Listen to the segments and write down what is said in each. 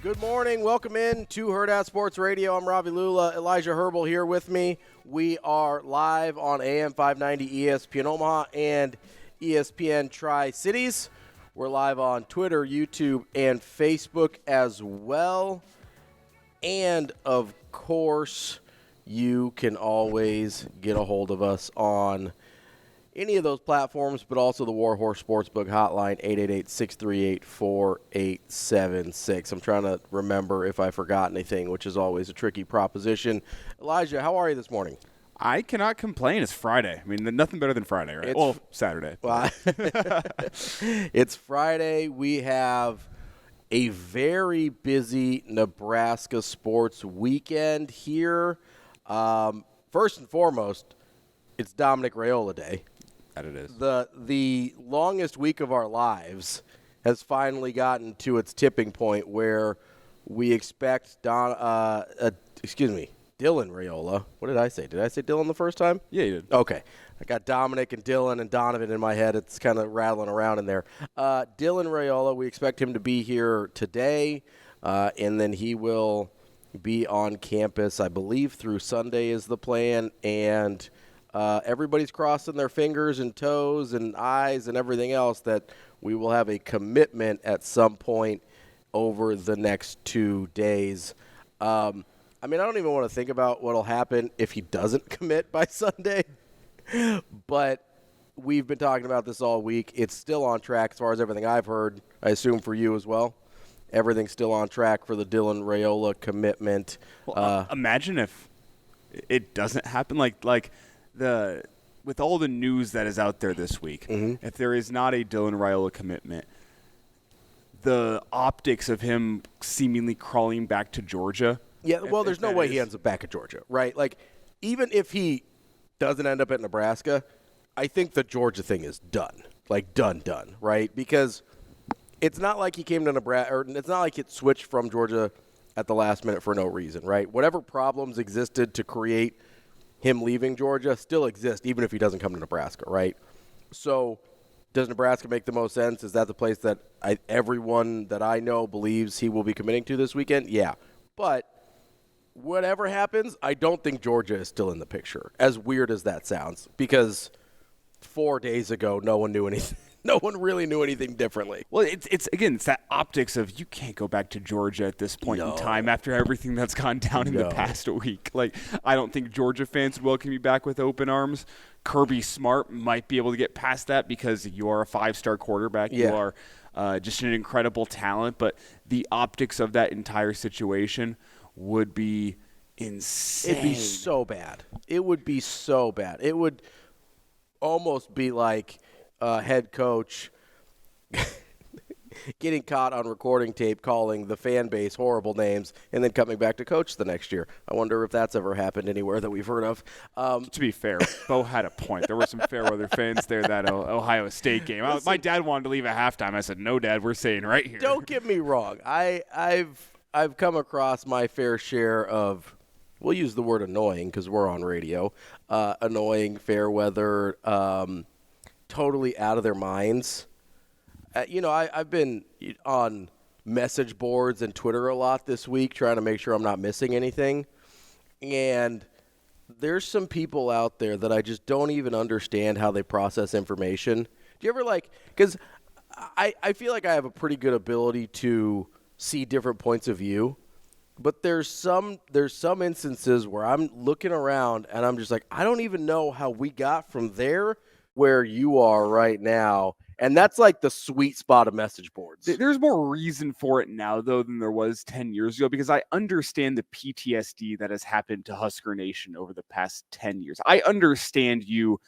Good morning. Welcome in to Hurrdat Sports Radio. I'm Ravi, Lulla. Elijah Herbel here with me. We are live on AM 590 ESPN Omaha and ESPN Tri-Cities. We're live on Twitter, YouTube, and Facebook as well. And, of course, you can always get a hold of us on any of those platforms, but also the Warhorse Sportsbook hotline, 888-638-4876. I'm trying to remember if I forgot anything, which is always a tricky proposition. Elijah, how are you this morning? I cannot complain. It's Friday. I mean, nothing better than Friday, right? Saturday. Well, it's Friday. We have a very busy Nebraska sports weekend here. First and foremost, it's Dominic Raiola Day. That it is. The longest week of our lives has finally gotten to its tipping point where we expect Dylan Raiola. What did I say? Did I say Dylan the first time? Yeah, you did. Okay. I got Dominic and Dylan and Donovan in my head. It's kind of rattling around in there. Dylan Raiola, we expect him to be here today, and then he will be on campus, I believe, through Sunday is the plan, and everybody's crossing their fingers and toes and eyes and everything else that we will have a commitment at some point over the next 2 days. I don't even want to think about what will happen if he doesn't commit by Sunday, but we've been talking about this all week. It's still on track as far as everything I've heard, I assume for you as well. Everything's still on track for the Dylan Raiola commitment. Well, imagine if it doesn't happen. With all the news that is out there this week, if there is not a Dylan Raiola commitment, the optics of him seemingly crawling back to Georgia. Yeah, well, there's no way he ends up back at Georgia, right? Like, even if he doesn't end up at Nebraska, I think the Georgia thing is done. Like, done, right? Because it's not like he came to Nebraska, or it's not like it switched from Georgia at the last minute for no reason, right? Whatever problems existed to create him leaving Georgia still exist, even if he doesn't come to Nebraska, right? So does Nebraska make the most sense? Is that the place that everyone that I know believes he will be committing to this weekend? Yeah. But whatever happens, I don't think Georgia is still in the picture, as weird as that sounds, because 4 days ago, no one knew anything. No one really knew anything differently. Well, it's that optics of you can't go back to Georgia at this point in time after everything that's gone down in the past week. Like, I don't think Georgia fans would welcome you back with open arms. Kirby Smart might be able to get past that because you are a 5-star quarterback. Yeah. You are just an incredible talent. But the optics of that entire situation would be insane. It'd be so bad. It would be so bad. It would almost be like head coach getting caught on recording tape calling the fan base horrible names and then coming back to coach the next year. I wonder if that's ever happened anywhere that we've heard of. To be fair, Bo had a point. There were some fair-weather fans there that Ohio State game. Listen, my dad wanted to leave at halftime. I said, no, Dad, we're staying right here. Don't get me wrong. I've come across my fair share of, we'll use the word annoying because we're on radio, annoying, fair weather, totally out of their minds. I've been on message boards and Twitter a lot this week trying to make sure I'm not missing anything. And there's some people out there that I just don't even understand how they process information. Do you ever because I feel like I have a pretty good ability to see different points of view. But there's some instances where I'm looking around and I'm just like, I don't even know how we got from there where you are right now. And that's like the sweet spot of message boards. There's more reason for it now, though, than there was 10 years ago, because I understand the PTSD that has happened to Husker Nation over the past 10 years. I understand you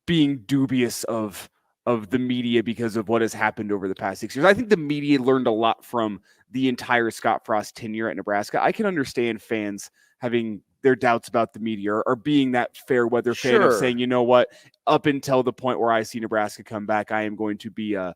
being dubious of the media because of what has happened over the past 6 years. I think the media learned a lot from the entire Scott Frost tenure at Nebraska. I can understand fans having their doubts about the media or being that fair weather fan of saying, you know what, up until the point where I see Nebraska come back, I am going to be a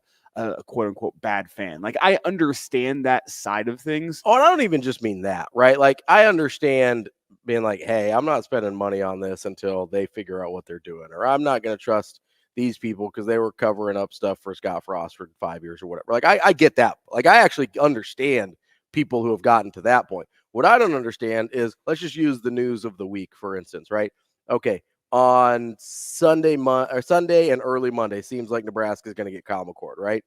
quote unquote bad fan. Like, I understand that side of things. Oh, and I don't even just mean that, right? Like, I understand being like, hey, I'm not spending money on this until they figure out what they're doing, or I'm not going to trust these people because they were covering up stuff for Scott Frost for 5 years or whatever. Like, I get that. Like, I actually understand people who have gotten to that point. What I don't understand is, let's just use the news of the week, for instance, right? Okay, on Sunday and early Monday, seems like Nebraska is going to get Kyle McCord, right?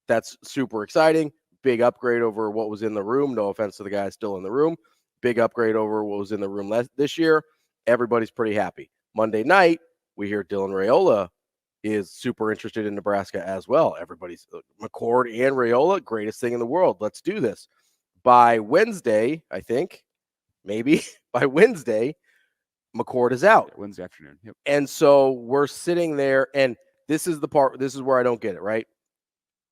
That's super exciting. Big upgrade over what was in the room. No offense to the guys still in the room. Big upgrade over what was in the room this year. Everybody's pretty happy. Monday night, we hear Dylan Raiola is super interested in Nebraska as well. Everybody's McCord and Raiola, greatest thing in the world. Let's do this. By Wednesday, I think, maybe by Wednesday, McCord is out. Wednesday afternoon. Yep. And so we're sitting there, and this is where I don't get it, right?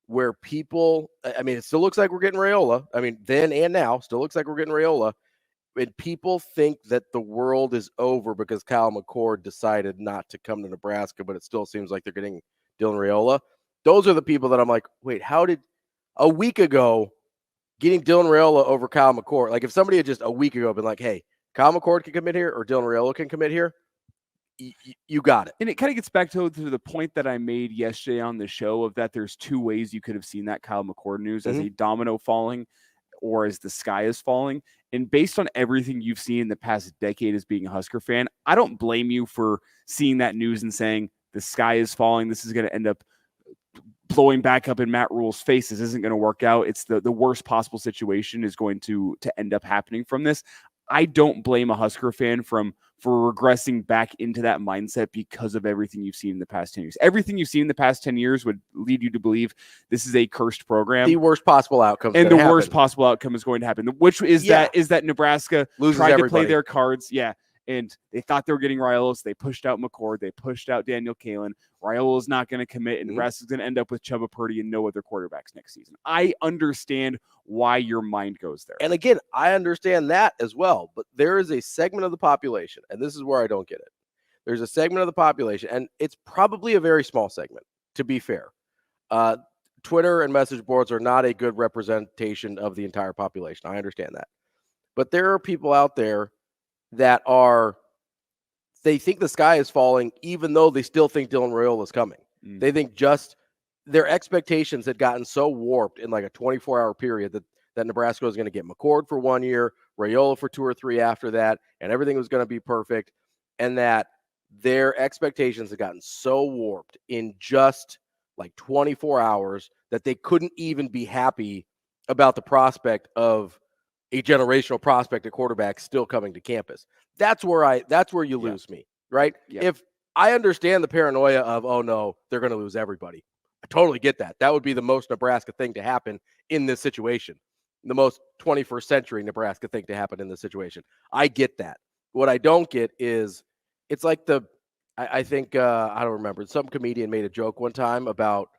Where people, I mean, it still looks like we're getting Raiola. I mean, then and now, still looks like we're getting Raiola. And people think that the world is over because Kyle McCord decided not to come to Nebraska, but it still seems like they're getting Dylan Raiola. Those are the people that I'm like, wait, how did a week ago getting Dylan Raiola over Kyle McCord? Like, if somebody had just a week ago been like, hey, Kyle McCord can commit here or Dylan Raiola can commit here, you got it. And it kind of gets back to the point that I made yesterday on the show of that there's two ways you could have seen that Kyle McCord news, as a domino falling or as the sky is falling. And based on everything you've seen in the past decade as being a Husker fan, I don't blame you for seeing that news and saying the sky is falling. This is going to end up blowing back up in Matt Rhule's face. This isn't going to work out. It's the worst possible situation is going to end up happening from this. I don't blame a Husker fan for regressing back into that mindset because of everything you've seen in the past 10 years. Everything you've seen in the past 10 years would lead you to believe this is a cursed program. The worst possible outcome. And the worst possible outcome is going to happen, which is that Nebraska loses tried everybody. To play their cards. Yeah. And they thought they were getting Raiola, so they pushed out McCord. They pushed out Daniel Kalen. Raiola is not going to commit, and Nebraska's going to end up with Chubba Purdy and no other quarterbacks next season. I understand why your mind goes there. And again, I understand that as well. But there is a segment of the population, and this is where I don't get it. There's a segment of the population, and it's probably a very small segment, to be fair. Twitter and message boards are not a good representation of the entire population. I understand that. But there are people out there that they think the sky is falling, even though they still think Dylan Raiola is coming. They think just their expectations had gotten so warped in like a 24-hour period that Nebraska was going to get McCord for 1 year, Raiola for 2 or 3 after that, and everything was going to be perfect, and that their expectations had gotten so warped in just like 24 hours that they couldn't even be happy about the prospect of a generational prospect at quarterback still coming to campus. That's where you lose me, right? Yeah. If I understand the paranoia of, oh no, they're going to lose everybody. I totally get that. That would be the most Nebraska thing to happen in this situation. The most 21st century Nebraska thing to happen in this situation. I get that. What I don't get is it's like I think, I don't remember, some comedian made a joke one time about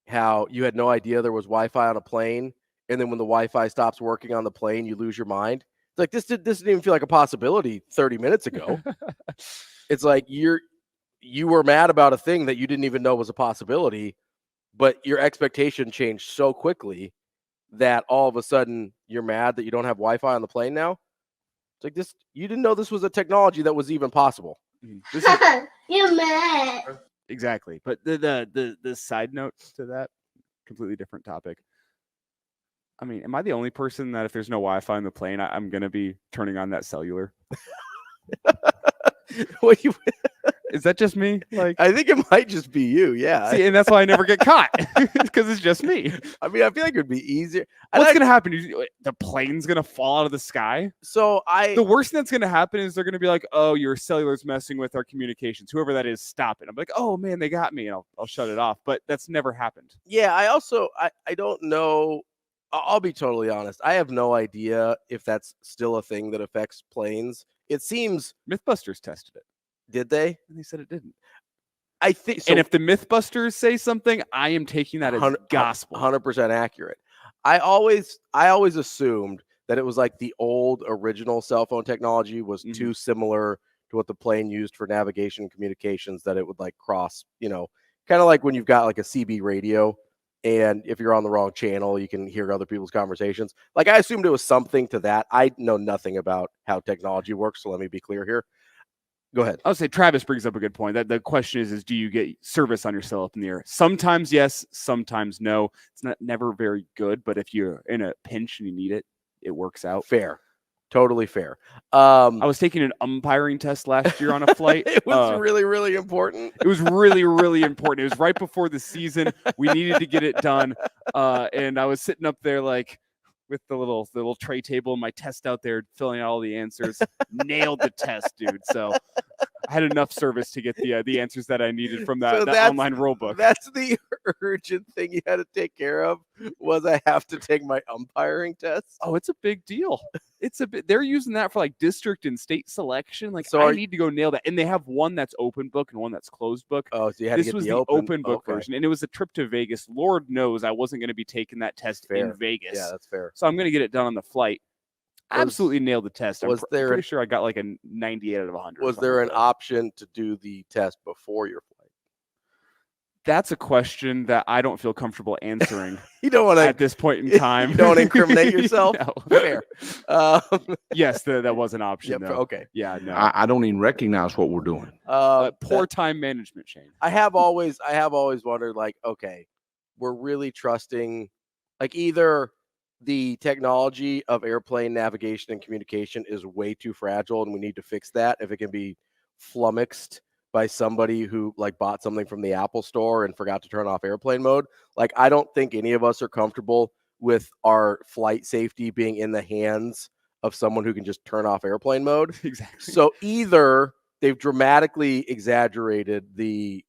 how you had no idea there was Wi-Fi on a plane. And then when the Wi-Fi stops working on the plane, you lose your mind. It's like, this didn't even feel like a possibility 30 minutes ago. It's like you were mad about a thing that you didn't even know was a possibility, but your expectation changed so quickly that all of a sudden you're mad that you don't have Wi-Fi on the plane now. It's like this, you didn't know this was a technology that was even possible. You're mad. Exactly. But the side note to that, completely different topic. I mean, am I the only person that if there's no Wi-Fi on the plane, I'm going to be turning on that cellular? Is that just me? Like, I think it might just be you. Yeah. See, and that's why I never get caught because it's just me. I mean, I feel like it would be easier. What's going to happen? The plane's going to fall out of the sky. So the worst thing that's going to happen is they're going to be like, oh, your cellular's messing with our communications. Whoever that is, stop it. I'm like, oh man, they got me. And I'll shut it off. But that's never happened. Yeah. I don't know. I'll be totally honest. I have no idea if that's still a thing that affects planes. It seems Mythbusters tested it. Did they? And they said it didn't. I think so. And if the Mythbusters say something, I am taking that as gospel. 100% accurate. I always assumed that it was like the old original cell phone technology was too similar to what the plane used for navigation and communications that it would like cross, kind of like when you've got like a CB radio. And if you're on the wrong channel, you can hear other people's conversations. Like, I assumed it was something to that. I know nothing about how technology works, so let me be clear here. Go ahead. I'll say Travis brings up a good point. That the question is do you get service on yourself up in the air? Sometimes yes, sometimes no. It's never very good, but if you're in a pinch and you need it, it works out. Fair. Totally fair. I was taking an umpiring test last year on a flight. It was really, really important. It was really, really important. It was right before the season. We needed to get it done. And I was sitting up there like with the little tray table and my test out there, filling out all the answers. Nailed the test, dude. So I had enough service to get the answers that I needed from that online rule book. That's the urgent thing you had to take care of, was I have to take my umpiring test. Oh, it's a big deal. They're using that for like district and state selection. Like, so I need to go nail that. And they have one that's open book and one that's closed book. Oh, so you had to get the open book version. And it was a trip to Vegas. Lord knows I wasn't going to be taking that test in Vegas. Yeah, that's fair. So I'm going to get it done on the flight. Absolutely nailed the test. I'm pretty sure I got like a 98 out of 100. Was there an option to do the test before your flight? That's a question that I don't feel comfortable answering. You don't want to at this point in time. You don't want to incriminate yourself. No. Fair. Yes, that was an option. Though. Okay. Yeah. No. I don't even recognize what we're doing. Poor time management, Shane. I have always wondered, like, okay, we're really trusting, like, either the technology of airplane navigation and communication is way too fragile, and we need to fix that if it can be flummoxed by somebody who like bought something from the Apple store and forgot to turn off airplane mode. Like, I don't think any of us are comfortable with our flight safety being in the hands of someone who can just turn off airplane mode. Exactly. So either they've dramatically exaggerated the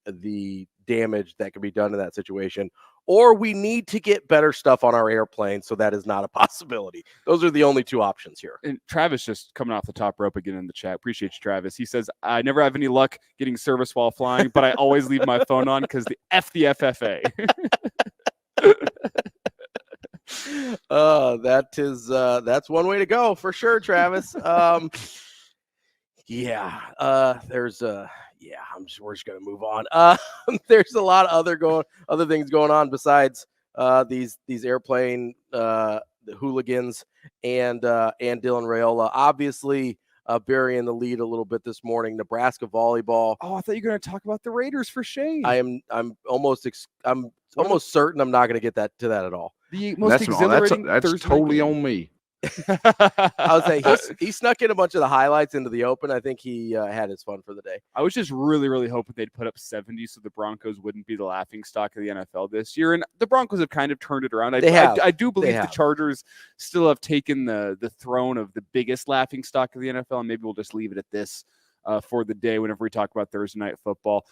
damage that could be done in that situation, or we need to get better stuff on our airplane so that is not a possibility. Those are the only two options here. And Travis just coming off the top rope again in the chat. Appreciate you, Travis. He says, I never have any luck getting service while flying, but I always leave my phone on because the FFA. That's one way to go for sure, Travis. We're just gonna move on. There's a lot of other things going on besides these airplane the hooligans and Dylan Raiola. Obviously, burying the lead a little bit this morning. Nebraska volleyball. Oh, I thought you were going to talk about the Raiders for Shane. I'm almost certain I'm not going to get to that at all. The most exhilarating. That's totally on me. I would say he snuck in a bunch of the highlights into the open. I think he had his fun for the day. I was just really, really hoping they'd put up 70 so the Broncos wouldn't be the laughingstock of the NFL this year. And the Broncos have kind of turned it around. I do believe the Chargers still have taken the throne of the biggest laughingstock of the NFL, and maybe we'll just leave it at this for the day whenever we talk about Thursday Night Football.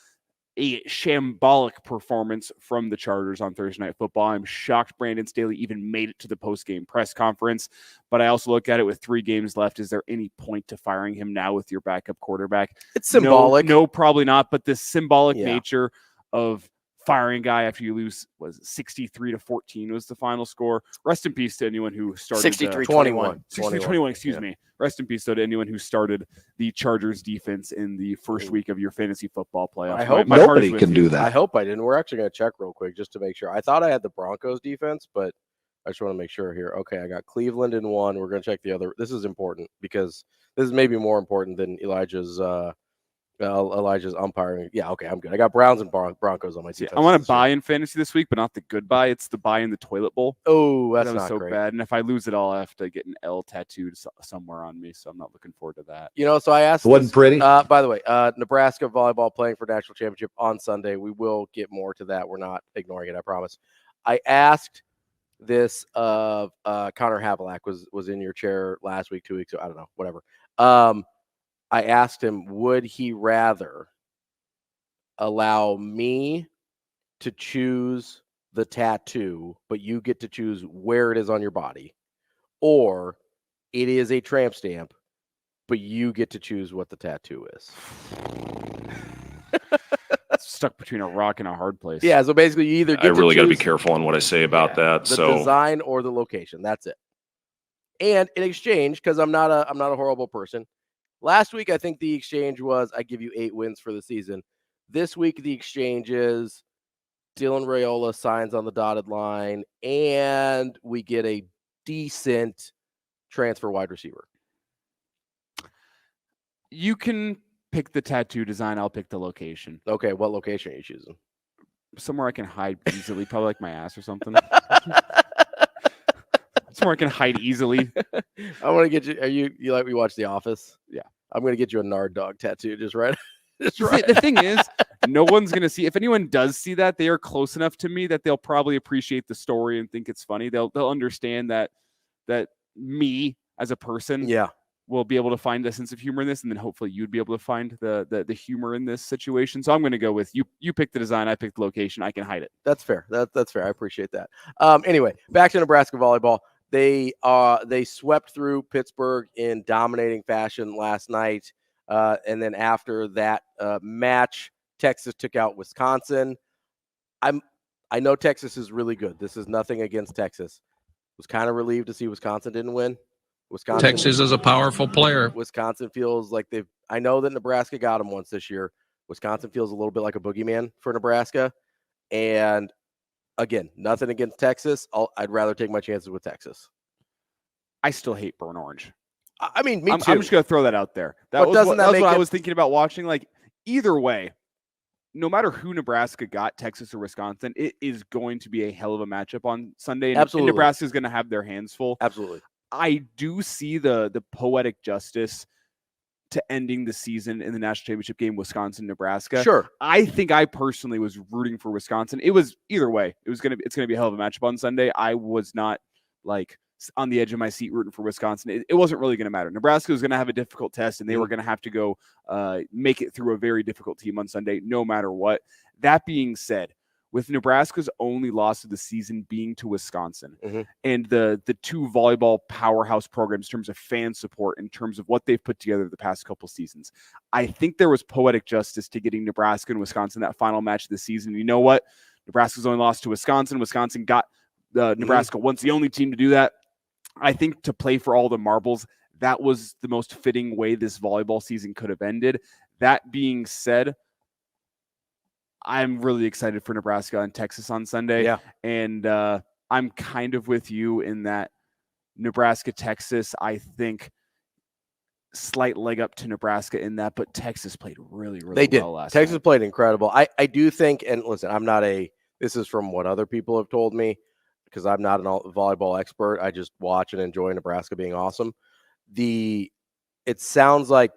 A shambolic performance from the Chargers on Thursday Night Football. I'm shocked Brandon Staley even made it to the post-game press conference, but I also look at it with 3 games left. Is there any point to firing him now with your backup quarterback? It's symbolic. No, probably not, but the symbolic nature of firing a guy after you lose was 63-14 was the final score. Rest in peace to anyone who started 63-21. 63-21, excuse me. Rest in peace to anyone who started the Chargers defense in the first week of your fantasy football playoff. I hope nobody can do that. I hope I didn't. We're actually going to check real quick just to make sure. I thought I had the Broncos defense, but I just want to make sure here. Okay, I got Cleveland in one. We're going to check the other. This is important because this is maybe more important than Elijah's umpiring. Yeah, okay, I'm good. I got Browns and Broncos on my team. I want to buy in fantasy this week, but not the good buy. It's the buy in the toilet bowl. Oh, that's that was not so great. bad. And if I lose it all, I have to get an L tattooed somewhere on me. So I'm not looking forward to that. So I asked. It wasn't pretty. By the way, Nebraska volleyball playing for national championship on Sunday. We will get more to that. We're not ignoring it. I promise. I asked this of Connor Havlick was in your chair last week, 2 weeks ago. I don't know, whatever. I asked him, would he rather allow me to choose the tattoo, but you get to choose where it is on your body, or it is a tramp stamp, but you get to choose what the tattoo is? Stuck between a rock and a hard place. Yeah, so basically you either get I really got to be choose careful on what I say about that. the design or the location. That's it. And in exchange, because I'm not a horrible person. Last week, I think the exchange was I give you 8 wins for the season. This week, the exchange is Dylan Raiola signs on the dotted line, and we get a decent transfer wide receiver. You can pick the tattoo design. I'll pick the location. Okay, what location are you choosing? Somewhere I can hide easily, probably like my ass or something. Somewhere I can hide easily. I want to get you. Are you like we watch The Office? Yeah. I'm gonna get you a Nard dog tattoo. Just right. The thing is, no one's gonna see. If anyone does see that, they are close enough to me that they'll probably appreciate the story and think it's funny. They'll understand that me as a person, will be able to find a sense of humor in this, and then hopefully you'd be able to find the humor in this situation. So I'm going to go with you. You pick the design, I pick the location. I can hide it. That's fair. That's fair. I appreciate that. Anyway, back to Nebraska volleyball. They swept through Pittsburgh in dominating fashion last night, and then after that match, Texas took out Wisconsin. I know Texas is really good. This is nothing against Texas. Was kind of relieved to see Wisconsin didn't win. Texas is a powerful player. Wisconsin feels like I know that Nebraska got them once this year. Wisconsin feels a little bit like a boogeyman for Nebraska. And again, nothing against Texas. I'd rather take my chances with Texas. I still hate burnt orange. I mean, me too. I'm just going to throw that out there. That's what I was thinking about watching. Like, either way, no matter who Nebraska got, Texas or Wisconsin, it is going to be a hell of a matchup on Sunday. Absolutely. And Nebraska is going to have their hands full. Absolutely. I do see the poetic justice to ending the season in the national championship game, Wisconsin-Nebraska. Sure. I think I personally was rooting for Wisconsin. It was either way. It's going to be a hell of a matchup on Sunday. I was not like on the edge of my seat rooting for Wisconsin. It wasn't really going to matter. Nebraska was going to have a difficult test, and they were going to have to go make it through a very difficult team on Sunday, no matter what. That being said, with Nebraska's only loss of the season being to Wisconsin, and the two volleyball powerhouse programs in terms of fan support, in terms of what they've put together the past couple seasons, I think there was poetic justice to getting Nebraska and Wisconsin that final match of the season. You know what? Nebraska's only lost to Wisconsin. Wisconsin got Nebraska once, the only team to do that. I think to play for all the marbles, that was the most fitting way this volleyball season could have ended. That being said, I'm really excited for Nebraska and Texas on Sunday. Yeah. And I'm kind of with you in that Nebraska, Texas, I think slight leg up to Nebraska in that, but Texas played really, really well last night. Texas played incredible. I do think, and listen, this is from what other people have told me, because I'm not a volleyball expert. I just watch and enjoy Nebraska being awesome. It sounds like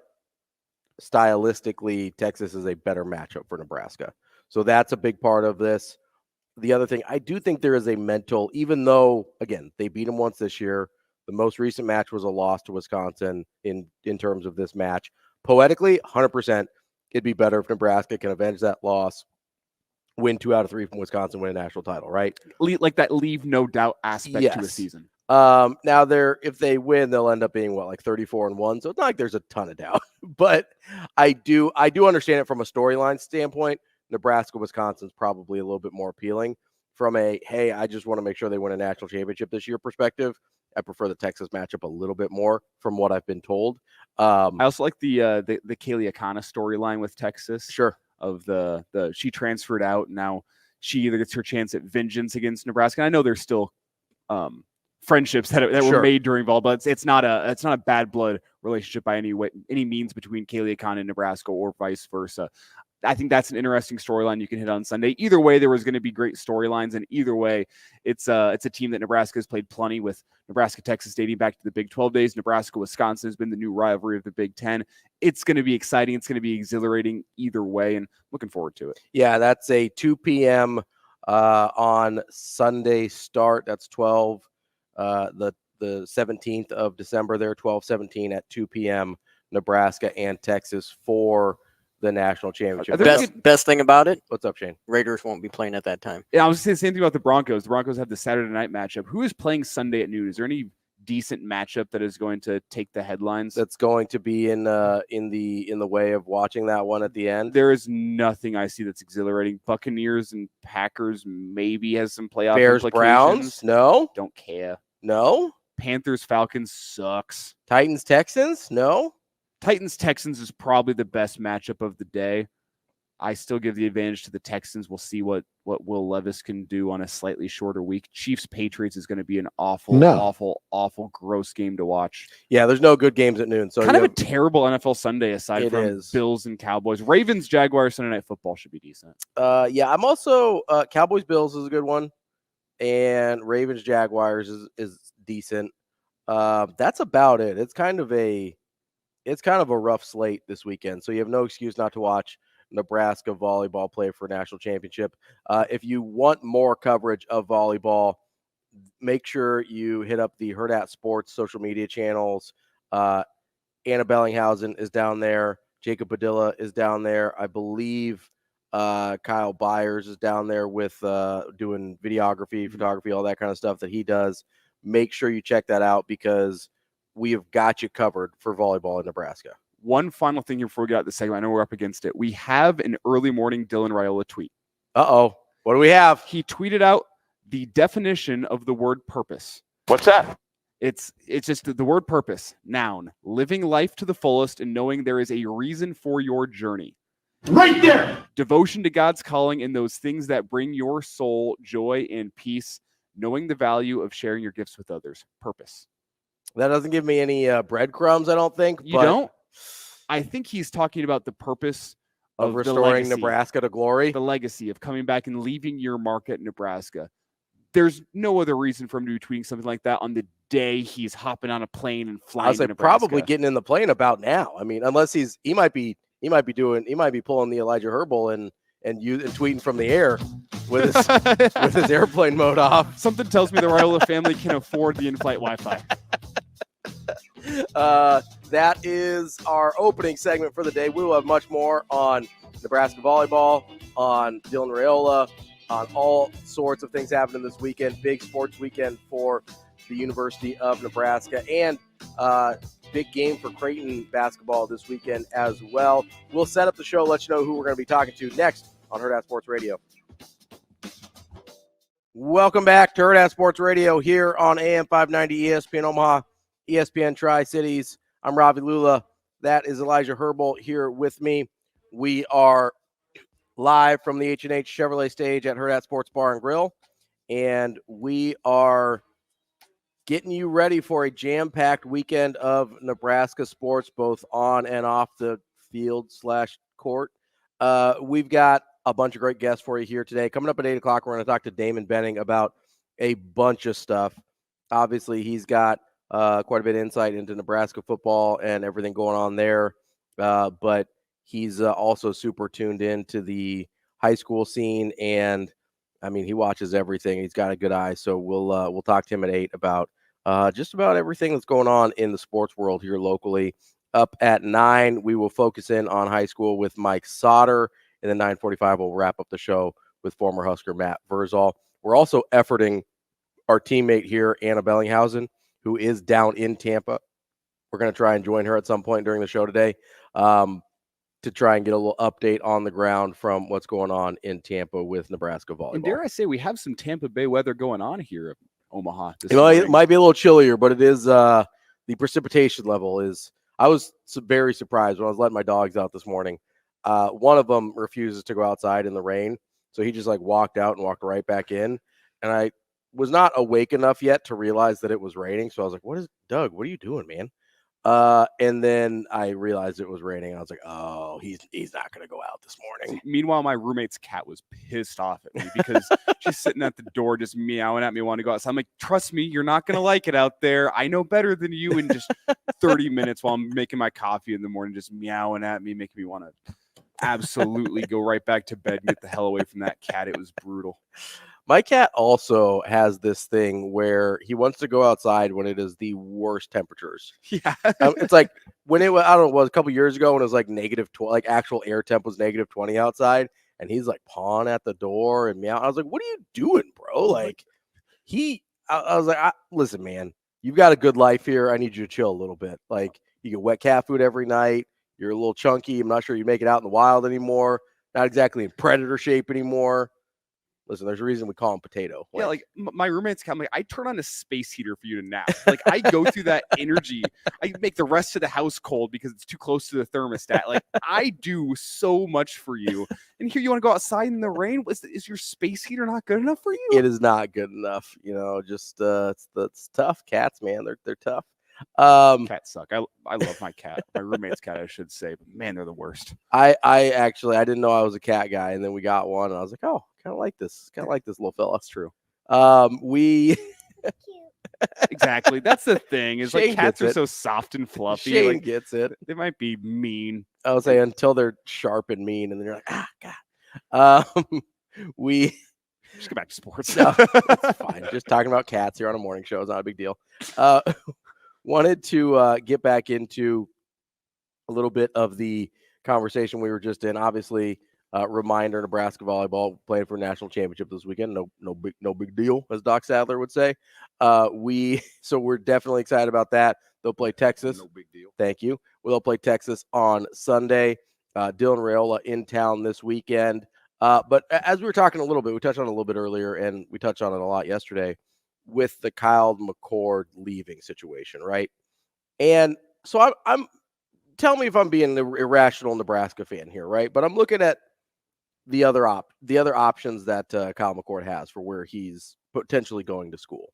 stylistically, Texas is a better matchup for Nebraska. So that's a big part of this. The other thing, I do think there is a mental, even though, again, they beat them once this year, the most recent match was a loss to Wisconsin in terms of this match. Poetically, 100%, it'd be better if Nebraska can avenge that loss, win 2 out of 3 from Wisconsin, win a national title, right? Like that leave no doubt aspect to a season. Now if they win, they'll end up being like 34-1. So it's not like there's a ton of doubt, but I do understand it from a storyline standpoint. Nebraska, Wisconsin's probably a little bit more appealing from hey, I just want to make sure they win a national championship this year perspective. I prefer the Texas matchup a little bit more from what I've been told. I also like the Kaylee Akana storyline with Texas. Sure. Of she transferred out. Now she either gets her chance at vengeance against Nebraska. And I know there's still friendships that were made during volleyball, but it's not a bad blood relationship by any means between Kaylee Akana and Nebraska or vice versa. I think that's an interesting storyline you can hit on Sunday. Either way, there was going to be great storylines, and either way, it's a team that Nebraska has played plenty with. Nebraska, Texas dating back to the Big 12 days. Nebraska, Wisconsin has been the new rivalry of the Big 10. It's going to be exciting. It's going to be exhilarating either way, and looking forward to it. Yeah, that's a 2 p.m. On Sunday start. That's 12, the 17th of December there, 12/17 at 2 p.m. Nebraska and Texas for the national championship. Best thing about it? What's up, Shane? Raiders won't be playing at that time. Yeah, I was saying the same thing about the Broncos. The Broncos have the Saturday night matchup. Who is playing Sunday at noon? Is there any decent matchup that is going to take the headlines? That's going to be in the way of watching that one at the end. There is nothing I see that's exhilarating. Buccaneers and Packers maybe has some playoff Bears, implications. Browns? No. Don't care. No. Panthers, Falcons sucks. Titans, Texans? No. Titans, Texans is probably the best matchup of the day. I still give the advantage to the Texans. We'll see what Will Levis can do on a slightly shorter week. Chiefs-Patriots is going to be an awful, gross game to watch. Yeah, there's no good games at noon. So kind of a terrible NFL Sunday aside from is. Bills and Cowboys. Ravens, Jaguars, Sunday Night Football should be decent. Yeah, I'm also Cowboys-Bills is a good one, and Ravens-Jaguars is decent. That's about it. It's kind of a rough slate this weekend, so you have no excuse not to watch Nebraska volleyball play for a national championship. If you want more coverage of volleyball, make sure you hit up the Hurrdat Sports social media channels. Anna Bellinghausen is down there. Jacob Padilla is down there. I believe Kyle Byers is down there with doing videography, photography, all that kind of stuff that he does. Make sure you check that out because we have got you covered for volleyball in Nebraska. One final thing here before we get out the segment. I know we're up against it. We have an early morning Dylan Raiola tweet. Uh-oh. What do we have? He tweeted out the definition of the word purpose. What's that? It's just the word purpose. Noun. Living life to the fullest and knowing there is a reason for your journey. Right there. Devotion to God's calling and those things that bring your soul joy and peace. Knowing the value of sharing your gifts with others. Purpose. That doesn't give me any breadcrumbs, I don't think. You don't? I think he's talking about the purpose of restoring Nebraska to glory. The legacy of coming back and leaving your mark at Nebraska. There's no other reason for him to be tweeting something like that on the day he's hopping on a plane and flying to Nebraska. Probably getting in the plane about now. I mean, unless he might be pulling the Elijah Herbel and tweeting from the air with his airplane mode off. Something tells me the Raiola family can afford the in-flight Wi-Fi. That is our opening segment for the day. We will have much more on Nebraska volleyball, on Dylan Raiola, on all sorts of things happening this weekend. Big sports weekend for the University of Nebraska, and big game for Creighton basketball this weekend as well. We'll set up the show, let you know who we're going to be talking to next on Hurrdat Sports Radio. Welcome back to Hurrdat Sports Radio here on AM 590 ESPN Omaha, ESPN Tri-Cities. I'm Ravi Lulla. That is Elijah Herbel here with me. We are live from the H&H Chevrolet stage at Hurrdat Sports Bar and Grill, and we are getting you ready for a jam-packed weekend of Nebraska sports, both on and off the field/court. We've got a bunch of great guests for you here today. Coming up at 8 o'clock, we're going to talk to Damon Benning about a bunch of stuff. Obviously, he's got quite a bit of insight into Nebraska football and everything going on there, but he's also super tuned in to the high school scene, and I mean, he watches everything. He's got a good eye, so we'll talk to him at 8 about just about everything that's going on in the sports world here locally. Up at 9, we will focus in on high school with Mike Sautter, and then 9:45 we'll wrap up the show with former Husker Matt Vrzal. We're also efforting our teammate here, Anna Bellinghausen, who is down in Tampa. We're going to try and join her at some point during the show today to try and get a little update on the ground from what's going on in Tampa with Nebraska volleyball. And dare I say, we have some Tampa Bay weather going on here in Omaha. It might be a little chillier, but it is the precipitation level is. I was very surprised when I was letting my dogs out this morning. One of them refuses to go outside in the rain, so he just walked out and walked right back in. And I was not awake enough yet to realize that it was raining, so I was like, Doug, what are you doing, man? And then I realized it was raining. I was like, oh, he's not going to go out this morning. Meanwhile, my roommate's cat was pissed off at me because she's sitting at the door just meowing at me, wanting to go outside. I'm like, trust me, you're not going to like it out there. I know better than you. In just 30 minutes while I'm making my coffee in the morning, just meowing at me, making me want to absolutely go right back to bed and get the hell away from that cat. It was brutal. My cat also has this thing where he wants to go outside when it is the worst temperatures. Yeah. It's like when it was, I don't know, it was a couple years ago when it was negative 20, actual air temp was negative 20 outside, and he's pawing at the door and meow. I was like, what are you doing, bro? I was like, listen, man, you've got a good life here. I need you to chill a little bit. You get wet cat food every night. You're a little chunky. I'm not sure you make it out in the wild anymore. Not exactly in predator shape anymore. Listen, there's a reason we call him Potato. Yeah, like my roommate's kind of like, I turn on a space heater for you to nap. Like I go through that energy. I make the rest of the house cold because it's too close to the thermostat. Like I do so much for you. And here you want to go outside in the rain? Is your space heater not good enough for you? It is not good enough. Just it's tough. Cats, man, they're tough. Cats suck. I love my cat. My roommate's cat, I should say. But man, they're the worst. I didn't know I was a cat guy, and then we got one, and I was like, oh, kind of like this little fella. That's true. We exactly. That's the thing. Is like cats are so soft and fluffy. Shane like, gets it. They might be mean. I would say until they're sharp and mean, and then you're like, God. We just go back to sports. No, it's fine. Just talking about cats here on a morning show is not a big deal. Wanted to get back into a little bit of the conversation we were just in. Obviously, reminder: Nebraska Volleyball playing for a national championship this weekend. No big deal, as Doc Sadler would say. So we're definitely excited about that. They'll play Texas. No big deal. Thank you. They'll play Texas on Sunday. Dylan Raiola in town this weekend. But as we were talking a little bit, we touched on it a little bit earlier, and we touched on it a lot yesterday with the Kyle McCord leaving situation, right? And so I'm tell me if I'm being an irrational Nebraska fan here, right? But I'm looking at the other options that Kyle McCord has for where he's potentially going to school.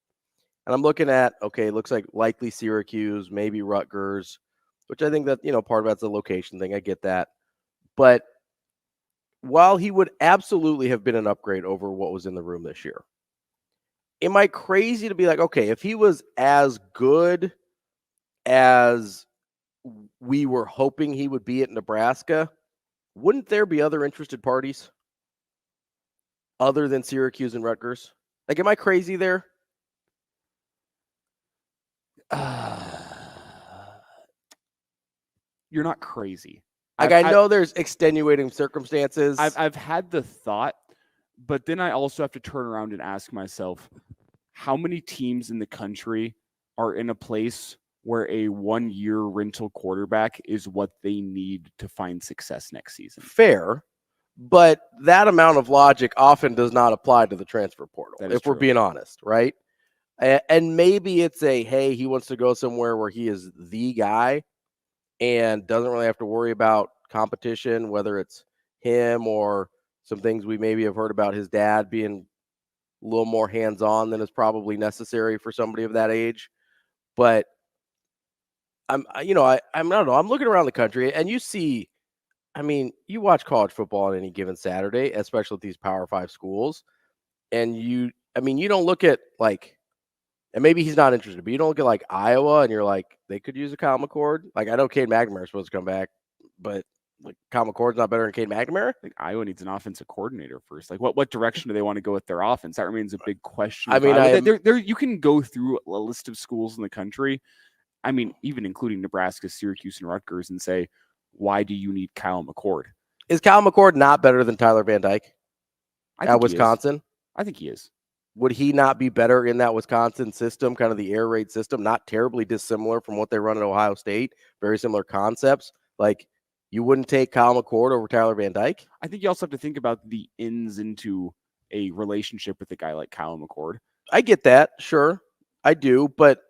And I'm looking at, okay, it looks like likely Syracuse, maybe Rutgers, which I think that, part of that's a location thing. I get that. But while he would absolutely have been an upgrade over what was in the room this year, am I crazy to be like, okay, if he was as good as we were hoping he would be at Nebraska, wouldn't there be other interested parties other than Syracuse and Rutgers? Like, am I crazy there? You're not crazy. Like, I know there's extenuating circumstances. I've had the thought, but then I also have to turn around and ask myself, how many teams in the country are in a place where a 1-year rental quarterback is what they need to find success next season? Fair, but that amount of logic often does not apply to the transfer portal, if we're being honest, right? And maybe it's hey, he wants to go somewhere where he is the guy and doesn't really have to worry about competition, whether it's him or some things we maybe have heard about his dad being a little more hands-on than is probably necessary for somebody of that age. But I don't know. I'm looking around the country and you see, you watch college football on any given Saturday, especially with these Power 5 schools. And you don't look at and maybe he's not interested, but you don't look at Iowa and you're like, they could use a Kyle McCord. Like, I know Cade McNamara is supposed to come back, but Kyle McCord's not better than Cade McNamara. I think Iowa needs an offensive coordinator first. Like, what direction do they want to go with their offense? That remains a big question. You can go through a list of schools in the country. Even including Nebraska, Syracuse, and Rutgers, and say, why do you need Kyle McCord? Is Kyle McCord not better than Tyler Van Dyke at Wisconsin? I think he is. Would he not be better in that Wisconsin system, kind of the air raid system, not terribly dissimilar from what they run at Ohio State, very similar concepts? Like, you wouldn't take Kyle McCord over Tyler Van Dyke? I think you also have to think about the ins into a relationship with a guy like Kyle McCord. I get that. Sure, I do. But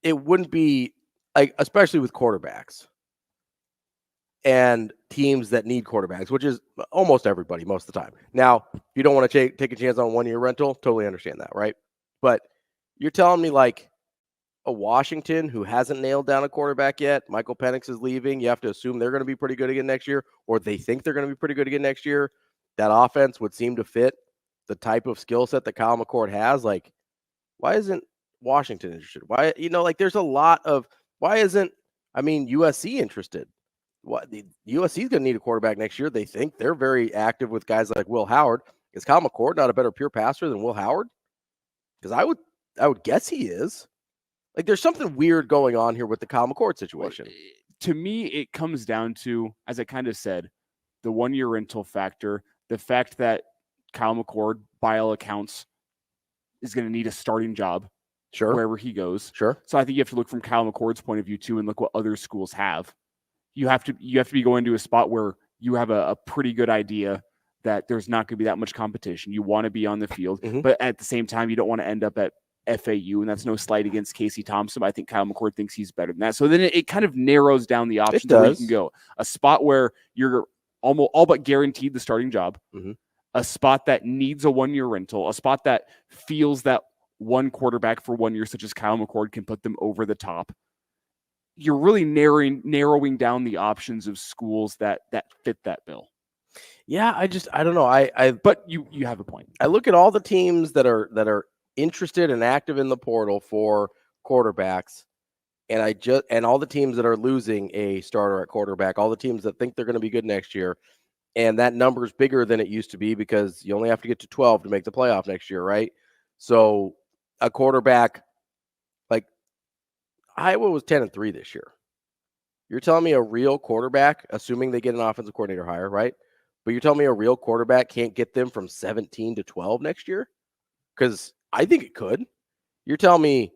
it wouldn't be especially with quarterbacks and teams that need quarterbacks, which is almost everybody most of the time. Now, if you don't want to take a chance on a 1-year rental, totally understand that, right? But you're telling me a Washington who hasn't nailed down a quarterback yet, Michael Penix is leaving, you have to assume they're going to be pretty good again next year, or they think they're going to be pretty good again next year. That offense would seem to fit the type of skill set that Kyle McCord has. Why isn't Washington interested? Why, there's a lot of, why isn't, USC interested? What the USC is going to need a quarterback next year. They think they're very active with guys like Will Howard. Is Kyle McCord not a better pure passer than Will Howard? Because I would guess he is. There's something weird going on here with the Kyle McCord situation. Well, to me, it comes down to, as I kind of said, the 1-year rental factor, the fact that Kyle McCord, by all accounts, is going to need a starting job wherever he goes. Sure. So I think you have to look from Kyle McCord's point of view too, and look what other schools have. You have to be going to a spot where you have a pretty good idea that there's not going to be that much competition. You want to be on the field, Mhm. but at the same time, you don't want to end up at FAU, and that's no slight against Casey Thompson. But I think Kyle McCord thinks he's better than that. So then it kind of narrows down the options where you can go. A spot where you're almost all but guaranteed the starting job, Mhm. a spot that needs a 1 year rental, a spot that feels that one quarterback for 1 year, such as Kyle McCord, can put them over the top. You're really narrowing down the options of schools that fit that bill. Yeah, I don't know. But you have a point. I look at all the teams that are interested and active in the portal for quarterbacks, and all the teams that are losing a starter at quarterback, all the teams that think they're going to be good next year, and that number is bigger than it used to be because you only have to get to 12 to make the playoff next year, right? So a quarterback like Iowa was 10-3 this year. You're telling me a real quarterback, assuming they get an offensive coordinator hire, right? But you're telling me a real quarterback can't get them from 17 to 12 next year? Because I think it could. You're telling me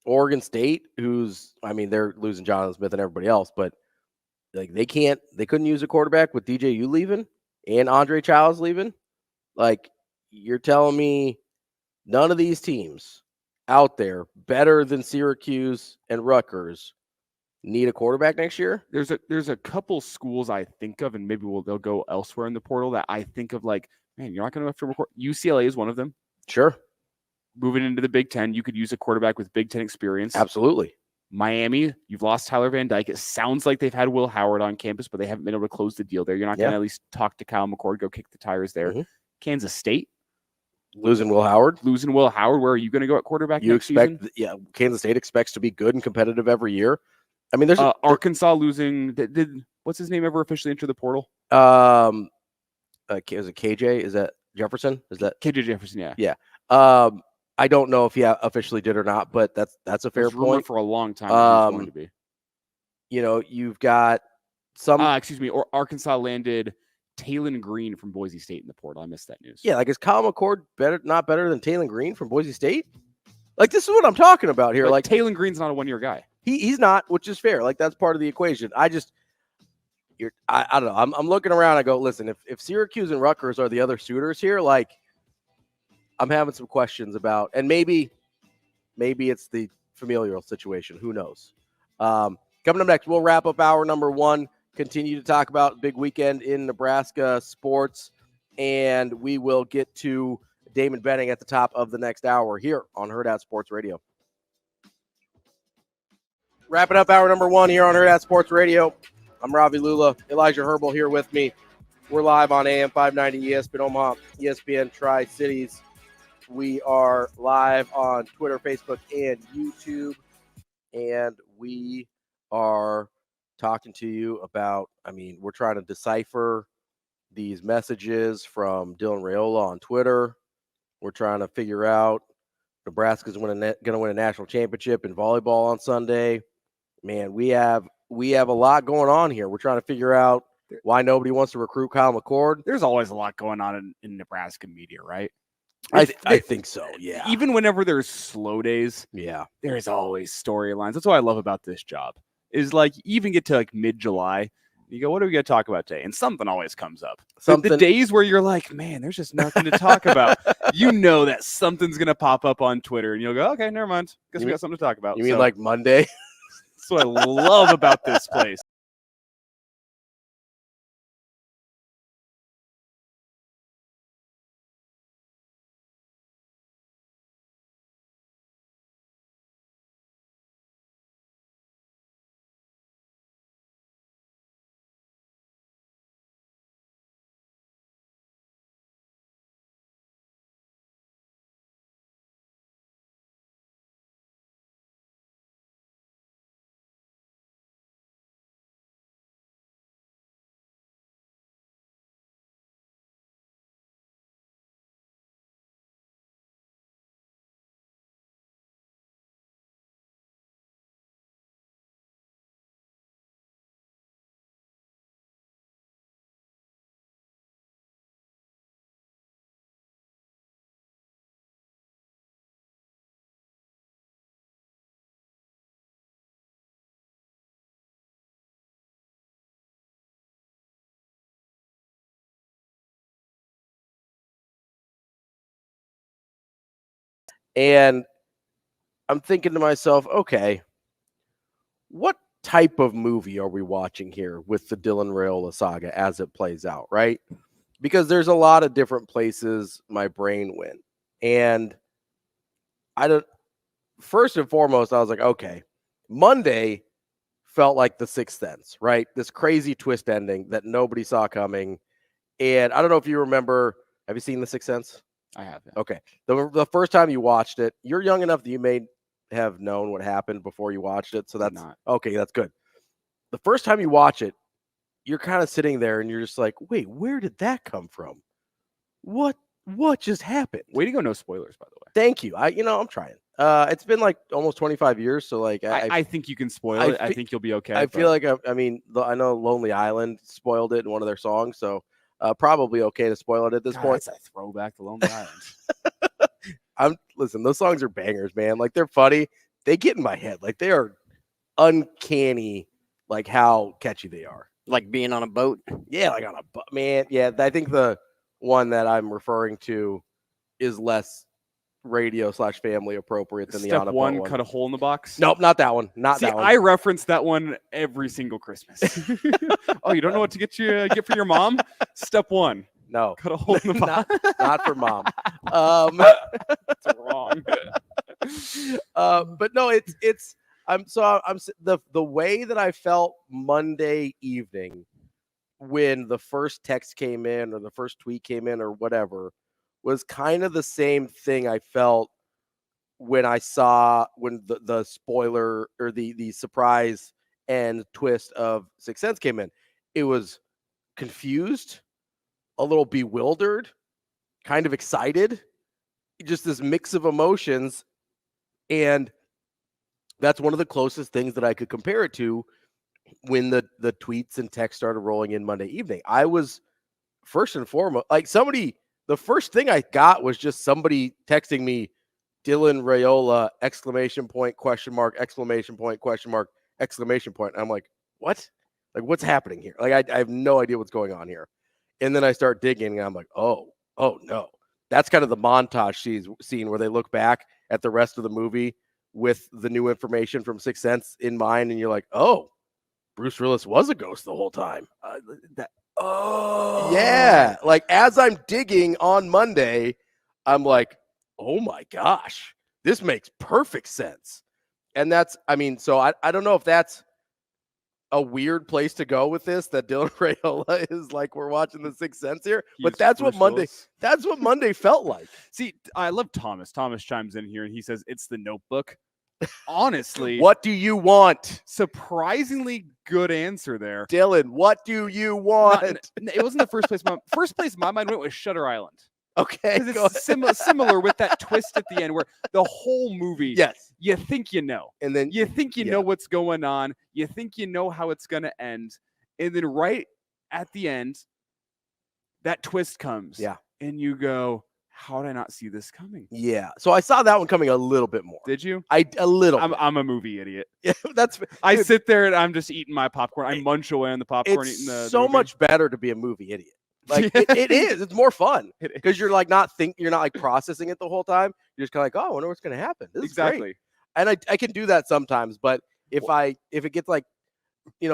Oregon State, they're losing Jonathan Smith and everybody else, but like they couldn't use a quarterback with DJU leaving and Andre Childs leaving. Like, you're telling me none of these teams out there better than Syracuse and Rutgers need a quarterback next year? There's a couple schools I think of, and maybe they'll go elsewhere in the portal that I think of like, man, you're not going to have to record. UCLA is one of them. Sure. Moving into the Big Ten, you could use a quarterback with Big Ten experience. Absolutely. Miami, you've lost Tyler Van Dyke. It sounds like they've had Will Howard on campus, but they haven't been able to close the deal there. You're not going to at least talk to Kyle McCord, go kick the tires there. Mm-hmm. Kansas State. Losing Will Howard. Where are you going to go at quarterback You next expect, season? yeah, Kansas State expects to be good and competitive every year. I mean, there's Arkansas losing. Did what's his name ever officially enter the portal? Is it KJ? Is that Jefferson? Is that KJ Jefferson? Yeah. Yeah. I don't know if he officially did or not, but that's a fair point. For a long time, he was going to be. You've got some. Or Arkansas landed Talon Green from Boise State in the portal. I missed that news. Yeah, like is Kyle McCord not better than Talon Green from Boise State? Like, this is what I'm talking about here. But like Talon Green's not a 1 year guy. He's not, which is fair. Like, that's part of the equation. I don't know. I'm looking around. I go, listen, if Syracuse and Rutgers are the other suitors here, like, I'm having some questions about, and maybe it's the familial situation. Who knows? Coming up next, we'll wrap up hour number 1. Continue to talk about big weekend in Nebraska sports, and we will get to Damon Benning at the top of the next hour here on Hurrdat Sports Radio. Wrapping up hour number 1 here on Hurrdat Sports Radio. I'm Ravi, Lulla, Elijah Herbel here with me. We're live on AM 590 ESPN Omaha, ESPN Tri-Cities. We are live on Twitter, Facebook, and YouTube. And we are talking to you about, we're trying to decipher these messages from Dylan Raiola on Twitter. We're trying to figure out Nebraska's going to win a national championship in volleyball on Sunday. Man, we have a lot going on here. We're trying to figure out why nobody wants to recruit Kyle McCord. There's always a lot going on in Nebraska media, right? I think so, yeah. Even whenever there's slow days, yeah, there's always storylines. That's what I love about this job. Is like you even get to like mid-July, you go, what are we going to talk about today? And something always comes up. The days where you're like, man, there's just nothing to talk about. You know that something's going to pop up on Twitter, and you'll go, okay, never mind. Guess we got something to talk about. You mean like Monday? That's what I love about this place. And I'm thinking to myself, okay, what type of movie are we watching here with the Dylan Raiola saga as it plays out, right? Because there's a lot of different places my brain went. And first and foremost, I was like, okay, Monday felt like The Sixth Sense, right? This crazy twist ending that nobody saw coming. And I don't know if you remember, have you seen The Sixth Sense? I have. Yeah. Okay. The first time you watched it, you're young enough that you may have known what happened before you watched it. So that's not. Okay, that's good. The first time you watch it, you're kind of sitting there and you're just like, wait, where did that come from? What just happened? Way to go, no spoilers, by the way. Thank you. I'm trying. It's been like almost 25 years, so like I think you can spoil it. I think you'll be okay. I feel like I know Lonely Island spoiled it in one of their songs, so probably okay to spoil it at this point. That's a throwback to Lonely Island. Listen, those songs are bangers, man. Like they're funny. They get in my head. Like they are uncanny, like how catchy they are. Like being on a boat. Yeah, like on a boat, man. Yeah, I think the one that I'm referring to is less radio/family appropriate than the on a Step boat one, one. Cut a hole in the box. Nope, not that one. Not See, that one. I reference that one every single Christmas. Oh, you don't know what to get for your mom? Step one. No, cut a hole in the box. not for mom. That's wrong. But no, it's. I'm the way that I felt Monday evening when the first text came in or the first tweet came in or whatever was kind of the same thing I felt when I saw the spoiler or the surprise and twist of Sixth Sense came in. It was confused, a little bewildered, kind of excited, just this mix of emotions. And that's one of the closest things that I could compare it to when the tweets and texts started rolling in Monday evening. I was first and foremost, like the first thing I got was just somebody texting me, Dylan Raiola, !, question mark, !, question mark, ! And I'm like, what? Like, what's happening here? Like, I have no idea what's going on here. And then I start digging and I'm like, oh no. That's kind of the montage scene where they look back at the rest of the movie with the new information from Sixth Sense in mind. And you're like, oh, Bruce Willis was a ghost the whole time. Yeah. Like, as I'm digging on Monday, I'm like, oh my gosh, this makes perfect sense. And so I don't know if that's a weird place to go with this, that Dylan Raiola is like, we're watching the Sixth Sense here, but that's what Monday felt like. See, I love Thomas. Thomas chimes in here and he says, it's the Notebook. Honestly, what do you want? Surprisingly good answer there. Dylan, what do you want? It wasn't the first place. First place my mind went was Shutter Island. Okay. It's similar with that twist at the end where the whole movie, yes, you think you know. And then you think you know what's going on. You think you know how it's going to end. And then right at the end, that twist comes. Yeah. And you go, how did I not see this coming? Yeah. So I saw that one coming a little bit more. Did you? A little. I'm a movie idiot. Yeah, I sit there and I'm just eating my popcorn. I munch away on the popcorn. It's eating the so movie. much better to be a movie idiot. Like it is. It's more fun because you're like you're not like processing it the whole time. You're just kind of like, oh, I wonder what's going to happen. This is great. And I can do that sometimes, but if it gets like,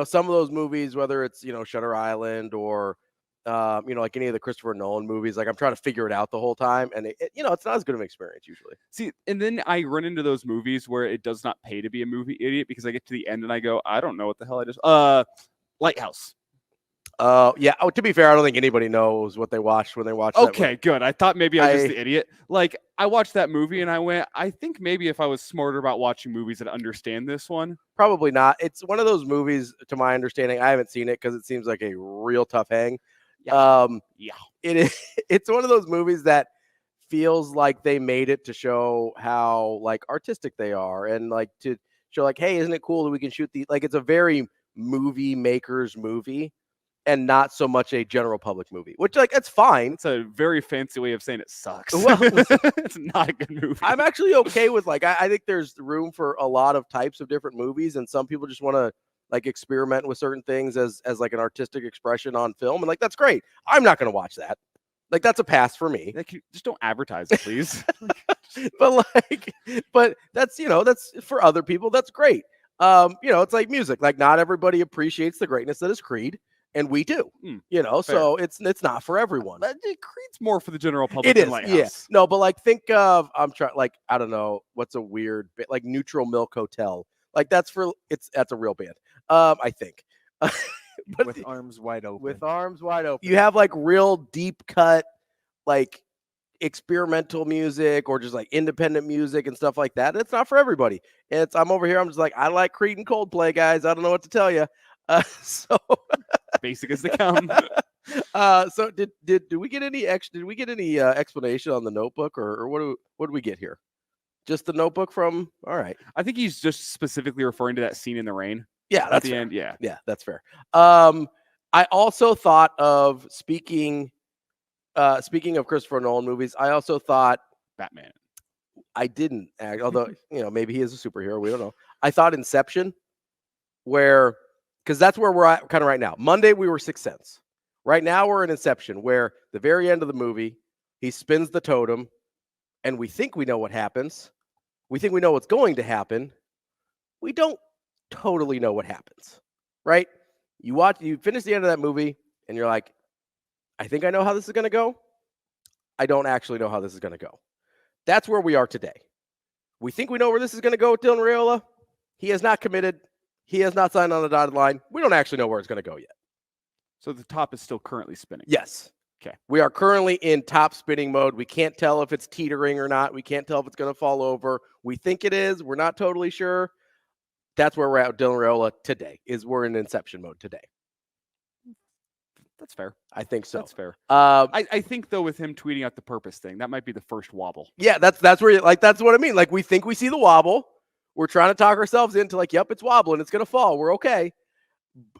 some of those movies, whether it's Shutter Island or like any of the Christopher Nolan movies, like I'm trying to figure it out the whole time, and it's not as good of an experience usually. See, and then I run into those movies where it does not pay to be a movie idiot because I get to the end and I go, I don't know what the hell I just Lighthouse. Yeah. Oh, to be fair, I don't think anybody knows what they watched when they watched. Okay, good. I thought maybe I was just the idiot. Like I watched that movie and I went, I think maybe if I was smarter about watching movies, I'd understand this one. Probably not. It's one of those movies, to my understanding. I haven't seen it because it seems like a real tough hang. Yeah. It is. It's one of those movies that feels like they made it to show how like artistic they are and like to show like, hey, isn't it cool that we can shoot like it's a very movie maker's movie. And not so much a general public movie, which like it's fine. It's a very fancy way of saying it sucks. Well, it's not a good movie. I'm actually okay with like I think there's room for a lot of types of different movies, and some people just want to like experiment with certain things as like an artistic expression on film, and like that's great. I'm not going to watch that. Like that's a pass for me. Just don't advertise it, please. but that's, that's for other people. That's great. It's like music. Like not everybody appreciates the greatness that is Creed, and we do. So it's not for everyone. But Creed's more for the general public. It is, than Lighthouse. yeah. No, but like think of I don't know what's a weird bit like Neutral Milk Hotel. Like that's a real band. I think. But with arms wide open. With arms wide open. You have like real deep cut, like experimental music or just like independent music and stuff like that. It's not for everybody. I'm over here. I'm just like, I like Creed and Coldplay, guys. I don't know what to tell you. So basic as they come. So did we get any explanation on the Notebook or what do we get here? Just the Notebook from? All right. I think he's just specifically referring to that scene in the rain. Yeah, that's at the fair. end. Yeah, that's fair. I also thought of speaking of Christopher Nolan movies. I also thought Batman. I didn't, although maybe he is a superhero. We don't know. I thought Inception, because that's where we're at kind of right now. Monday we were Sixth Sense. Right now we're in Inception, where the very end of the movie he spins the totem, and we think we know what happens. We think we know what's going to happen. We don't totally know what happens, right? You finish the end of that movie and you're like, I think I know how this is going to go. I don't actually know how this is going to go. That's where we are today. We think we know where this is going to go with Dylan Raiola. He has not committed. He has not signed on the dotted line. We don't actually know where it's going to go yet. So the top is still currently spinning. Yes. Okay. We are currently in top spinning mode. We can't tell if it's teetering or not. We can't tell if it's going to fall over. We think it is. We're not totally sure. That's where we're at with Dylan Raiola today, we're in Inception mode today. That's fair. I think so. That's fair. I think, though, with him tweeting out the purpose thing, that might be the first wobble. Yeah, that's where, that's what I mean. Like, we think we see the wobble. We're trying to talk ourselves into, like, yep, it's wobbling. It's going to fall. We're okay.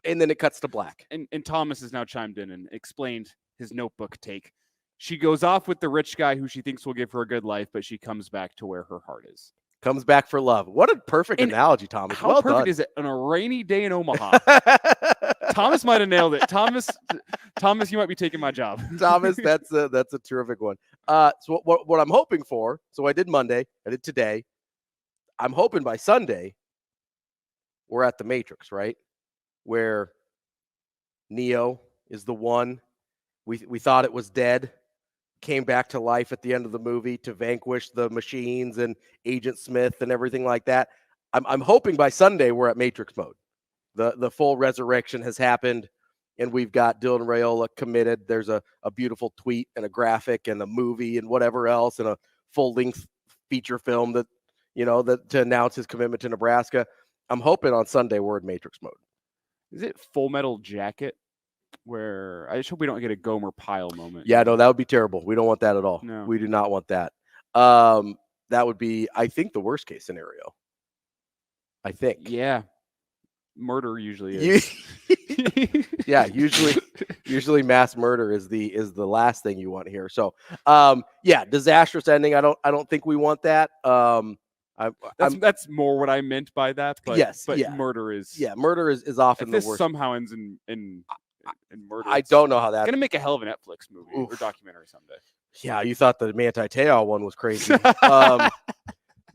And then it cuts to black. And Thomas has now chimed in and explained his Notebook take. She goes off with the rich guy who she thinks will give her a good life, but she comes back to where her heart is. Comes back for love. What a perfect analogy, Thomas. How well perfect done. is it on a rainy day in Omaha? Thomas might have nailed it. Thomas, you might be taking my job. Thomas, that's a terrific one. So what I'm hoping for, so I did Monday, I did today. I'm hoping by Sunday we're at the Matrix, right? Where Neo is the one. We thought it was dead. Came back to life at the end of the movie to vanquish the machines and Agent Smith and everything like that. I'm hoping by Sunday we're at Matrix mode. The full resurrection has happened, and we've got Dylan Raiola committed. There's a beautiful tweet and a graphic and a movie and whatever else and a full-length feature film that to announce his commitment to Nebraska. I'm hoping on Sunday we're in Matrix mode. Is it Full Metal Jacket? Where I just hope we don't get a Gomer Pyle moment. Yeah, no, that would be terrible. We don't want that at all. No. We do not want that. That would be, I think, the worst case scenario. I think. Yeah. Murder usually is. Yeah, usually mass murder is the last thing you want here. So, disastrous ending. I don't think we want that. That's more what I meant by that. But yes, murder is. Yeah, murder is often the worst. Somehow ends in murder. I don't know how that's gonna make a hell of a Netflix movie or documentary someday. Yeah, you thought the Manti Te'o one was crazy.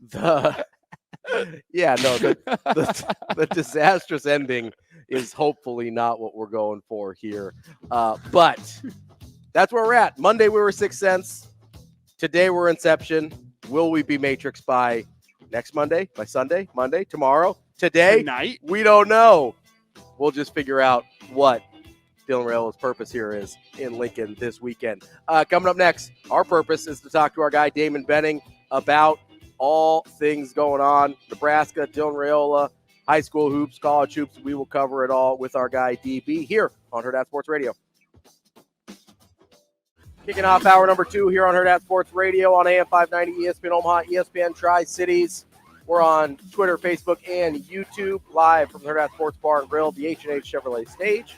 The disastrous ending is hopefully not what we're going for here. But that's where we're at. Monday we were Sixth Sense. Today we're Inception. Will we be Matrix by next Monday? By Sunday? Monday? Tomorrow? Today? Tonight? We don't know. We'll just figure out what Dylan Raiola's purpose here is in Lincoln this weekend. Coming up next, our purpose is to talk to our guy Damon Benning about all things going on. Nebraska, Dylan Raiola, high school hoops, college hoops. We will cover it all with our guy DB here on Hurrdat Sports Radio. Kicking off hour number 2 here on Hurrdat Sports Radio on AM 590, ESPN Omaha, ESPN Tri-Cities. We're on Twitter, Facebook, and YouTube, live from the Hurrdat Sports Bar and Grill, the H&H Chevrolet stage.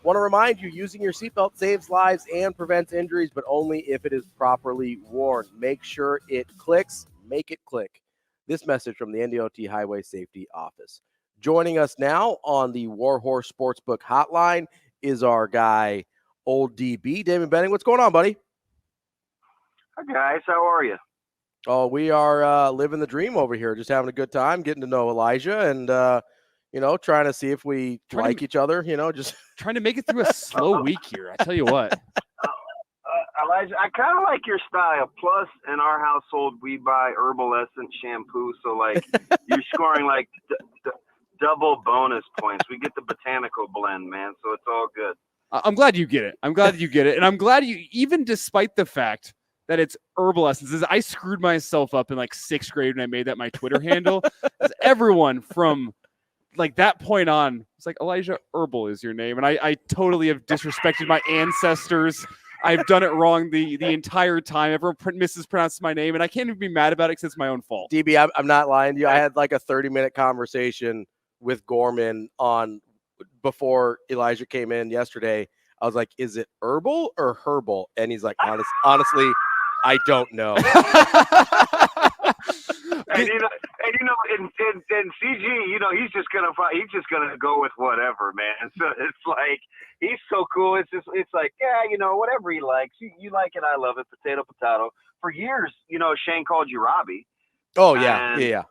Want to remind you, using your seatbelt saves lives and prevents injuries, but only if it is properly worn. Make sure it clicks. Make it click. This message from the NDOT Highway Safety Office. Joining us now on the Warhorse Sportsbook Hotline is our guy, Old DB, Damon Benning. What's going on, buddy? Hi, guys. How are you? Oh, we are living the dream over here, just having a good time, getting to know Elijah, and trying to see if we like each other. Just trying to make it through a slow week here. I tell you what. Elijah, I kind of like your style. Plus, in our household, we buy Herbal Essence shampoo, so like you're scoring like double bonus points. We get the botanical blend, man, so it's all good. I'm glad you get it. And I'm glad you, even despite the fact that it's Herbal Essences, I screwed myself up in like 6th grade when I made that my Twitter handle. Everyone from like that point on, it's like, Elijah Herbel is your name. And I totally have disrespected my ancestors. I've done it wrong the entire time. Everyone mispronounced my name, and I can't even be mad about it because it's my own fault. DB, I'm not lying to you. I had like a 30-minute conversation with Gorman before Elijah came in yesterday. I was like, is it Herbal or Herbal? And he's like, honestly, I don't know. And in CG, he's just gonna go with whatever, man. So it's like he's so cool. It's like, yeah, whatever he likes. You like it, I love it. Potato. For years, Shane called you Ravi. Oh yeah, yeah.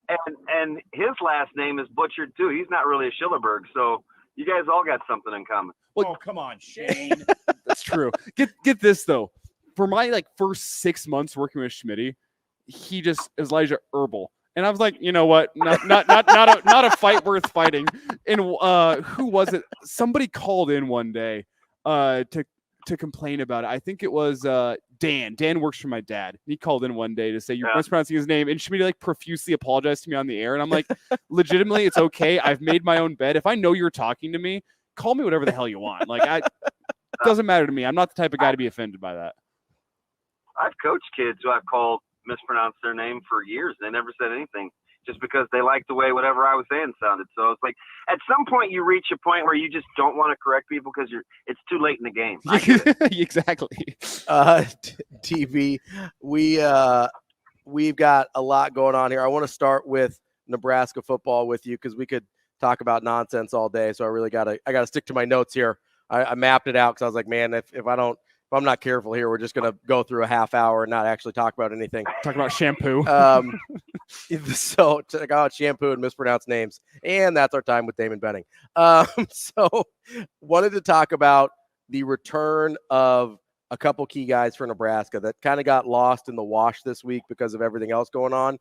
And his last name is butchered too. He's not really a Schillerberg, so you guys all got something in common. Well, come on, Shane. That's true. Get this though. For my first 6 months working with Schmitty, he just is Elijah Herbel. And I was like, you know what? Not a fight worth fighting. And who was it? Somebody called in one day to complain about it. I think it was Dan. Dan works for my dad. He called in one day to say you're mispronouncing his name, and Schmitty profusely apologized to me on the air. And I'm like, legitimately, it's okay. I've made my own bed. If I know you're talking to me, call me whatever the hell you want. It doesn't matter to me. I'm not the type of guy to be offended by that. I've coached kids who I've called mispronounced their name for years. They never said anything just because they liked the way whatever I was saying sounded. So it's like at some point you reach a point where you just don't want to correct people because it's too late in the game. Exactly. TV, we've got a lot going on here. I want to start with Nebraska football with you because we could talk about nonsense all day. So I got to stick to my notes here. I mapped it out because I was like, man, if I'm not careful here, we're just going to go through a half hour and not actually talk about anything. Talk about shampoo. So check out shampoo and mispronounced names. And that's our time with Damon Benning. So wanted to talk about the return of a couple key guys for Nebraska that kind of got lost in the wash this week because of everything else going on.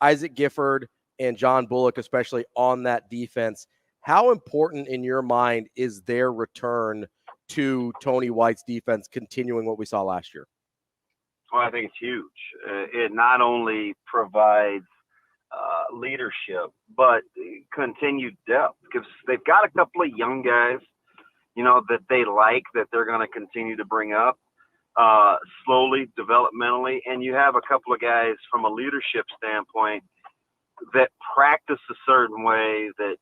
Isaac Gifford and John Bullock, especially on that defense. How important in your mind is their return to Tony White's defense, continuing what we saw last year? Well, I think it's huge. It not only provides leadership, but continued depth because they've got a couple of young guys, that they like, that they're going to continue to bring up slowly, developmentally. And you have a couple of guys from a leadership standpoint that practice a certain way, that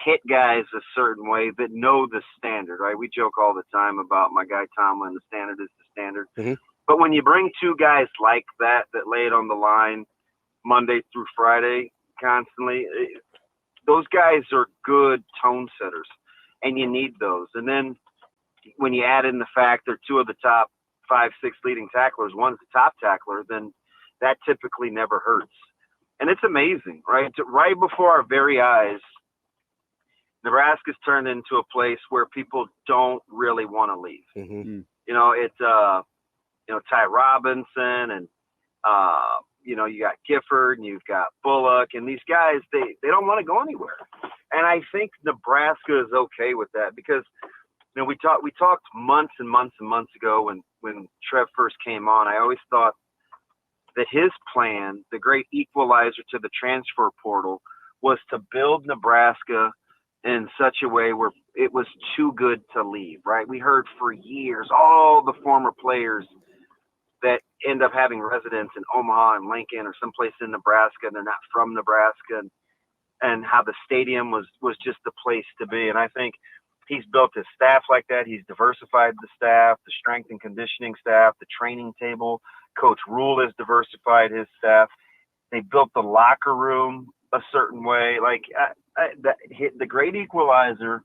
hit guys a certain way, that know the standard, right? We joke all the time about my guy Tomlin, the standard is the standard. Mm-hmm. But when you bring two guys like that lay it on the line Monday through Friday constantly, those guys are good tone setters, and you need those. And then when you add in the fact they're two of the top 5-6 leading tacklers, one's the top tackler, then that typically never hurts. And it's amazing, right? Right before our very eyes, Nebraska's turned into a place where people don't really want to leave. Mm-hmm. It's Ty Robinson and you got Gifford and you've got Bullock, and these guys they don't want to go anywhere. And I think Nebraska is okay with that because we talked months and months and months ago when Trev first came on. I always thought that his plan, the great equalizer to the transfer portal, was to build Nebraska in such a way where it was too good to leave, right? We heard for years all the former players that end up having residence in Omaha and Lincoln or someplace in Nebraska, and they're not from Nebraska, and how the stadium was just the place to be. And I think he's built his staff like that. He's diversified the staff, the strength and conditioning staff, the training table. Coach Rhule has diversified his staff. They built the locker room a certain way. The great equalizer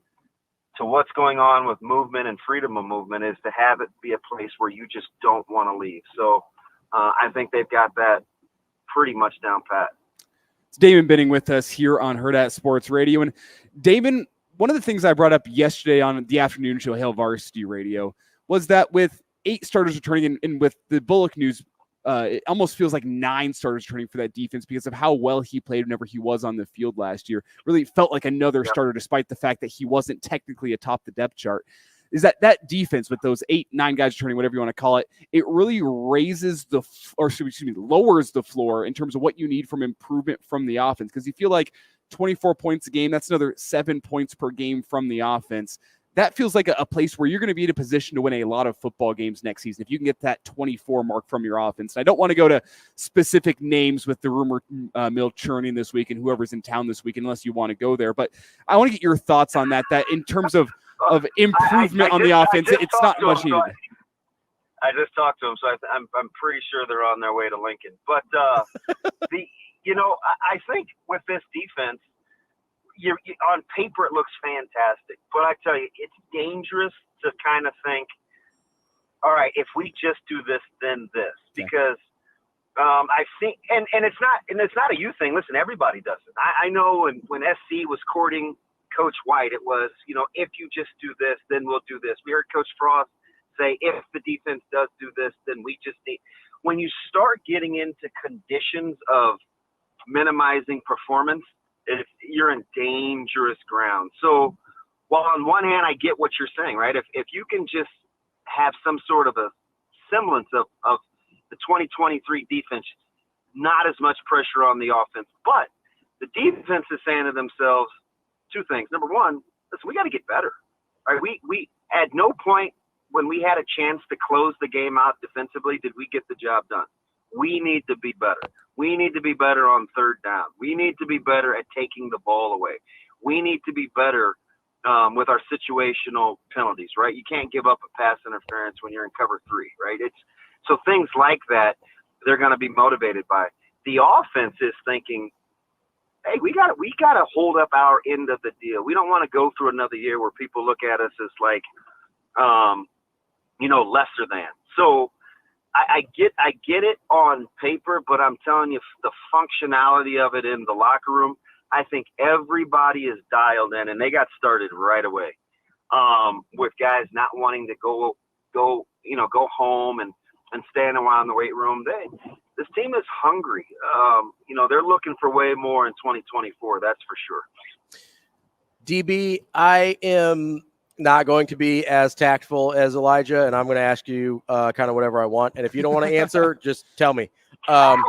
to what's going on with movement and freedom of movement is to have it be a place where you just don't want to leave. So I think they've got that pretty much down pat. It's Damon Benning with us here on Hurrdat Sports Radio. And Damon, one of the things I brought up yesterday on the afternoon show, Hail Varsity Radio, was that with 8 starters returning and with the Bullock news, it almost feels like 9 starters returning for that defense because of how well he played whenever he was on the field last year. Really felt like another starter, despite the fact that he wasn't technically atop the depth chart. Is that defense with those 8, 9 guys returning, whatever you want to call it, it really raises lowers the floor in terms of what you need from improvement from the offense. Because you feel like 24 points a game, that's another 7 points per game from the offense. That feels like a place where you're going to be in a position to win a lot of football games next season if you can get that 24 mark from your offense. And I don't want to go to specific names with the rumor mill churning this week and whoever's in town this week, unless you want to go there. But I want to get your thoughts on that in terms of improvement on the offense. It's not much needed. I just talked to him, so I'm pretty sure they're on their way to Lincoln. But I think with this defense, on paper it looks fantastic, but I tell you, it's dangerous to kind of think, all right, if we just do this, then this, because I think, and it's not a you thing. Listen, everybody does it. I know when SC was courting Coach White, it was, if you just do this, then we'll do this. We heard Coach Frost say, if the defense does do this, then we just need. When you start getting into conditions of minimizing performance, you're in dangerous ground. So while on one hand, I get what you're saying, right? If you can just have some sort of a semblance of the 2023 defense, not as much pressure on the offense, but the defense is saying to themselves 2 things. Number one, listen, we got to get better. Right? We at no point when we had a chance to close the game out defensively did we get the job done. We need to be better. We need to be better on 3rd down. We need to be better at taking the ball away. We need to be better with our situational penalties, right? You can't give up a pass interference when you're in cover 3, right? So things like that, they're going to be motivated by. The offense is thinking, hey, we got to hold up our end of the deal. We don't want to go through another year where people look at us as like, lesser than. So I get it on paper, but I'm telling you, the functionality of it in the locker room, I think everybody is dialed in, and they got started right away. With guys not wanting to go home and stand around the weight room. This team is hungry. They're looking for way more in 2024. That's for sure. DB, I am not going to be as tactful as Elijah, and I'm going to ask you kind of whatever I want. And if you don't want to answer, just tell me. I'm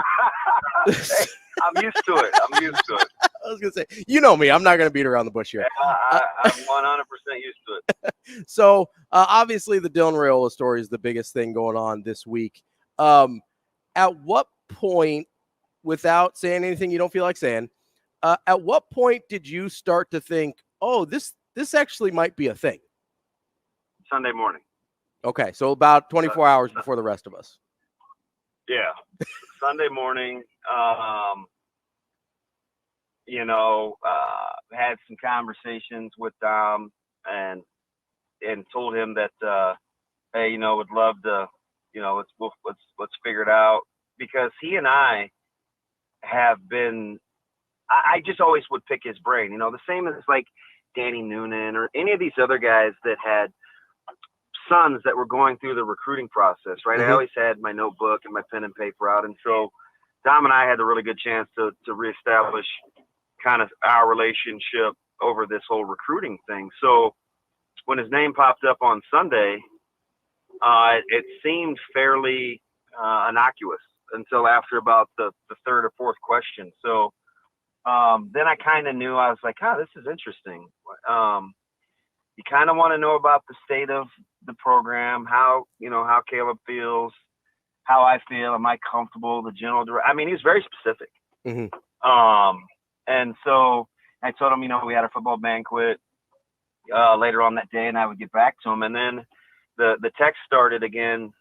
used to it. I was going to say, you know me. I'm not going to beat around the bush here. I'm 100% used to it. So, obviously, the Dylan Raiola story is the biggest thing going on this week. At what point, without saying anything you don't feel like saying, at what point did you start to think, oh, this actually might be a thing? Sunday morning. Okay, so about 24 hours before the rest of us. Yeah, Sunday morning. Had some conversations with Dom and told him that, hey, would love to, let's figure it out, because he and I have been. I just always would pick his brain, the same as like Danny Noonan or any of these other guys that had sons that were going through the recruiting process, right? Mm-hmm. I always had my notebook and my pen and paper out. And so Dom and I had a really good chance to reestablish kind of our relationship over this whole recruiting thing. So when his name popped up on Sunday, it seemed fairly innocuous until after about the 3rd or 4th question. So then I kind of knew. I was like, this is interesting. You kind of want to know about the state of the program, how Caleb feels, how I feel, am I comfortable, the general direction. I mean, he was very specific. Mm-hmm. And so I told him, we had a football banquet later on that day, and I would get back to him. And then the text started again,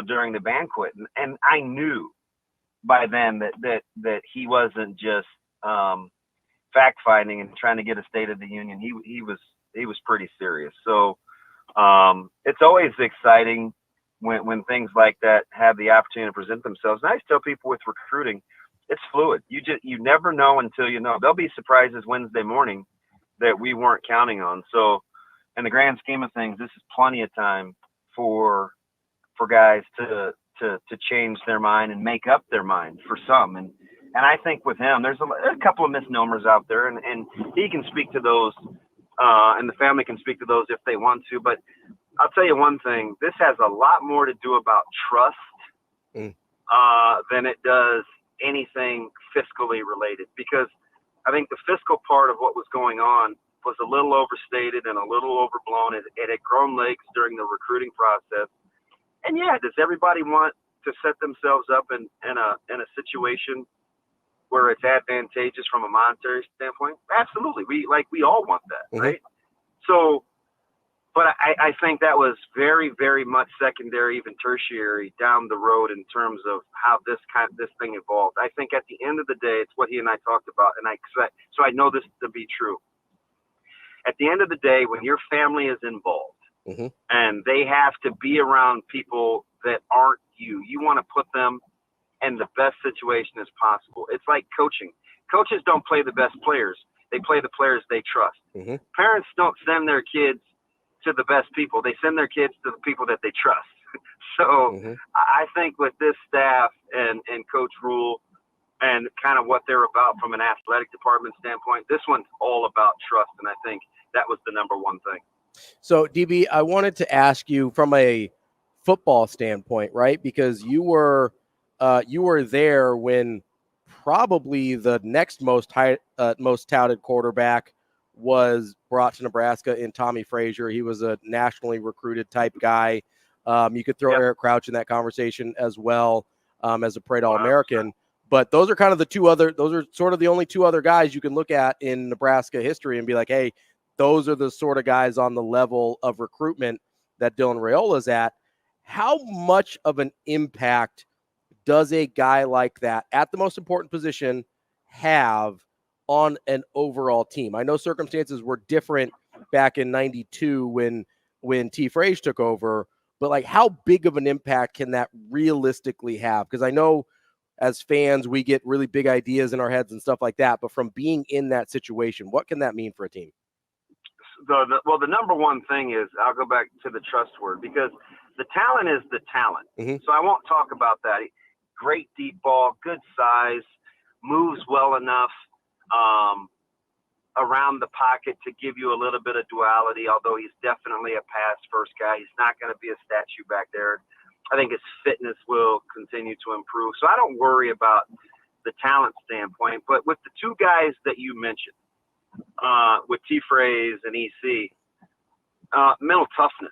during the banquet. And I knew by then that he wasn't just fact finding and trying to get a State of the Union. He was pretty serious. So it's always exciting when things like that have the opportunity to present themselves. And I just tell people with recruiting, it's fluid. You never know until you know. There'll be surprises Wednesday morning that we weren't counting on. So in the grand scheme of things, this is plenty of time for guys to change their mind and make up their mind for some. And I think with him, there's a couple of misnomers out there, and he can speak to those, and the family can speak to those if they want to. But I'll tell you one thing, this has a lot more to do about trust than it does anything fiscally related, because I think the fiscal part of what was going on was a little overstated and a little overblown. It had grown legs during the recruiting process. And yeah, does everybody want to set themselves up in a situation where it's advantageous from a monetary standpoint? Absolutely. We all want that, right? So, but I think that was very, very much secondary, even tertiary down the road in terms of how this thing evolved. I think at the end of the day, it's what he and I talked about, and so I know this to be true. At the end of the day, when your family is involved and they have to be around people that aren't you want to put them in the best situation as possible. It's like coaching. Coaches don't play the best players. They play the players they trust. Parents don't send their kids to the best people. They send their kids to the people that they trust. So I think with this staff and Coach Rhule and kind of what they're about from an athletic department standpoint, this one's all about trust. And I think that was the number one thing. So DB, I wanted to ask you from a football standpoint, right? Because you were there when probably the next most touted quarterback was brought to Nebraska in Tommy Frazier. He was a nationally recruited type guy. You could throw Eric Crouch in that conversation as well as a parade All-American. But those are kind of those are sort of the only two other guys you can look at in Nebraska history and be like, hey, those are the sort of guys on the level of recruitment that Dylan Raiola's at. How much of an impact does a guy like that at the most important position have on an overall team? I know circumstances were different back in 92 when T. Frazier took over, but like how big of an impact can that realistically have? Because I know as fans, we get really big ideas in our heads and stuff like that, but from being in that situation, what can that mean for a team? The number one thing is, I'll go back to the trust word, because the talent is the talent. So I won't talk about that. Great deep ball, good size, moves well enough around the pocket to give you a little bit of duality, although he's definitely a pass-first guy. He's not going to be a statue back there. I think his fitness will continue to improve. So I don't worry about the talent standpoint. But with the two guys that you mentioned, with T. Frazier and EC, mental toughness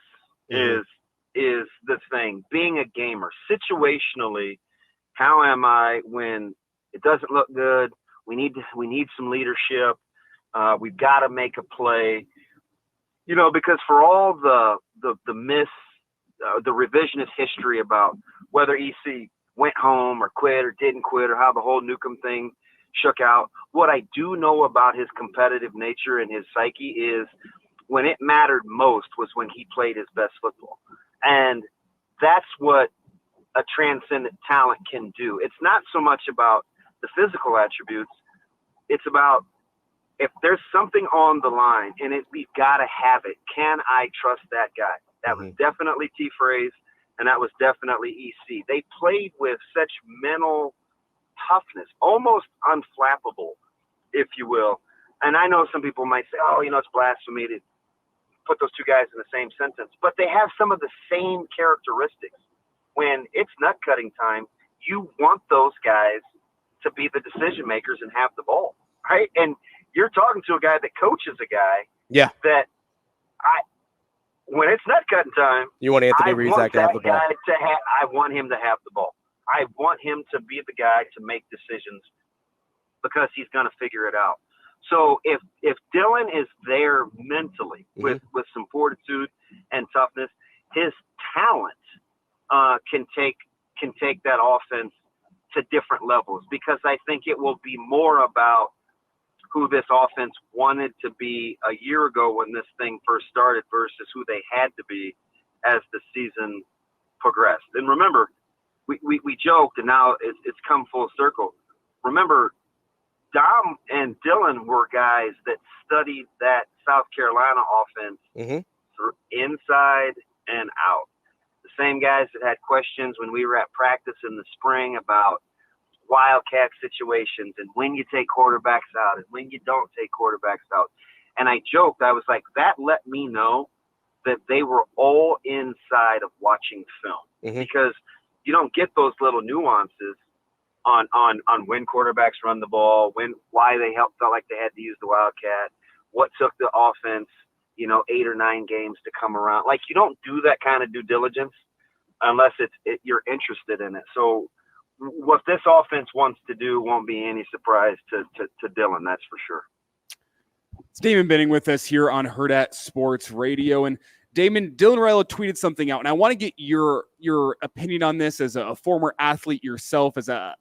is the thing. Being a gamer, situationally, how am I when it doesn't look good? We need some leadership. We've got to make a play, because for all the revisionist history about whether EC went home or quit or didn't quit or how the whole Newcomb thing shook out. What I do know about his competitive nature and his psyche is when it mattered most was when he played his best football. And that's what a transcendent talent can do. It's not so much about the physical attributes. It's about if there's something on the line and we've got to have it, can I trust that guy? That was definitely T. Frazier, and that was definitely EC. They played with such mental toughness, almost unflappable, if you will. And I know some people might say, it's blasphemy to put those two guys in the same sentence, but they have some of the same characteristics. When it's nut cutting time, you want those guys to be the decision makers and have the ball, right? And you're talking to a guy that coaches a guy that when it's nut cutting time, you want Anthony Rizak to have the ball. I want him to have the ball. I want him to be the guy to make decisions because he's going to figure it out. So if Dylan is there mentally with some fortitude and toughness, his talent can take that offense to different levels, because I think it will be more about who this offense wanted to be a year ago when this thing first started versus who they had to be as the season progressed. And remember, we joked, and now it's come full circle. Remember, Dom and Dylan were guys that studied that South Carolina offense inside and out. The same guys that had questions when we were at practice in the spring about wildcat situations and when you take quarterbacks out and when you don't take quarterbacks out. And I joked, I was like, that let me know that they were all inside of watching film, because you don't get those little nuances on when quarterbacks run the ball, why they felt like they had to use the wildcat, what took the offense, 8 or 9 games to come around. Like, you don't do that kind of due diligence unless you're interested in it. So what this offense wants to do won't be any surprise to Dylan, that's for sure. It's Damon Benning with us here on Hurrdat Sports Radio. And Damon, Dylan Raiola tweeted something out, and I want to get your opinion on this as a former athlete yourself, as a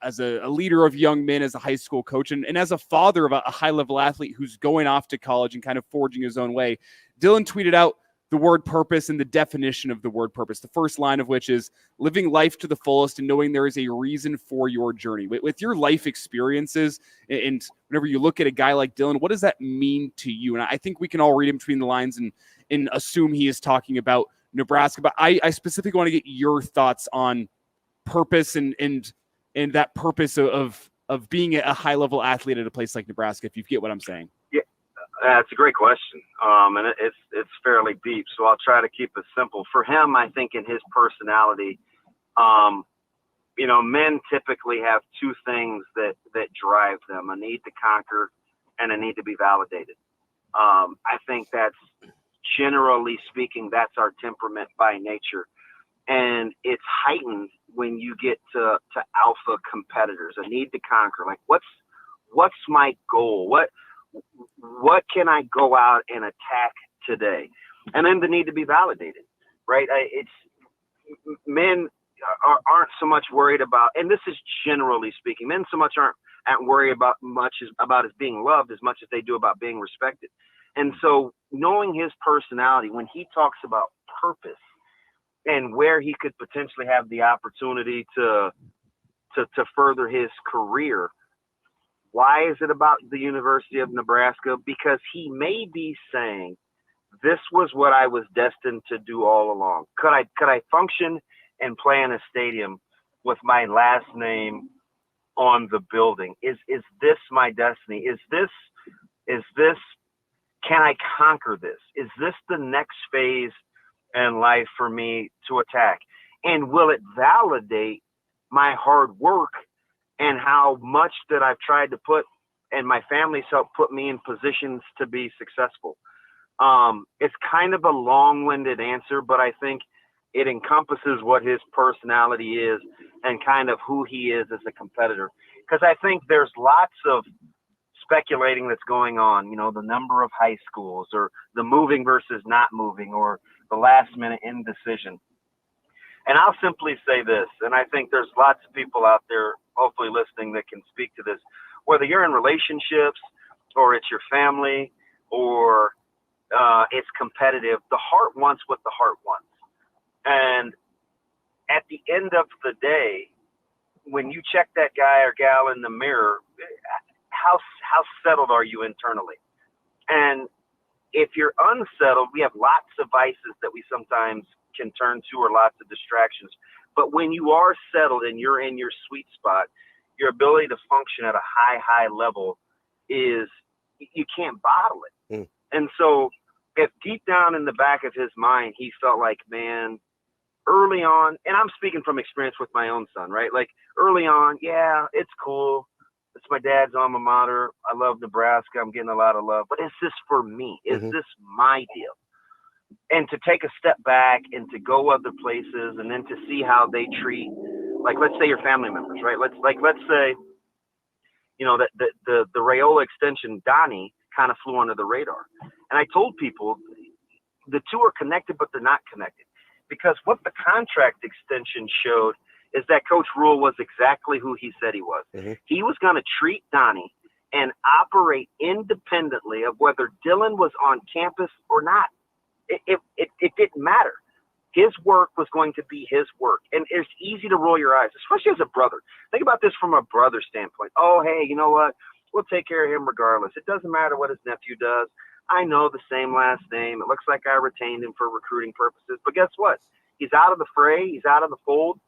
leader of young men, as a high school coach, and as a father of a high-level athlete who's going off to college and kind of forging his own way. Dylan tweeted out the word purpose and the definition of the word purpose, the first line of which is living life to the fullest and knowing there is a reason for your journey. With your life experiences, and whenever you look at a guy like Dylan, what does that mean to you? And I think we can all read in between the lines and assume he is talking about Nebraska, but I specifically want to get your thoughts on purpose and that purpose of being a high-level athlete at a place like Nebraska, if you get what I'm saying. Yeah, that's a great question, and it's fairly deep, so I'll try to keep it simple. For him, I think in his personality, men typically have two things that drive them: a need to conquer and a need to be validated. I think that's, generally speaking, that's our temperament by nature. And it's heightened when you get to alpha competitors, a need to conquer. Like, what's my goal? What can I go out and attack today? And then the need to be validated, right? Men aren't so much worried about, and this is generally speaking, men so much aren't worried about as being loved as much as they do about being respected. And so knowing his personality, when he talks about purpose and where he could potentially have the opportunity to further his career, why is it about the University of Nebraska? Because he may be saying, this was what I was destined to do all along. Could I function and play in a stadium with my last name on the building? Is this my destiny? Is this can I conquer this? Is this the next phase in life for me to attack? And will it validate my hard work and how much that I've tried to put, and my family's helped put me in positions to be successful? It's kind of a long-winded answer, but I think it encompasses what his personality is and kind of who he is as a competitor. Because I think there's lots of speculating that's going on, the number of high schools, or the moving versus not moving, or the last minute indecision. And I'll simply say this, and I think there's lots of people out there hopefully listening that can speak to this, whether you're in relationships or it's your family or it's competitive, the heart wants what the heart wants. And at the end of the day, when you check that guy or gal in the mirror, how settled are you internally? And if you're unsettled, we have lots of vices that we sometimes can turn to, or lots of distractions. But when you are settled and you're in your sweet spot, your ability to function at a high level is, you can't bottle it. And so if deep down in the back of his mind, he felt like, man, early on, and I'm speaking from experience with my own son, right? Like, early on, yeah, it's cool. It's my dad's alma mater. I love Nebraska. I'm getting a lot of love. But is this for me? Is this my deal? And to take a step back and to go other places, and then to see how they treat, like, let's say your family members, right? Let's say, that the Raiola extension, Donnie, kind of flew under the radar. And I told people the two are connected, but they're not connected. Because what the contract extension showed is that Coach Rhule was exactly who he said he was. He was going to treat Donnie and operate independently of whether Dylan was on campus or not. It didn't matter. His work was going to be his work. And it's easy to roll your eyes, especially as a brother. Think about this from a brother standpoint. Oh, hey, you know what? We'll take care of him regardless. It doesn't matter what his nephew does. I know the same last name. It looks like I retained him for recruiting purposes. But guess what? He's out of the fray. He's out of the fold.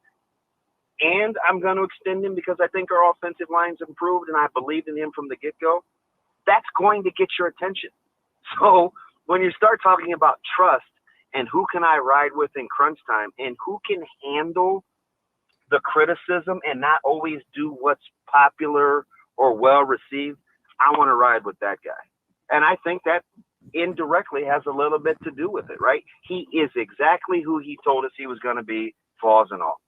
And I'm going to extend him because I think our offensive line's improved and I believed in him from the get-go. That's going to get your attention. So when you start talking about trust and who can I ride with in crunch time and who can handle the criticism and not always do what's popular or well-received, I want to ride with that guy. And I think that indirectly has a little bit to do with it, right? He is exactly who he told us he was going to be, flaws and all.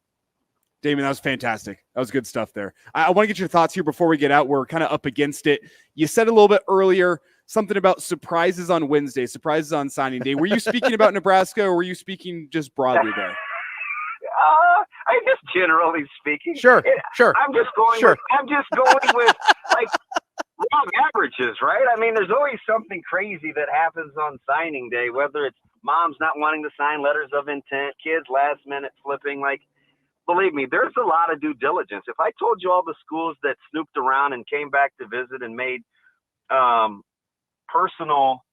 Damon, that was fantastic. That was good stuff there. I want to get your thoughts here before we get out. We're kind of up against it. You said a little bit earlier something about surprises on Wednesday, surprises on signing day. Were you speaking about Nebraska or were you speaking just broadly there? I just generally speaking. Sure. I'm just going with like wrong averages, right? I mean, there's always something crazy that happens on signing day, whether it's moms not wanting to sign letters of intent, kids last minute flipping. Like, believe me, there's a lot of due diligence. If I told you all the schools that snooped around and came back to visit and made personal,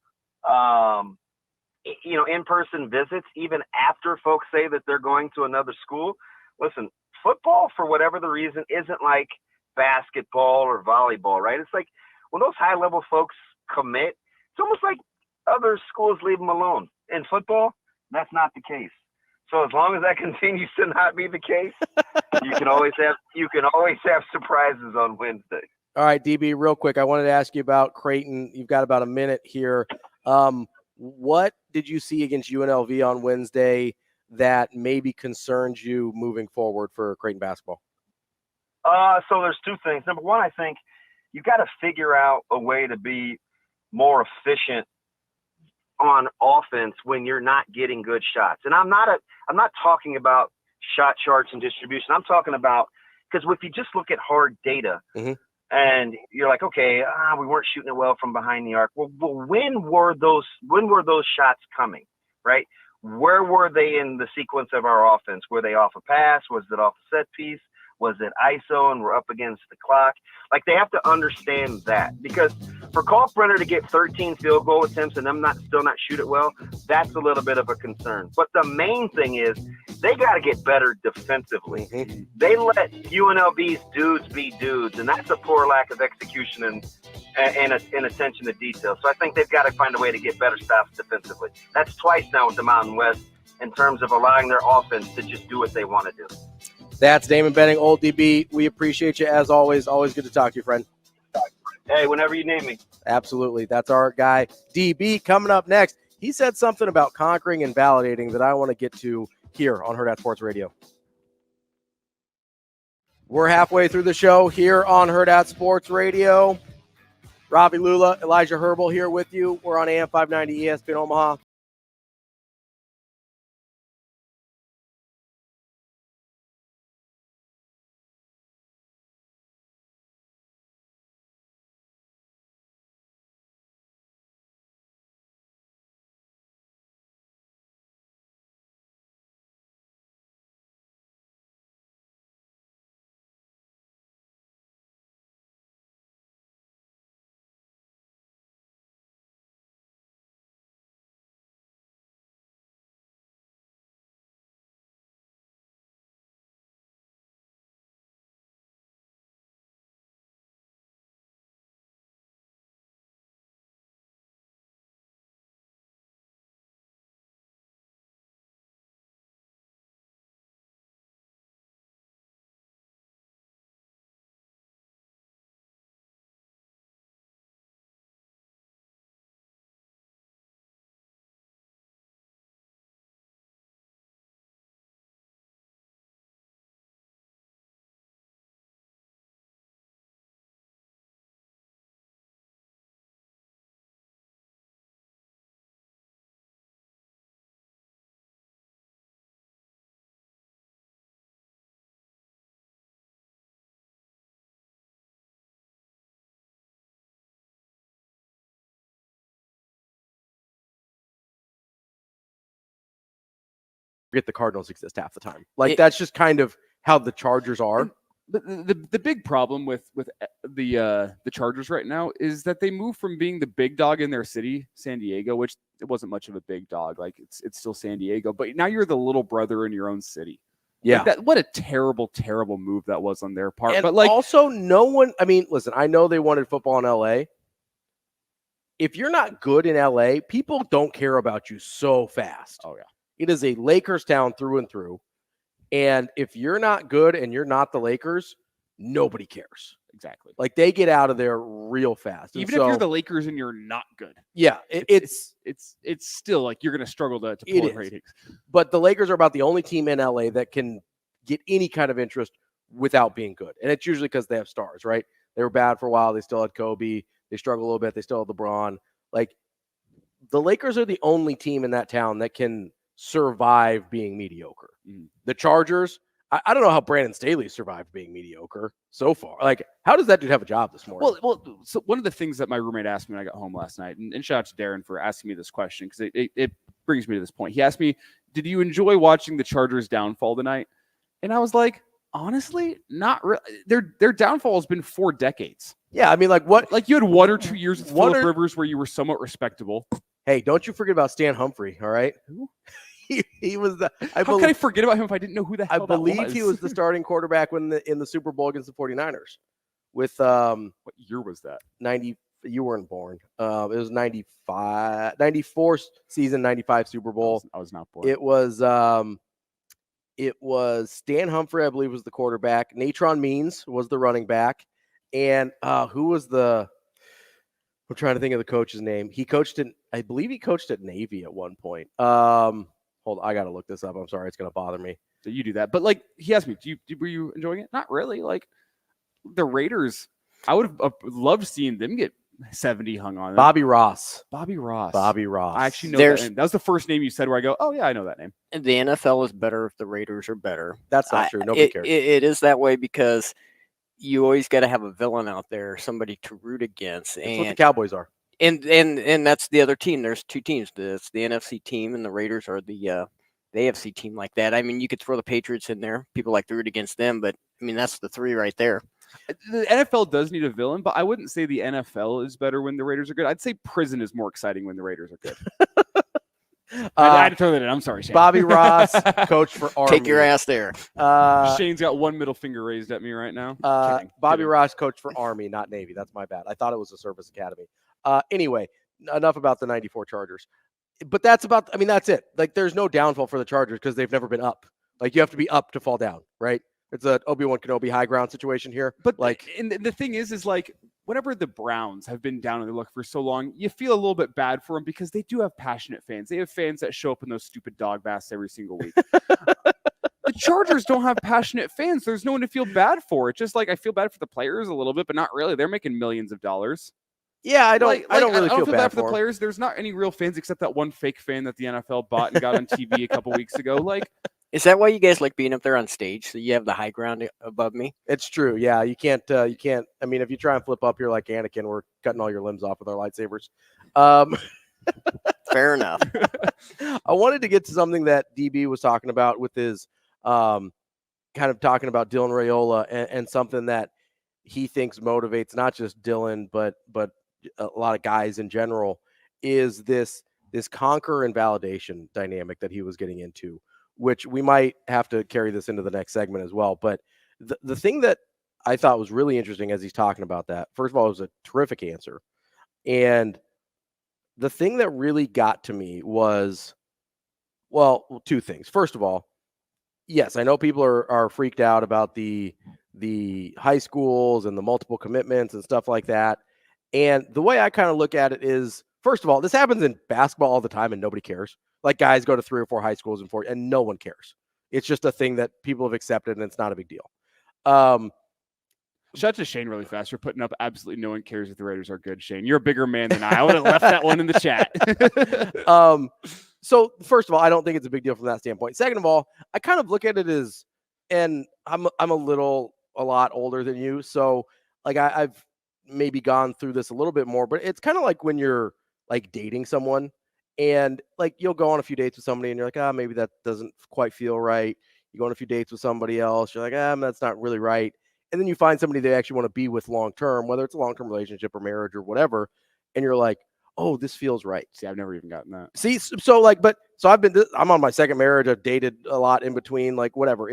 in-person visits, even after folks say that they're going to another school, listen, football, for whatever the reason, isn't like basketball or volleyball, right? It's like when those high-level folks commit, it's almost like other schools leave them alone. In football, that's not the case. So as long as that continues to not be the case, you can always have surprises on Wednesday. All right, DB, real quick, I wanted to ask you about Creighton. You've got about a minute here. What did you see against UNLV on Wednesday that maybe concerns you moving forward for Creighton basketball? So there's two things. Number one, I think you've got to figure out a way to be more efficient on offense when you're not getting good shots. And I'm not talking about shot charts and distribution. I'm talking about, because if you just look at hard data and you're like, okay, we weren't shooting it well from behind the arc. Well, when were those shots coming, right? Where were they in the sequence of our offense? Were they off a pass? Was it off a set piece? Was it ISO and we're up against the clock? Like, they have to understand that, because for Kalkbrenner to get 13 field goal attempts and them still not shoot it well, that's a little bit of a concern. But the main thing is they got to get better defensively. They let UNLV's dudes be dudes, and that's a poor lack of execution and attention to detail. So I think they've got to find a way to get better stops defensively. That's twice now with the Mountain West in terms of allowing their offense to just do what they want to do. That's Damon Benning, Old DB. We appreciate you as always. Always good to talk to you, friend. Hey, whenever you name me. Absolutely. That's our guy, DB. Coming up next, he said something about conquering and validating that I want to get to here on Hurrdat Sports Radio. We're halfway through the show here on Hurrdat Sports Radio. Ravi, Lulla, Elijah Herbel here with you. We're on AM 590 ESPN Omaha. forget the Cardinals exist half the time. Like that's just kind of how the Chargers are. But the big problem with the Chargers right now is that they moved from being the big dog in their city, San Diego, which it wasn't much of a big dog. Like it's still San Diego, but now you're the little brother in your own city. Yeah. Like what a terrible, terrible move that was on their part. And but like also no one, I mean, listen, I know they wanted football in LA. If you're not good in LA, people don't care about you so fast. Oh yeah. It is a Lakers town through and through. And if you're not good and you're not the Lakers, nobody cares. Exactly. Like they get out of there real fast. Even if you're the Lakers and you're not good. Yeah, it's still like you're going to struggle to pull ratings. But the Lakers are about the only team in LA that can get any kind of interest without being good. And it's usually because they have stars, right? They were bad for a while. They still had Kobe. They struggle a little bit. They still have LeBron. Like the Lakers are the only team in that town that can survive being mediocre. The Chargers, I don't know how Brandon Staley survived being mediocre so far. Like, how does that dude have a job this morning? Well, so one of the things that my roommate asked me when I got home last night, and shout out to Darren for asking me this question because it brings me to this point. He asked me, "Did you enjoy watching the Chargers' downfall tonight?" And I was like, honestly, not really. Their downfall has been 4 decades. Yeah, I mean, like what? Like you had 1 or 2 years with Phillip Rivers where you were somewhat respectable. Hey, don't you forget about Stan Humphrey, all right? Who? He was the. How can I forget about him if I didn't know who the hell that was? I believe he was the starting quarterback in the Super Bowl against the 49ers. With what year was that? 90. You weren't born. It was 95, 94 season, 95 Super Bowl. I was not born. It was Stan Humphrey, I believe, was the quarterback. Natron Means was the running back, and who was the? I'm trying to think of the coach's name. I believe he coached at Navy at one point. Hold on, I got to look this up. I'm sorry, it's going to bother me. So you do that. But like he asked me, were you enjoying it? Not really. Like the Raiders, I would have loved seeing them get 70 hung on them. Bobby Ross. I actually know that name. That was the first name you said where I go, oh yeah, I know that name. The NFL is better if the Raiders are better. That's not true. Nobody cares. It is that way because you always got to have a villain out there, somebody to root against. That's what the Cowboys are. And that's the other team. There's 2 teams. It's the NFC team, and the Raiders are the AFC team like that. I mean, you could throw the Patriots in there. People like to root against them, but I mean, that's the 3 right there. The NFL does need a villain, but I wouldn't say the NFL is better when the Raiders are good. I'd say prison is more exciting when the Raiders are good. I had to throw that in. I'm sorry, Shane. Bobby Ross, coach for Army. Take your ass there. Shane's got 1 middle finger raised at me right now. Bobby Ross, coach for Army, not Navy. That's my bad. I thought it was a service academy. Anyway, enough about the 94 Chargers. But that's it. Like, there's no downfall for the Chargers because they've never been up. Like, you have to be up to fall down, right? It's a Obi-Wan Kenobi high ground situation here. But like, and the thing is like, whenever the Browns have been down on their luck for so long, you feel a little bit bad for them because they do have passionate fans. They have fans that show up in those stupid dog baths every single week. The Chargers don't have passionate fans. There's no one to feel bad for. It's just like I feel bad for the players a little bit, but not really. They're making millions of dollars. Yeah, I don't really feel bad for the players. There's not any real fans except that one fake fan that the NFL bought and got on TV a couple weeks ago. Like, is that why you guys like being up there on stage? So you have the high ground above me? It's true. Yeah, you can't. I mean, if you try and flip up, you're like Anakin. We're cutting all your limbs off with our lightsabers. Fair enough. I wanted to get to something that DB was talking about with his kind of talking about Dylan Raiola and something that he thinks motivates not just Dylan, but a lot of guys in general, is this conquer and validation dynamic that he was getting into, which we might have to carry this into the next segment as well. But the thing that I thought was really interesting as he's talking about that, first of all, it was a terrific answer. And the thing that really got to me was, well, 2 things. First of all, yes, I know people are freaked out about the high schools and the multiple commitments and stuff like that. And the way I kind of look at it is, first of all, this happens in basketball all the time and nobody cares. Like, guys go to 3 or 4 high schools and no one cares. It's just a thing that people have accepted and it's not a big deal. Shout out to Shane really fast for putting up absolutely no one cares if the Raiders are good, Shane. You're a bigger man than I would have left that one in the chat. So first of all, I don't think it's a big deal from that standpoint. Second of all, I kind of look at it as, and I'm a lot older than you. So like I've maybe gone through this a little bit more, but it's kind of like when you're like dating someone And like you'll go on a few dates with somebody and you're like, maybe that doesn't quite feel right. You go on a few dates with somebody else, you're like, that's not really right. And then you find somebody they actually want to be with long term, whether it's a long term relationship or marriage or whatever, and you're like, oh, this feels right. See, I've never even gotten that. See, so I'm on my second marriage. I've dated a lot in between, like whatever.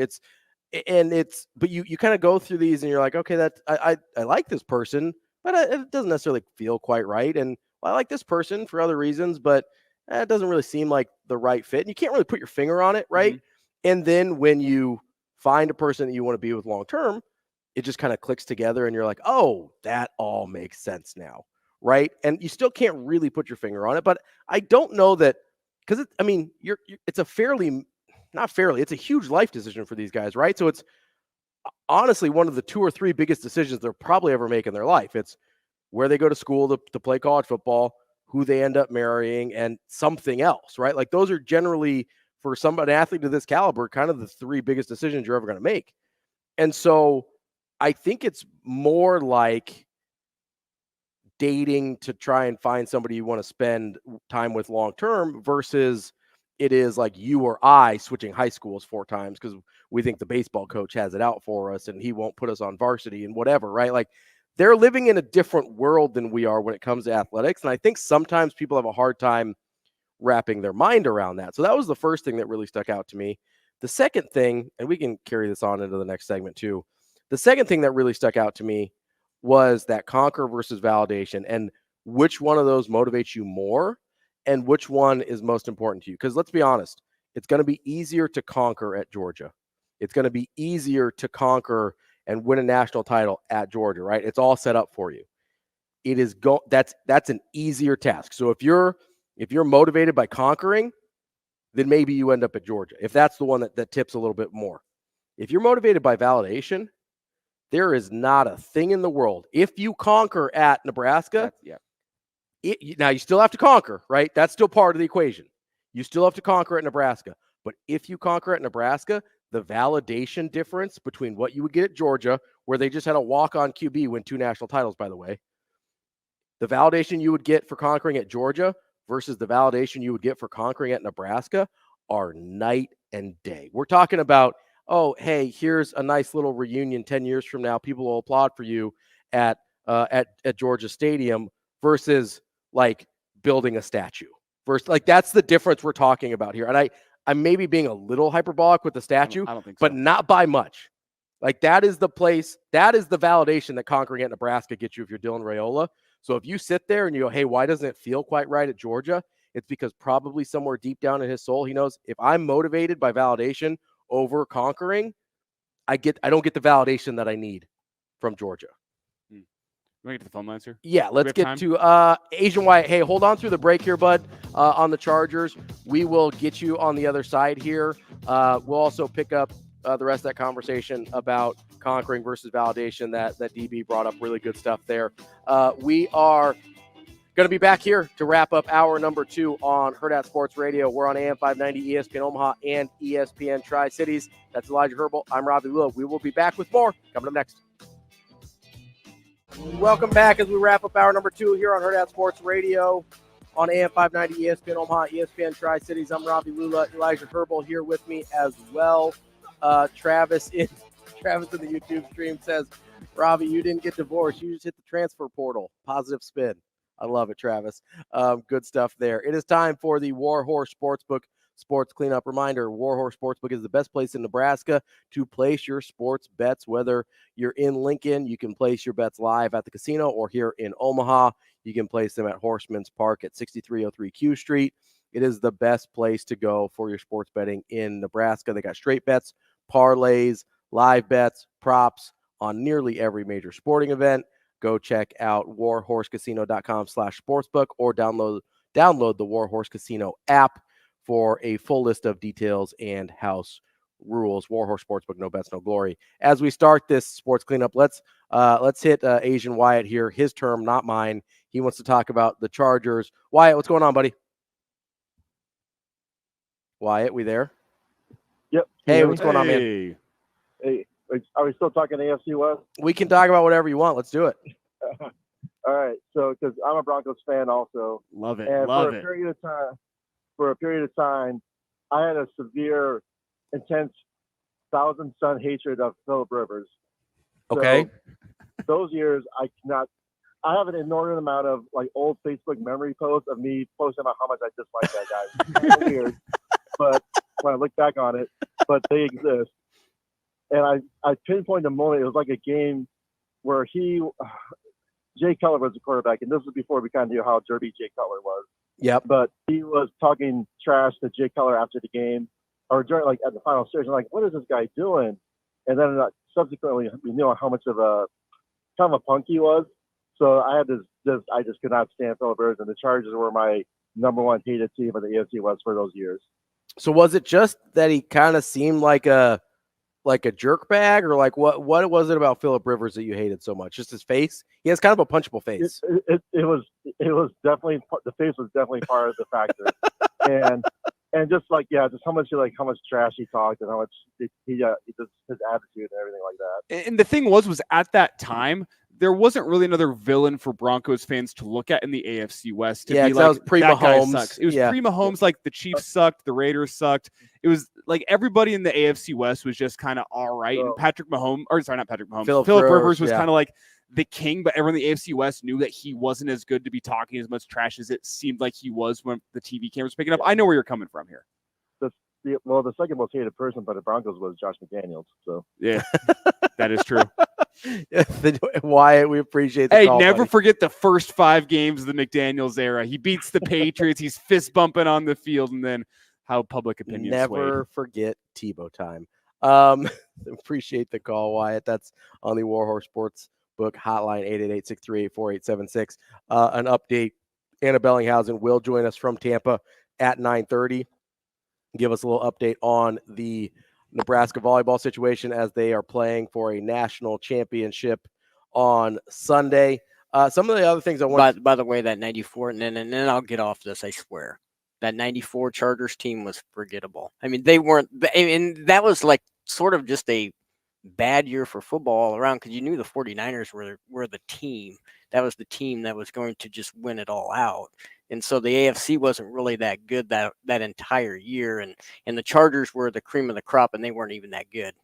But you kind of go through these and you're like, okay, I like this person, but it doesn't necessarily feel quite right. And I like this person for other reasons, but it doesn't really seem like the right fit. And you can't really put your finger on it, right? Mm-hmm. And then when you find a person that you want to be with long term, it just kind of clicks together and you're like, oh, that all makes sense now, right? And you still can't really put your finger on it, but I don't know that because it's a it's a huge life decision for these guys, right? So it's honestly one of the 2 or 3 biggest decisions they'll probably ever make in their life. It's where they go to school to play college football, who they end up marrying, and something else, right? Like those are generally, for an athlete of this caliber, kind of the 3 biggest decisions you're ever going to make. And so I think it's more like dating to try and find somebody you want to spend time with long term versus it is like you or I switching high schools 4 times because we think the baseball coach has it out for us and he won't put us on varsity and whatever, right? Like they're living in a different world than we are when it comes to athletics. And I think sometimes people have a hard time wrapping their mind around that. So that was the first thing that really stuck out to me. The second thing, and we can carry this on into the next segment too. The second thing that really stuck out to me was that conquer versus validation and which one of those motivates you more and which one is most important to you. Because let's be honest, it's going to be easier to conquer at Georgia. It's going to be easier to conquer and win a national title at Georgia, right? It's all set up for you. It is that's an easier task. So if you're motivated by conquering, then maybe you end up at Georgia. If that's the one that tips a little bit more. If you're motivated by validation, there is not a thing in the world. If you conquer at Nebraska, now you still have to conquer, right? That's still part of the equation. You still have to conquer at Nebraska. But if you conquer at Nebraska, the validation difference between what you would get at Georgia, where they just had a walk-on QB win 2 national titles, by the way, the validation you would get for conquering at Georgia versus the validation you would get for conquering at Nebraska are night and day. We're talking about, oh, hey, here's a nice little reunion 10 years from now. People will applaud for you at Georgia Stadium versus like building a statue. Versus like that's the difference we're talking about here. And I'm maybe being a little hyperbolic with the statue, I don't think so. But not by much. Like that is the place, that is the validation that conquering at Nebraska gets you if you're Dylan Raiola. So if you sit there and you go, hey, why doesn't it feel quite right at Georgia? It's because probably somewhere deep down in his soul, he knows if I'm motivated by validation over conquering, I don't get the validation that I need from Georgia. You want to get to the phone lines here? Yeah, let's get to Asian Wyatt. Hey, hold on through the break here, bud, on the Chargers. We will get you on the other side here. We'll also pick up the rest of that conversation about conquering versus validation that DB brought up. Really good stuff there. We are going to be back here to wrap up hour number 2 on Hurrdat Sports Radio. We're on AM 590, ESPN Omaha, and ESPN Tri-Cities. That's Elijah Herbel. I'm Ravi. Lulla. We will be back with more coming up next. Welcome back as we wrap up hour number 2 here on Hurrdat Sports Radio on AM 590, ESPN Omaha, ESPN Tri-Cities. I'm Ravi Lulla. Elijah Herbel here with me as well. Travis in the YouTube stream says, Ravi, you didn't get divorced. You just hit the transfer portal. Positive spin. I love it, Travis. Good stuff there. It is time for the Warhorse Sportsbook Sports Cleanup. Reminder, Warhorse Sportsbook is the best place in Nebraska to place your sports bets. Whether you're in Lincoln, you can place your bets live at the casino, or here in Omaha, you can place them at Horseman's Park at 6303 Q Street. It is the best place to go for your sports betting in Nebraska. They got straight bets, parlays, live bets, props on nearly every major sporting event. Go check out warhorsecasino.com/sportsbook or download the Warhorse Casino app for a full list of details and house rules. Warhorse Sportsbook, no bets, no glory. As we start this sports cleanup, let's hit Asian Wyatt here. His term, not mine. He wants to talk about the Chargers. Wyatt, what's going on, buddy? Wyatt, we there? Yep. Hey, what's going on, man? Hey, are we still talking AFC West? We can talk about whatever you want. Let's do it. All right. So, because I'm a Broncos fan also. Love it. And Love for it. a period of time, I had a severe, intense, thousand-sun hatred of Phillip Rivers. Okay. So, those years, I have an inordinate amount of like old Facebook memory posts of me posting about how much I dislike that guy. It's kind of weird, but when I look back on it, but they exist. And I pinpointed a moment. It was like a game where Jay Cutler was the quarterback, and this was before we kind of knew how derby Jay Cutler was. Yep. But he was talking trash to Jay Cutler after the game, or during like at the final stage. I'm like, what is this guy doing? And then subsequently, we knew how much of a kind of a punk he was. So I just could not stand Phillip Rivers, and the Chargers were my number one hated team of the AFC West for those years. So was it just that he kind of seemed like a jerk bag, or like what was it about Phillip Rivers that you hated so much? Just his face? He has kind of a punchable face. It was definitely, the face was definitely part of the factor, and just like just how much trash he talked and how much he just his attitude and everything like that. And the thing was at that time there wasn't really another villain for Broncos fans to look at in the AFC West. To be like, that was pre-Mahomes. Sucks. It was pre-Mahomes. Like the Chiefs sucked, the Raiders sucked. It was like everybody in the AFC West was just kind of all right. And Phillip Rivers was kind of like the king, but everyone in the AFC West knew that he wasn't as good to be talking as much trash as it seemed like he was when the TV cameras were picking up. I know where you're coming from here. The second most hated person by the Broncos was Josh McDaniels. So yeah, that is true. Wyatt, we appreciate the call, never buddy. forget the first 5 games of the McDaniels era. He beats the Patriots. He's fist bumping on the field, and then how public opinion Never swayed. forget Tebow time. Appreciate the call, Wyatt. That's on the Warhorse Sports Book hotline, 888-638-4876. An update, Anna Bellinghausen will join us from Tampa at 9:30. Give us a little update on the Nebraska volleyball situation as they are playing for a national championship on Sunday. Some of the other things I want. By the way, that 94, and then I'll get off this. I swear, that 94 Chargers team was forgettable. I mean, they weren't, and that was like sort of just a bad year for football all around, because you knew the 49ers were the team. That was the team that was going to just win it all out. And so the AFC wasn't really that good that entire year. And the Chargers were the cream of the crop, and they weren't even that good.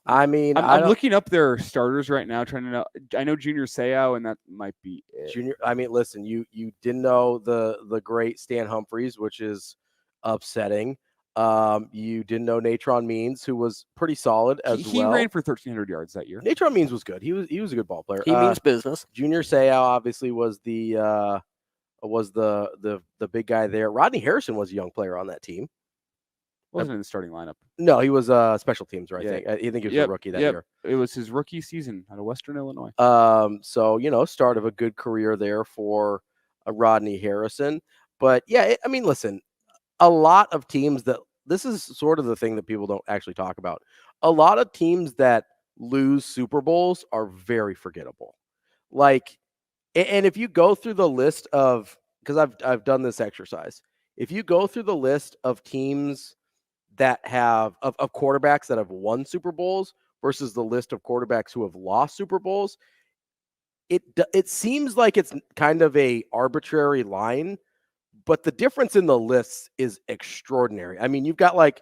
I mean, I'm looking up their starters right now, trying to know. I know Junior Seau, and that might be it. I mean, listen, you didn't know the great Stan Humphries, which is upsetting. You didn't know Natron Means, who was pretty solid as well. He ran for 1,300 yards that year. Natron Means was good. He was a good ball player. He means business. Junior Seau obviously was the big guy there. Rodney Harrison was a young player on that team. Wasn't in the starting lineup. No, he was special teams, right? I think he was a rookie that year. It was his rookie season out of Western Illinois. So start of a good career there for Rodney Harrison. But yeah, I mean, listen, a lot of teams this is sort of the thing that people don't actually talk about. A lot of teams that lose Super Bowls are very forgettable. Like, and if you go through the list of, because I've done this exercise, if you go through the list of teams that have of quarterbacks that have won Super Bowls versus the list of quarterbacks who have lost Super Bowls, it seems like it's kind of a arbitrary line, but the difference in the lists is extraordinary. I mean, you've got like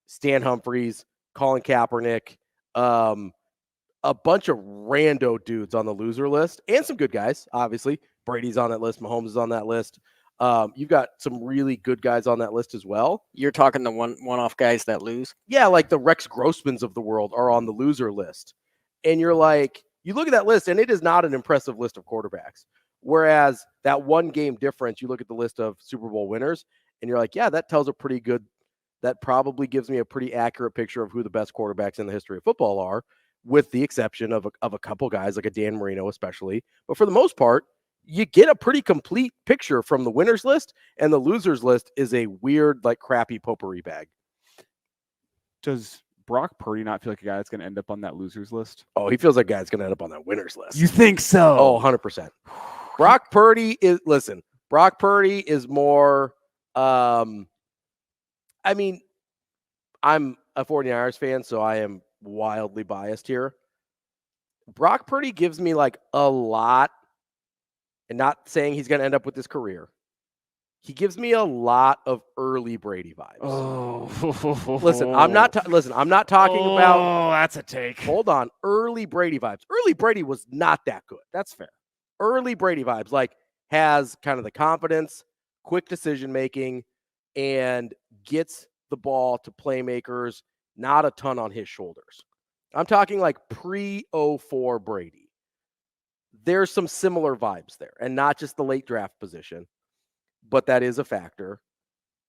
Stan Humphries, Colin Kaepernick, a bunch of rando dudes on the loser list, and some good guys. Obviously, Brady's on that list. Mahomes is on that list. You've got some really good guys on that list as well. You're talking the one-off guys that lose? Yeah, like the Rex Grossmans of the world are on the loser list. And you're like, you look at that list, and it is not an impressive list of quarterbacks. Whereas that one game difference, you look at the list of Super Bowl winners, and you're like, yeah, that tells a pretty good, that probably gives me a pretty accurate picture of who the best quarterbacks in the history of football are, with the exception of a couple guys like a Dan Marino especially. But for the most part, you get a pretty complete picture from the winners list, and the losers list is a weird, like crappy potpourri bag. Does Brock Purdy not feel like a guy that's going to end up on that losers list? Oh, he feels like a guy that's going to end up on that winners list. You think so? Oh, 100%. Brock Purdy is more, I mean, I'm a 49ers fan, so I am wildly biased here. Brock Purdy gives me like a lot and not saying he's going to end up with his career, he gives me a lot of early Brady vibes. Oh, listen, I'm not talking about. Oh, that's a take. Hold on, early Brady vibes. Early Brady was not that good. That's fair. Early Brady vibes, like has kind of the confidence, quick decision making, and gets the ball to playmakers. Not a ton on his shoulders. I'm talking like pre-04 Brady. There's some similar vibes there, and not just the late draft position, but that is a factor.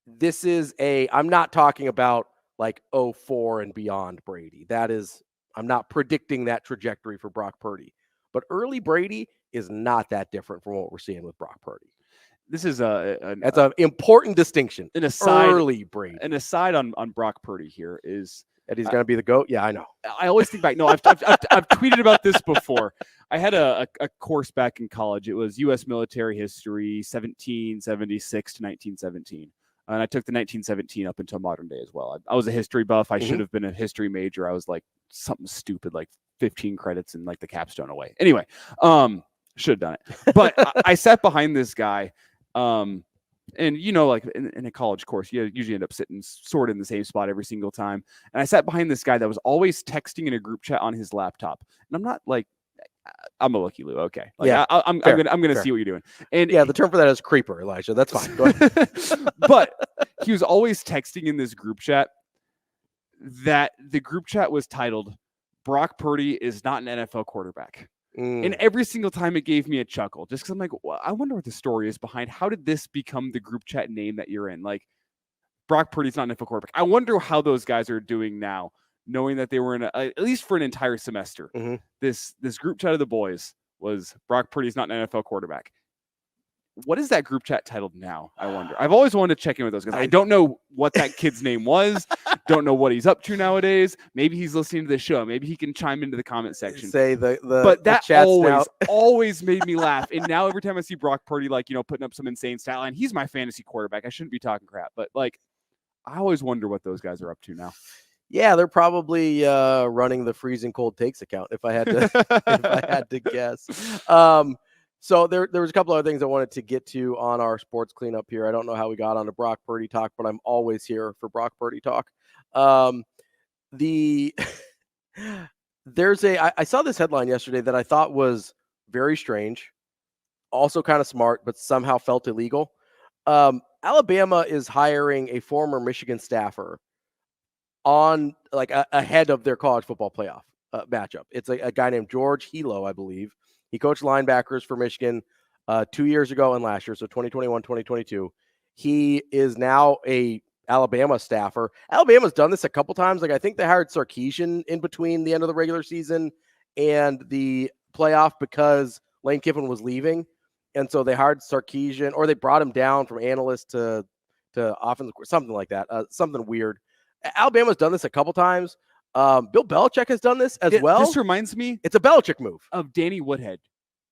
This is I'm not talking about like 04 and beyond Brady. I'm not predicting that trajectory for Brock Purdy. But early Brady is not that different from what we're seeing with Brock Purdy. This is that's an important distinction. An aside, early Brady. An aside on Brock Purdy here is that he's going to be the GOAT. Yeah, I know. I always think back. No, I've tweeted about this before. I had a course back in college. It was U.S. military history, 1776 to 1917. And I took the 1917 up until modern day as well. I was a history buff. I should have been a history major. I was like something stupid, like 15 credits and like the capstone away. Anyway, should have done it. But I sat behind this guy. And, like in a college course, you usually end up sitting sort of in the same spot every single time. And I sat behind this guy that was always texting in a group chat on his laptop. And I'm not like, I'm a looky Lou. Okay. Like, yeah. I'm gonna see what you're doing. And yeah, the term for that is creeper, Elijah. That's fine. Go ahead. But he was always texting in this group chat that the group chat was titled "Brock Purdy is not an NFL quarterback." And every single time it gave me a chuckle, just because I'm like, well, I wonder what the story is behind. How did this become the group chat name that you're in? Like, Brock Purdy's not an NFL quarterback. I wonder how those guys are doing now, knowing that they were in at least for an entire semester. This group chat of the boys was Brock Purdy's not an NFL quarterback. What is that group chat titled now? I wonder. I've always wanted to check in with those guys. I don't know what that kid's name was. Don't know what he's up to nowadays. Maybe he's listening to the show. Maybe he can chime into the comment section. But that always made me laugh. And now every time I see Brock Purdy, like, putting up some insane stat line, he's my fantasy quarterback. I shouldn't be talking crap, but like, I always wonder what those guys are up to now. Yeah, they're probably running the freezing cold takes account. If I had to guess. So there was a couple other things I wanted to get to on our sports cleanup here. I don't know how we got onto Brock Purdy talk, but I'm always here for Brock Purdy talk. I saw this headline yesterday that I thought was very strange, also kind of smart, but somehow felt illegal. Alabama is hiring a former Michigan staffer on like ahead of their college football playoff matchup. It's a guy named George Hilo, I believe. He coached linebackers for Michigan 2 years ago and last year, so 2021, 2022. He is now a Alabama staffer. Alabama's done this a couple times. Like, I think they hired Sarkisian in between the end of the regular season and the playoff because Lane Kiffin was leaving. And so they hired Sarkisian, or they brought him down from analyst to offense, something like that, something weird. Alabama's done this a couple times. Bill Belichick has done this as well. This reminds me, it's a Belichick move, of Danny Woodhead.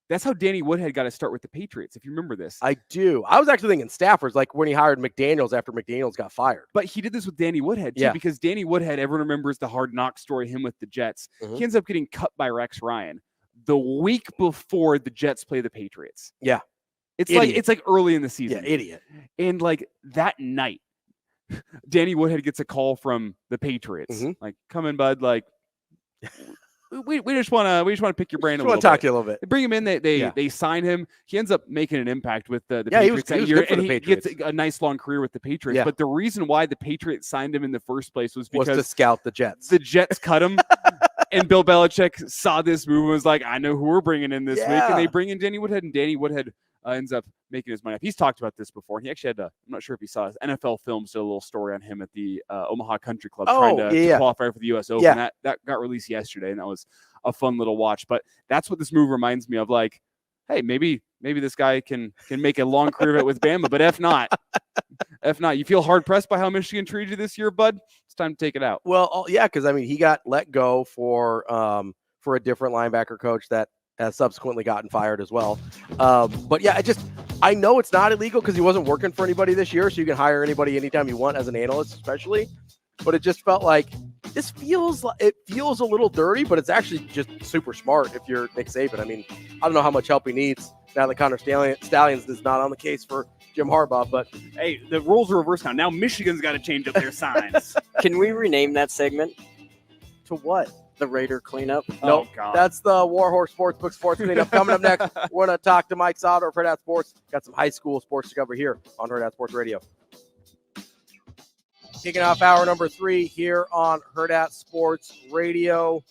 That's how Danny Woodhead got to start with the Patriots, if you remember this. I do. I was actually thinking Stafford's, like when he hired McDaniels after McDaniels got fired. But he did this with Danny Woodhead, too, because Danny Woodhead, everyone remembers the hard knock story, him with the Jets. He ends up getting cut by Rex Ryan the week before the Jets play the Patriots. Yeah. It's like early in the season. Yeah, idiot. And like that night, Danny Woodhead gets a call from the Patriots. Like, come in, bud. Like, we just want to pick your brain a little bit. Talk to you a little bit. They bring him in. They sign him. He ends up making an impact with the Patriots that year, and he gets a nice long career with the Patriots. Yeah. But the reason why the Patriots signed him in the first place was because to scout the Jets. The Jets cut him, and Bill Belichick saw this move and was like, "I know who we're bringing in this week," and they bring in Danny Woodhead, and Danny Woodhead ends up making his money up. He's talked about this before. He actually had I'm not sure if he saw his NFL Films did a little story on him at the Omaha Country Club trying to qualify for the U.S. Open. Yeah. That got released yesterday, and that was a fun little watch. But that's what this move reminds me of. Like, hey, maybe this guy can make a long career of it with Bama. But if not, you feel hard pressed by how Michigan treated you this year, bud. It's time to take it out. Well, yeah, because I mean, he got let go for a different linebacker coach that has subsequently gotten fired as well. But yeah, I know it's not illegal because he wasn't working for anybody this year, so you can hire anybody anytime you want as an analyst, especially. But it just felt like it feels a little dirty, but it's actually just super smart if you're Nick Saban. I mean, I don't know how much help he needs. Now that Connor Stallions is not on the case for Jim Harbaugh, but Hey, the roles are reversed now. Now Michigan's got to change up their signs. Can we rename that segment? to what? The Raider cleanup? Nope. God. That's the Warhorse Sportsbook Sports Cleanup. Coming up next, we're going to talk to Mike Sautter of Hurrdat Sports. Got some high school sports to cover here on Hurrdat Sports Radio. Kicking off hour number 3 here on Hurrdat Sports Radio.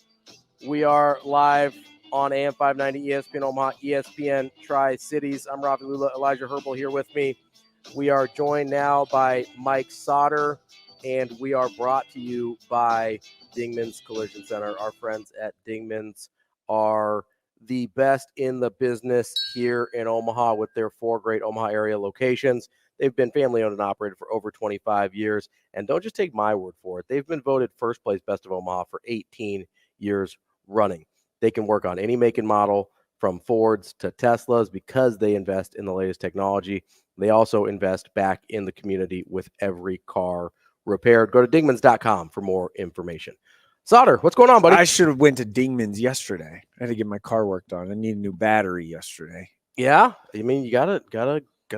We are live on AM 590 ESPN Omaha, ESPN Tri-Cities. I'm Ravi, Lulla, Elijah Herbel here with me. We are joined now by Mike Sautter, and we are brought to you by Dingman's Collision Center. Our friends at Dingman's are the best in the business here in Omaha with their 4 great Omaha area locations. They've been family owned and operated for over 25 years. And don't just take my word for it. They've been voted first place best of Omaha for 18 years running. They can work on any make and model from Fords to Teslas because they invest in the latest technology. They also invest back in the community with every car repaired. Go to dingmans.com for more information. Sautter, what's going on, buddy? I should have went to Dingman's yesterday. I had to get my car worked on. I need a new battery yesterday. Yeah, I mean, you gotta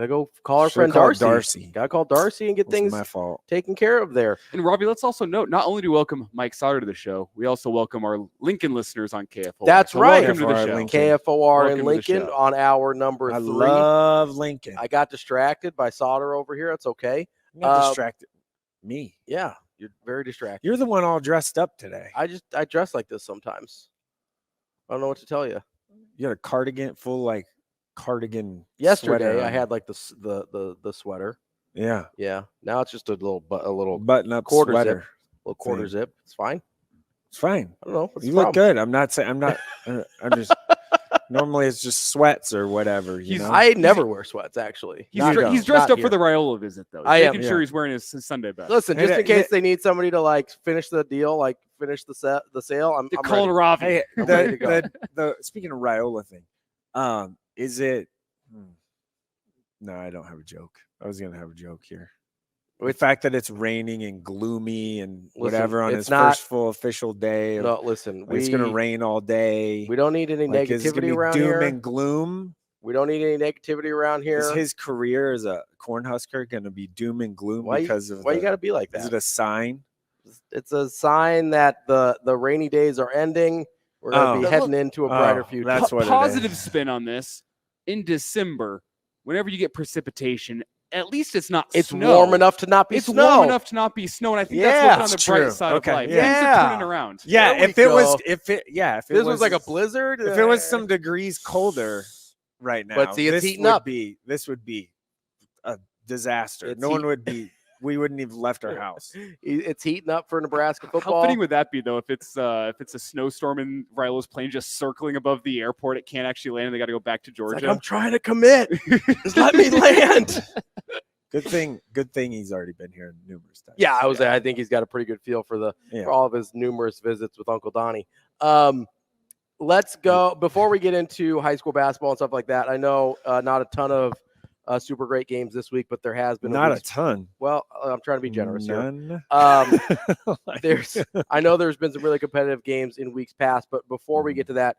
go call our friend Darcy. Gotta call Darcy and get things my fault. taken care of there. And Robbie, let's also note, not only do we welcome Mike Sautter to the show, we also welcome our Lincoln listeners on KFOR. That's So right. Welcome to the show. KFOR in Welcome to the Lincoln show. on hour number 3. I love Lincoln. I got distracted by Sautter over here. It's okay. You got distracted. Me. Yeah, you're very distracted. You're the one all dressed up today. I dress like this sometimes. I don't know what to tell you. You had a cardigan, full like cardigan. Yesterday sweater I on. had like the sweater. Yeah, Yeah. Now it's just a little button up quarter sweater. zip. Little quarter zip. It's fine. It's fine. I don't know. What's You the look problem? good. I'm not saying I'm not. I'm just. Normally it's just sweats or whatever. You know. I never wear sweats actually. He's, Not- he's dressed not up for the here. Raiola visit, though. He's I am, making yeah. sure he's wearing his Sunday best. Listen, just And in case they need somebody to like finish the deal, like finish the sale. I'm Call ready. Ravi. Hey, I'm ready to go. the speaking of Raiola thing, is it? No, I don't have a joke. I was gonna have a joke here. The fact that it's raining and gloomy and whatever on it's his not- first full official day. No, listen, It's gonna rain all day. We don't need any Like, is it gonna negativity be around doom here. and gloom. We don't need any negativity around here. Is his career as a Cornhusker gonna be doom and gloom because of why you got to be like Is that? it a sign? It's a sign that the rainy days are ending. We're going to be Oh. heading into a brighter Oh, future. that's what it Positive is. spin on this. In December, whenever you get precipitation, at least it's not It's snow. warm enough to not be It's snow. warm enough to not be snow, and I think Yeah, that's looking on that's the bright true. side Okay, of life. yeah. Things are turning around. Yeah, There if we it was, go. if it, yeah, if it This was like a blizzard. if it was some degrees colder right now, But see, it's this heating would up. this would be a disaster. It's No one would be. We wouldn't have left our house. It's heating up for Nebraska How football. fitting would that be, though, if it's a snowstorm and Raio's plane just circling above the airport? It can't actually land, and they got to go back to It's Georgia. like, I'm trying to commit. Just let me land. Good thing he's already been here numerous times. Yeah, I think he's got a pretty good feel for Yeah. for all of his numerous visits with Uncle Donnie. Let's go before we get into high school basketball and stuff like that. I know not a ton of super great games this week, but there has been Not a a ton. well. I'm trying to be generous here. None. I know there's been some really competitive games in weeks past, but before we get to that,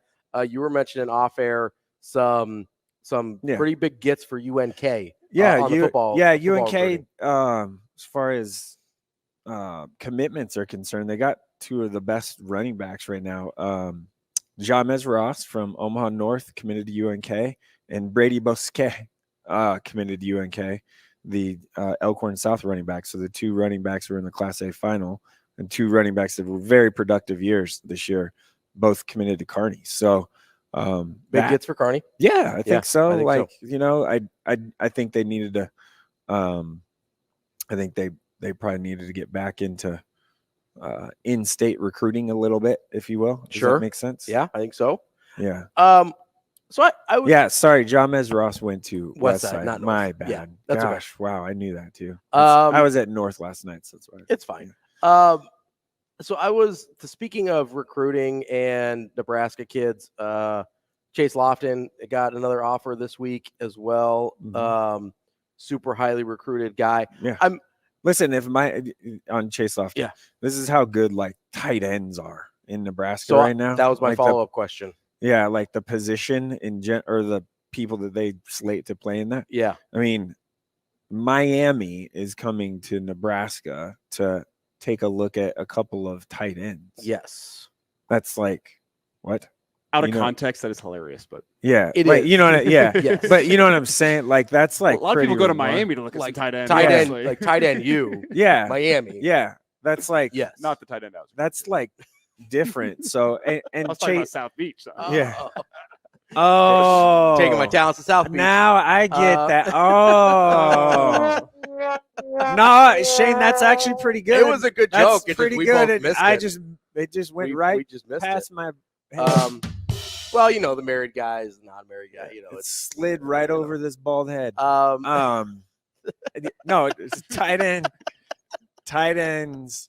you were mentioning off air some Yeah. pretty big gets for UNK. Yeah, on the football UNK. recruiting. As far as commitments are concerned, they got 2 of the best running backs right now. Jamez Ross from Omaha North committed to UNK, and Brady Bosquet committed to UNK, the Elkhorn South running back. So the 2 running backs were in the Class A final, and 2 running backs that were very productive years this year, both committed to Kearney. So Big gets for Kearney. yeah, I think Yeah, so. I think Like, you know, I think they needed to I think they probably needed to get back into in-state recruiting a little bit, if you will. Does Sure. that make sense? Yeah, I think so. Yeah. So I would, Yeah, sorry, Jamez Ross went to West West Side, Side. not North. My bad. Yeah, that's okay. Gosh, wow, I knew that too. I was at North last night, so that's why. It's fine. So I was speaking of recruiting and Nebraska kids. Chase Lofton got another offer this week as well. Mhm. Super highly recruited guy. Yeah. I'm Listen, if on Chase Lofton, Yeah. this is how good like tight ends are in Nebraska so right now. that was my Like follow up question. Yeah, like the position in or the people that they slate to play in that. Yeah. I mean, Miami is coming to Nebraska to take a look at a couple of tight ends. Yes. That's like, what? Out of context, that is hilarious, but yeah, it like, is. you know what Yes. but you know what I'm saying? Like, that's like a lot of people go to Miami to look at like some tight end. Tight end, honestly. like tight end you. Yeah. Miami. Yeah. That's like, Yes. Not the tight end house. that's like different. So, I and was talking about Chase, South Beach. So. yeah. Oh, Taking my talents to South Beach. now I get that. Oh, no, Shane, that's actually pretty good. It was a good That's joke. pretty we good. both missed I it. just, it just went We right just missed past it. my head. Well, you know, the married guys, non-married guy, you know, It it's slid right over this bald head. um No, it's tight ends,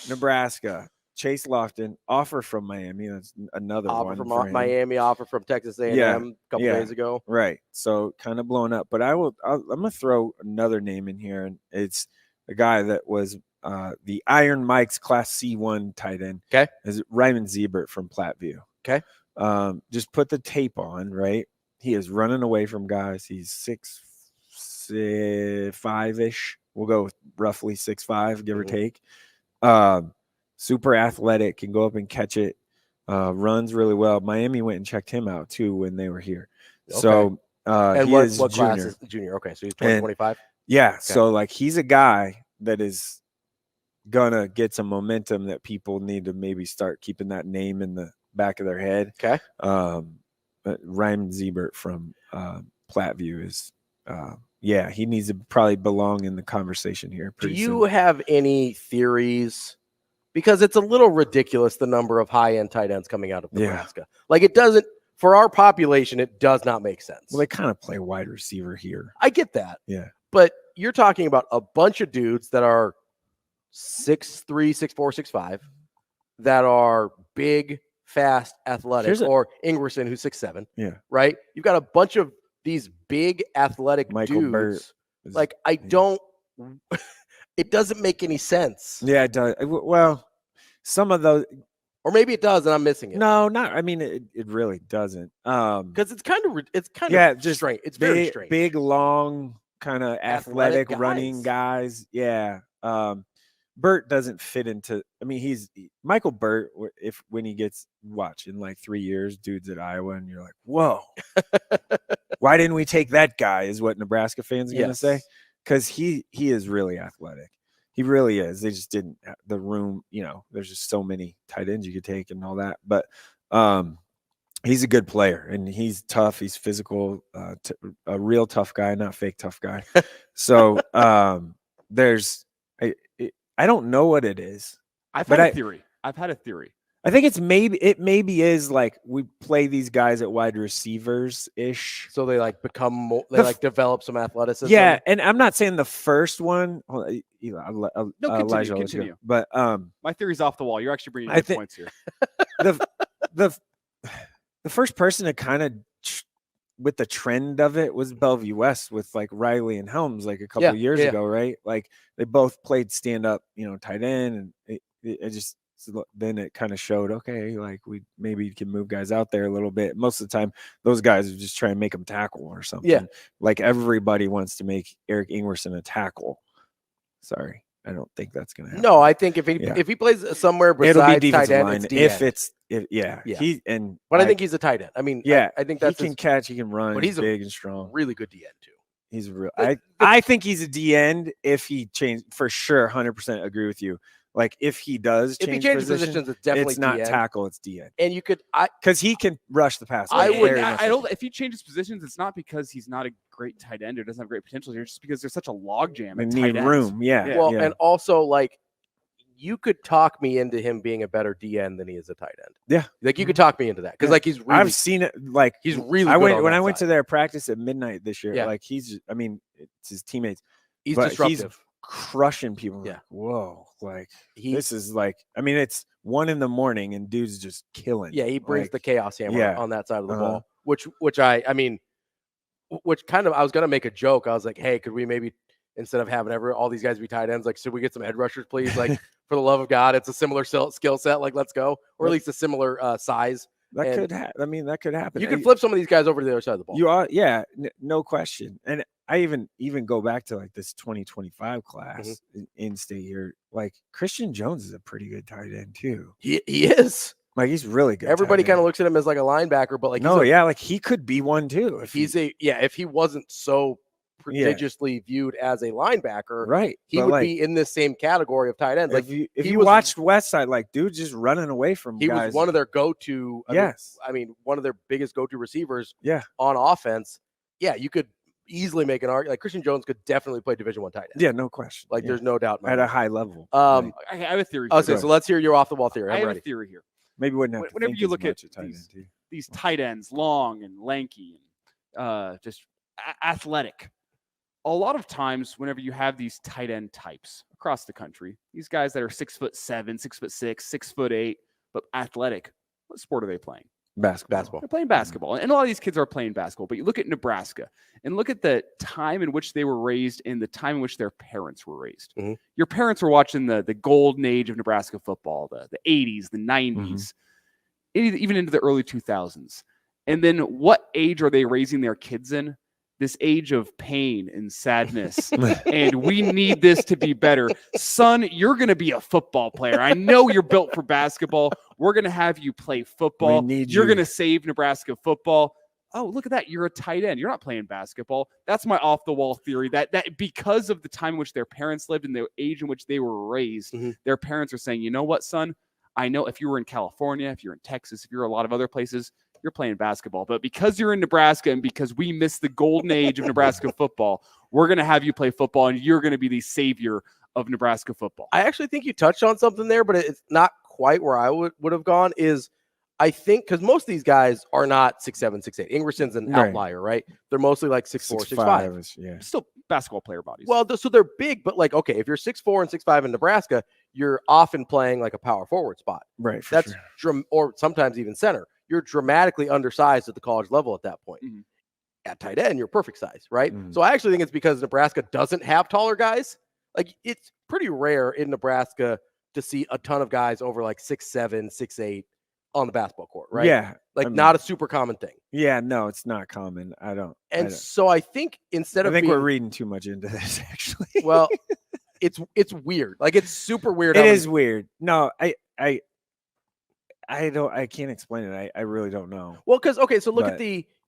Nebraska. Chase Lofton, offer from Miami. That's another offer one from for him. Miami, offer from Texas A&M Yeah, a couple yeah. days ago. Right. So kind of blown up. But I'm going to throw another name in here, and it's a guy that was the Iron Mike's Class C1 tight end. Okay. Is Ryman Ziebert from Platteview. Okay. Just put the tape on, right? He is running away from guys. He's 6'5"-ish. We'll go with roughly 6'5", give or take. Super athletic, can go up and catch it. Runs really well. Miami went and checked him out too when they were here. Okay. So And he what is class junior. is junior? Okay, so he's 2025. Yeah. So like he's a guy that is gonna get some momentum that people need to maybe start keeping that name in the back of their head. Okay. But Ryman Ziebert from Platteview is yeah, he needs to probably belong in the conversation here. Do you have any theories? Because it's a little ridiculous, the number of high-end tight ends coming out of Nebraska. Yeah. Like, it doesn't, for our population, it does not make sense. Well, they kind of play wide receiver here. I get that. Yeah. But you're talking about a bunch of dudes that are 6'3", 6'4", 6'5", that are big, fast, athletic, or Ingerson, who's 6'7". Yeah. Right? You've got a bunch of these big, athletic Michael dudes. Burt like, I don't... It doesn't make any sense. Yeah, it does. Well, some of those, or maybe it does, and I'm missing it. No, not. I mean, it really doesn't. Because it's kind of just strange. It's big, very strange. Big, long, kind of athletic running guys. Yeah. Burt doesn't fit into. I mean, he's Michael Burt. When he gets in like 3 years, dude's at Iowa, and you're like, whoa, why didn't we take that guy? Is what Nebraska fans are gonna say. Because he is really athletic. He really is. They just didn't have the room, there's just so many tight ends you could take and all that. But he's a good player, and he's tough. He's physical, a real tough guy, not fake tough guy. So I don't know what it is. I've had a theory. I think it maybe is like we play these guys at wide receivers ish, so they like become more, they develop some athleticism. Yeah, and I'm not saying the first one. Continue. But my theory's off the wall. You're actually bringing good points here. The first person to kind of with the trend of it was Bellevue West with like Riley and Helms like a couple of years ago, right? Like they both played stand up, tight end, and it just. So then it kind of showed, okay, like we maybe can move guys out there a little bit. Most of the time, those guys are just trying to make them tackle or something. Yeah. Like everybody wants to make Eric Ingerson a tackle. Sorry, I don't think that's going to happen. No, I think if he plays somewhere besides tight end, it's DN. But I think he's a tight end. I mean, yeah, I think that's he can catch, he can run, but he's big and strong. Really good DN too. He's real. I think he's a D end if he changed for sure. 100% agree with you. Like if he does change positions, it's definitely it's not DN. tackle, it's DN. And you could, because he can rush the pass. I don't. If he changes positions, it's not because he's not a great tight end or doesn't have great potential. It's just because there's such a logjam. They need room. Yeah. Well, and also like you could talk me into him being a better DN than he is a tight end. Yeah, like you could talk me into that because like he's. Really, I've seen it. Like he's really. I went to their practice at midnight this year. Yeah. Like he's. I mean, it's his teammates. He's disruptive. He's crushing people. Yeah. Like, whoa. Like this is like. I mean, it's 1 a.m. and dude's just killing. Yeah, he brings the chaos hammer on that side of the ball. Which I mean, which kind of I was gonna make a joke. I was like, hey, could we maybe instead of having all these guys be tight ends, like, should we get some edge rushers, please? Like, for the love of God, it's a similar skill set. Like, let's go, or at least a similar size That could happen. You can flip some of these guys over to the other side of the ball. You are, no question. And I even go back to like this 2025 class in state here. Like Christian Jones is a pretty good tight end too. He is. Like he's really good. Everybody kind of looks at him as like a linebacker, but like like he could be one too. If he wasn't so prodigiously viewed as a linebacker, right? He would be in this same category of tight ends. Like if you watched Westside, like dude just running away from he guys. was one of their go-to. I mean, one of their biggest go-to receivers. On offense. Yeah, you could easily make an argument. Like Christian Jones could definitely play Division I tight end. Yeah, no question. Like there's no doubt at a high level. I have a theory. Okay, so let's hear your off the wall theory. I have ready. a theory here. Maybe whenever you look at these tight ends, long and lanky, and just athletic. A lot of times, whenever you have these tight end types across the country, these guys that are 6'7", 6'6", 6'8", but athletic, what sport are they playing? Basketball. They're playing basketball. And a lot of these kids are playing basketball. But you look at Nebraska and look at the time in which they were raised and the time in which their parents were raised. Your parents were watching the golden age of Nebraska football, the 80s, the 90s, even into the early 2000s. And then what age are they raising their kids in? This age of pain and sadness. And we need this to be better. Son, you're going to be a football player. I know you're built for basketball. We're going to have you play football. You're going to save Nebraska football. Oh, look at that. You're a tight end. You're not playing basketball. That's my off-the-wall theory, that because of the time in which their parents lived and the age in which they were raised, their parents are saying, you know what, son? I know if you were in California, if you're in Texas, if you're a lot of other places, you're playing basketball. But because you're in Nebraska and because we missed the golden age of Nebraska football, we're going to have you play football, and you're going to be the savior of Nebraska football. I actually think you touched on something there, but it's not quite where I would have gone. Is I think because most of these guys are not 6'7", 6'8". Ingerson's an outlier, right? They're mostly like 6'4", 6'5". Yeah, still basketball player bodies. Well, so they're big, but like, okay, if you're 6'4" and 6'5" in Nebraska, you're often playing like a power forward spot. Right. That's or sometimes even center. You're dramatically undersized at the college level at that point. At tight end, you're perfect size, right? So I actually think it's because Nebraska doesn't have taller guys. Like it's pretty rare in Nebraska to see a ton of guys over like 6'7", 6'8" on the basketball court, right? Yeah. Like not a super common thing. Yeah, no, it's not common. So I think instead of we're reading too much into this actually. Well, it's weird. Like it's super weird. It is weird. No, I can't explain it. I really don't know. Well, because so look at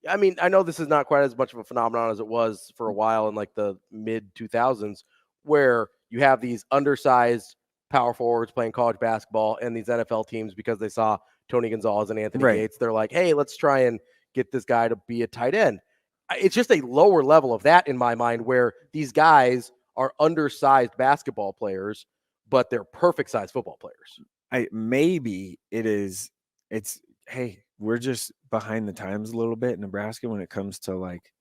I mean, I know this is not quite as much of a phenomenon as it was for a while in like the mid 2000s, where you have these undersized power forwards playing college basketball, and these NFL teams, because they saw Tony Gonzalez and Anthony Gates, they're like, hey, let's try and get this guy to be a tight end. It's just a lower level of that in my mind, where these guys are undersized basketball players, but they're perfect sized football players. Maybe it's hey, we're just behind the times a little bit in Nebraska when it comes to like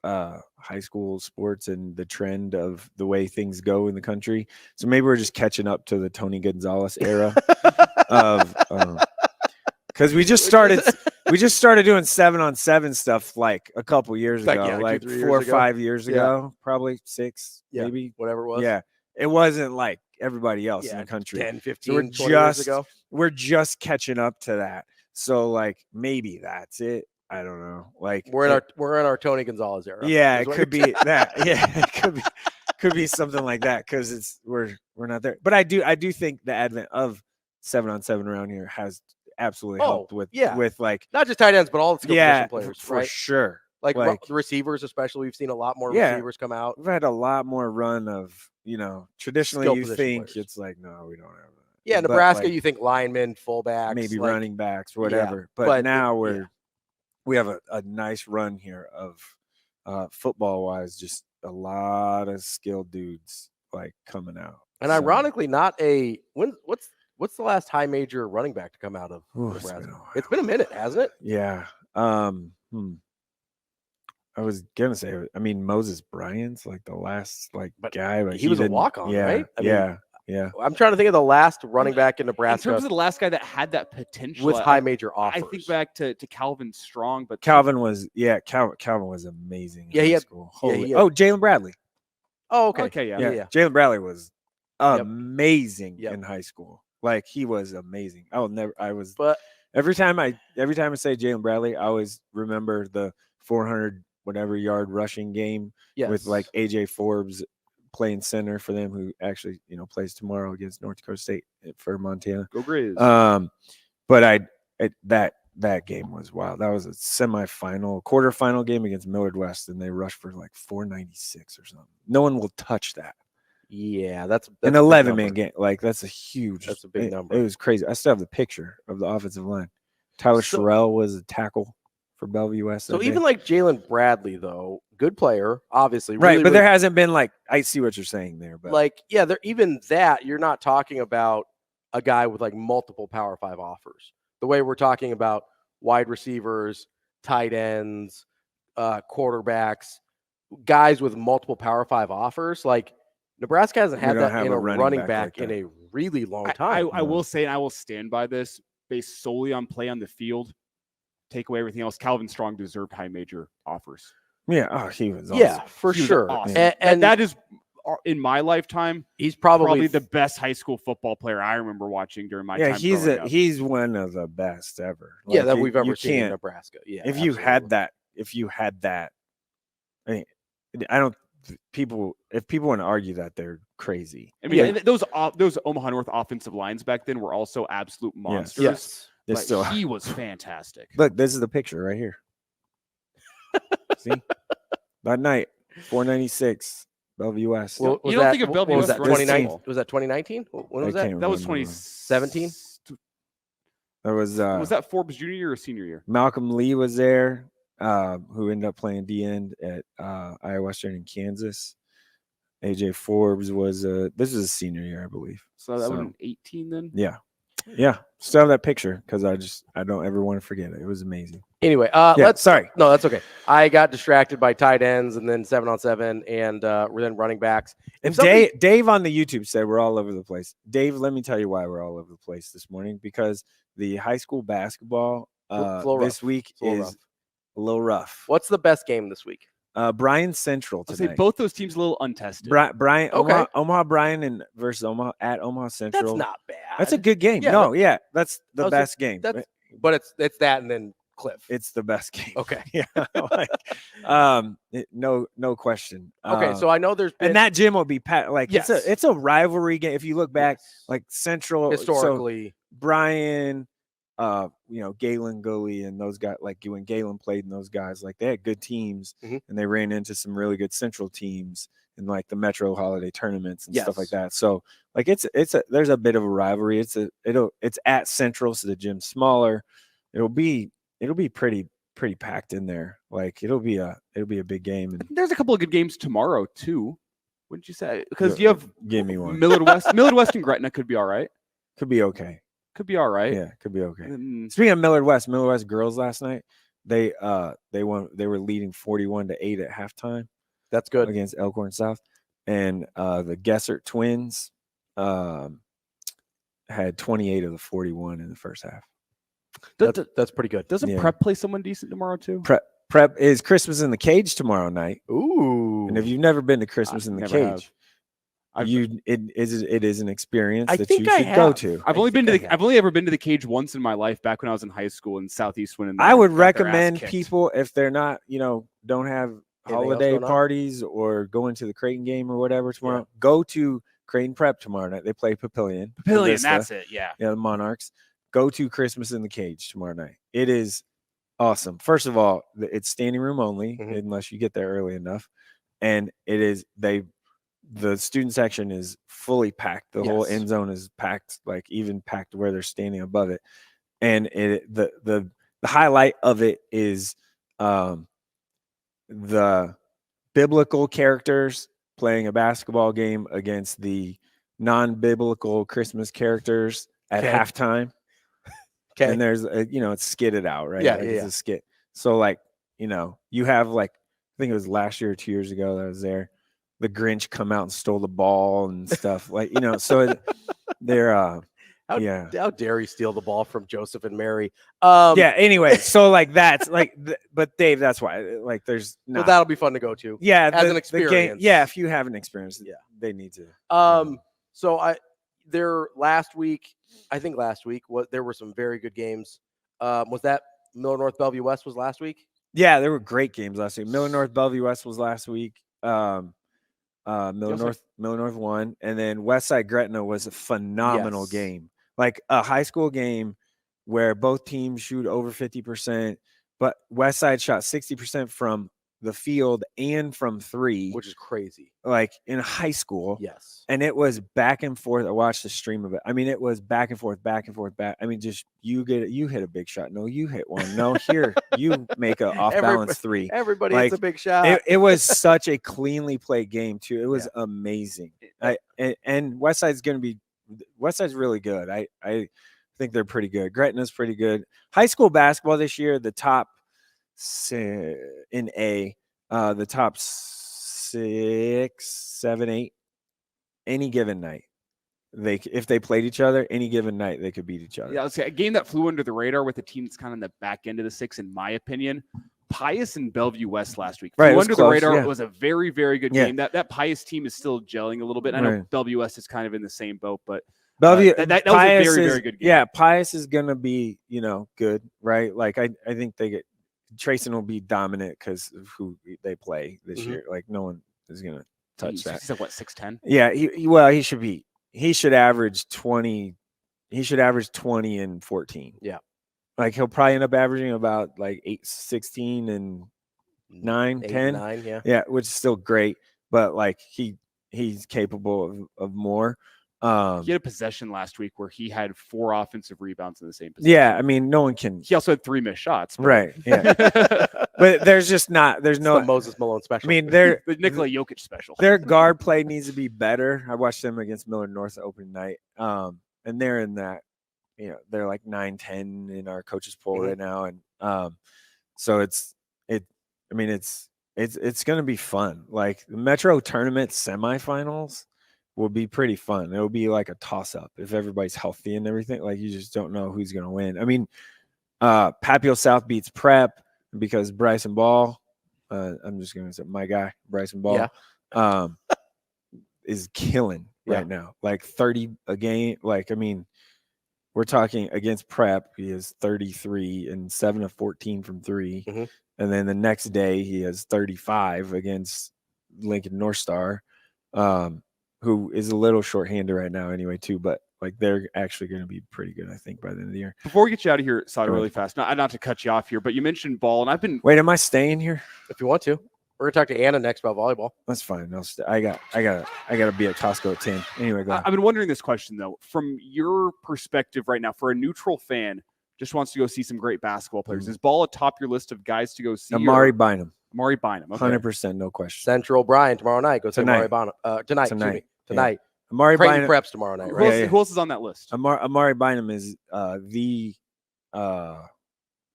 high school sports and the trend of the way things go in the country. So maybe we're just catching up to the Tony Gonzalez era of because we just started doing 7-on-7 stuff like a couple years ago, like 4 or 5 years ago, probably 6, maybe whatever it was. Yeah, it wasn't like everybody else in the country. 10, 15, so 20 years ago. We're just catching up to that. So like maybe that's it. I don't know. Like we're in our Tony Gonzalez era. Yeah, it could be that. Yeah, it could be something like that because we're not there. But I do think the advent of 7-on-7 around here has absolutely helped with like not just tight ends but all the skill position players for sure. Like the receivers, especially, we've seen a lot more receivers come out. We've had a lot more run of traditionally skill you think players. It's like no, we don't have that. Yeah, Nebraska, you think linemen, fullbacks, maybe running backs, whatever. Yeah, but now we have a nice run here of football wise, just a lot of skilled dudes like coming out. And ironically, not a what's the last high major running back to come out of Nebraska? It's been a minute, hasn't it? Yeah. I was gonna say, I mean, Moses Bryant's like the last guy, but he was a walk-on, right? Yeah. I'm trying to think of the last running back in Nebraska. In terms of the last guy that had that potential with high major offers. I think back to Calvin Strong, but Calvin was amazing. Yeah, he had school. Jalen Bradley. Oh, okay. Okay, yeah. Jalen Bradley was amazing in high school. Like he was amazing. Every time I say Jalen Bradley, I always remember the 400 whatever yard rushing game with like AJ Forbes playing center for them, who actually plays tomorrow against North Dakota State for Montana. Go Grizz. But that game was wild. That was a quarterfinal game against Millard West, and they rushed for like 496 or something. No one will touch that. Yeah, that's an 11-man game. Like that's a big number. It was crazy. I still have the picture of the offensive line. Tyler Sherrill was a tackle for Bellevue West. So even like Jalen Bradley, though, good player, obviously. Right, really, but really, there hasn't been like, I see what you're saying there, but even that, you're not talking about a guy with like multiple Power 5 offers. The way we're talking about wide receivers, tight ends, quarterbacks, guys with multiple Power 5 offers, like Nebraska hasn't had that in a running back in a really long time. I will say, and I will stand by this, based solely on play on the field, take away everything else, Calvin Strong deserved high major offers. Yeah, he was awesome. Yeah, for sure. Awesome. And that is, in my lifetime, he's probably the best high school football player I remember watching during my time. Yeah, he's one of the best ever. Like, that we've ever seen in Nebraska. Yeah, if you had that, I mean, if people want to argue that, they're crazy. I mean, those Omaha North offensive lines back then were also absolute monsters. Yes. He was fantastic. Look, this is the picture right here. See? That night, 496, Bellevue West. Well, you don't think of Bellevue West? Was that 2019? When was that? That was 2017. That was that Forbes junior year or senior year? Malcolm Lee was there, who ended up playing D-end at Iowa Western in Kansas. AJ Forbes was this is a senior year, I believe. So that would have been 18 then? Yeah. Still have that picture because I don't ever want to forget it. It was amazing. Anyway, sorry. No, that's okay. I got distracted by tight ends and then 7-on-7 and then running backs. And Dave on the YouTube said we're all over the place. Dave, let me tell you why we're all over the place this morning, because the high school basketball this week is a little rough. What's the best game this week? Bryan Central tonight. I'll say both those teams a little untested. Bryan, okay. Omaha Bryan versus Omaha at Omaha Central. That's not bad. That's a good game. That's the best game. But it's that and then Cliff. It's the best game. Okay. No question. Okay, so I know there's been, and that gym will be packed. Like it's a rivalry game. If you look back, like Central historically, so Bryan, Galen Gully and those guys, like when Galen played and those guys, like they had good teams and they ran into some really good Central teams in like the Metro Holiday tournaments and stuff like that. So like there's a bit of a rivalry. It's at Central, so the gym's smaller. It'll be pretty packed in there. Like it'll be a big game. And there's a couple of good games tomorrow too. Wouldn't you say? Because you have give me one. Millard West and Gretna could be all right. Could be okay. Could be all right. Yeah, could be okay. Speaking of Millard West girls last night, they won. They were leading 41-8 at halftime. That's good against Elkhorn South, and the Gessert twins had 28 of the 41 in the first half. That's pretty good. Doesn't Prep play someone decent tomorrow too? Prep is Christmas in the Cage tomorrow night. Ooh! And if you've never been to Christmas in the Cage, it is an experience that you should go to. I've only ever been to the Cage once in my life, back when I was in high school in Southeast Winning. I would recommend people, if they're not, don't have holiday parties or going to the Creighton game or whatever tomorrow, go to Creighton Prep tomorrow night. They play Papillion. That's it. Yeah, the Monarchs. Go to Christmas in the Cage tomorrow night. It is awesome. First of all, it's standing room only unless you get there early enough, and it is the student section is fully packed. The whole end zone is packed, like even packed where they're standing above it. And the highlight of it is the biblical characters playing a basketball game against the non-biblical Christmas characters at halftime. Okay. And there's it's skitted out, right? It's a skit. So you have I think it was last year or 2 years ago that I was there. The Grinch come out and stole the ball and stuff so they're how dare he steal the ball from Joseph and Mary? Anyway, so that's but Dave, that's why there's not. Well, that'll be fun to go to. Yeah, as an experience. If you have an experience, they need to. So last week there were some very good games. Was that Miller North Bellevue West was last week? Yeah, there were great games last week. Miller North Bellevue West was last week. Miller North won, and then Westside Gretna was a phenomenal game, like a high school game where both teams shoot over 50%, but Westside shot 60% from the field and from three, which is crazy. Like in high school, yes. And it was back and forth. I watched the stream of it. I mean, it was back and forth. I mean, just you hit a big shot. No, you hit one. No, here you make an off balance three. Everybody hits a big shot. It was such a cleanly played game too. It was amazing. And Westside's really good. I think they're pretty good. Gretna's pretty good. High school basketball this year, the top in A, the top 6, 7, 8, any given night. If they played each other, any given night, they could beat each other. Yeah, let's say a game that flew under the radar with a team that's kind of in the back end of the 6, in my opinion. Pius and Bellevue West last week. Right, flew under close, the radar. yeah. It was a very, very good game. That Pius team is still gelling a little bit. I know Bellevue West is kind of in the same boat, but Bellevue, that was a very, very good game. Yeah, Pius is going to be, good, right? Like, I think Trayson will be dominant because of who they play this year. Like, no one is going to touch that. He's like, what, 6'10"? Yeah, he should average 20. He should average 20 and 14. Yeah. Like, he'll probably end up averaging about like 8, 16 and 9, 10. 9, yeah. Yeah, which is still great, but like he's capable of more. He had a possession last week where he had 4 offensive rebounds in the same possession. Yeah, I mean, no one can. He also had 3 missed shots. Right. Yeah. But there's no Moses Malone special. I mean, the Nikola Jokic special. Their guard play needs to be better. I watched them against Miller North opening night. And they're in that, they're like 9-10 in our coaches poll right now. And so it's going to be fun. Like the Metro tournament semifinals will be pretty fun. It'll be like a toss-up if everybody's healthy and everything. Like you just don't know who's going to win. I mean, Papio South beats Prep because Bryson Ball, I'm just going to say my guy, Bryson Ball, is killing right now. Like 30 a game. Like, I mean, we're talking against Prep. He has 33 and 7 of 14 from 3. Mm-hmm. And then the next day he has 35 against Lincoln North Star, who is a little shorthanded right now anyway, too. But like they're actually going to be pretty good, I think, by the end of the year. Before we get you out of here, Sautter, really fast, not to cut you off here, but you mentioned ball, and I've been. Wait, am I staying here? If you want to, we're gonna talk to Anna next about volleyball. That's fine. I got to be at Costco at 10. Anyway, go ahead. I've been wondering this question though, from your perspective right now, for a neutral fan, just wants to go see some great basketball players. Is ball atop your list of guys to go see? Amari Bynum. Amari Bynum. Okay. 100%, no question. Central Bryan tomorrow night. Go see Tonight. Amari Bynum. Tonight. Yeah. Amari Creighton Bynum Preps tomorrow night. Right? Who else is on that list? Amari Bynum is the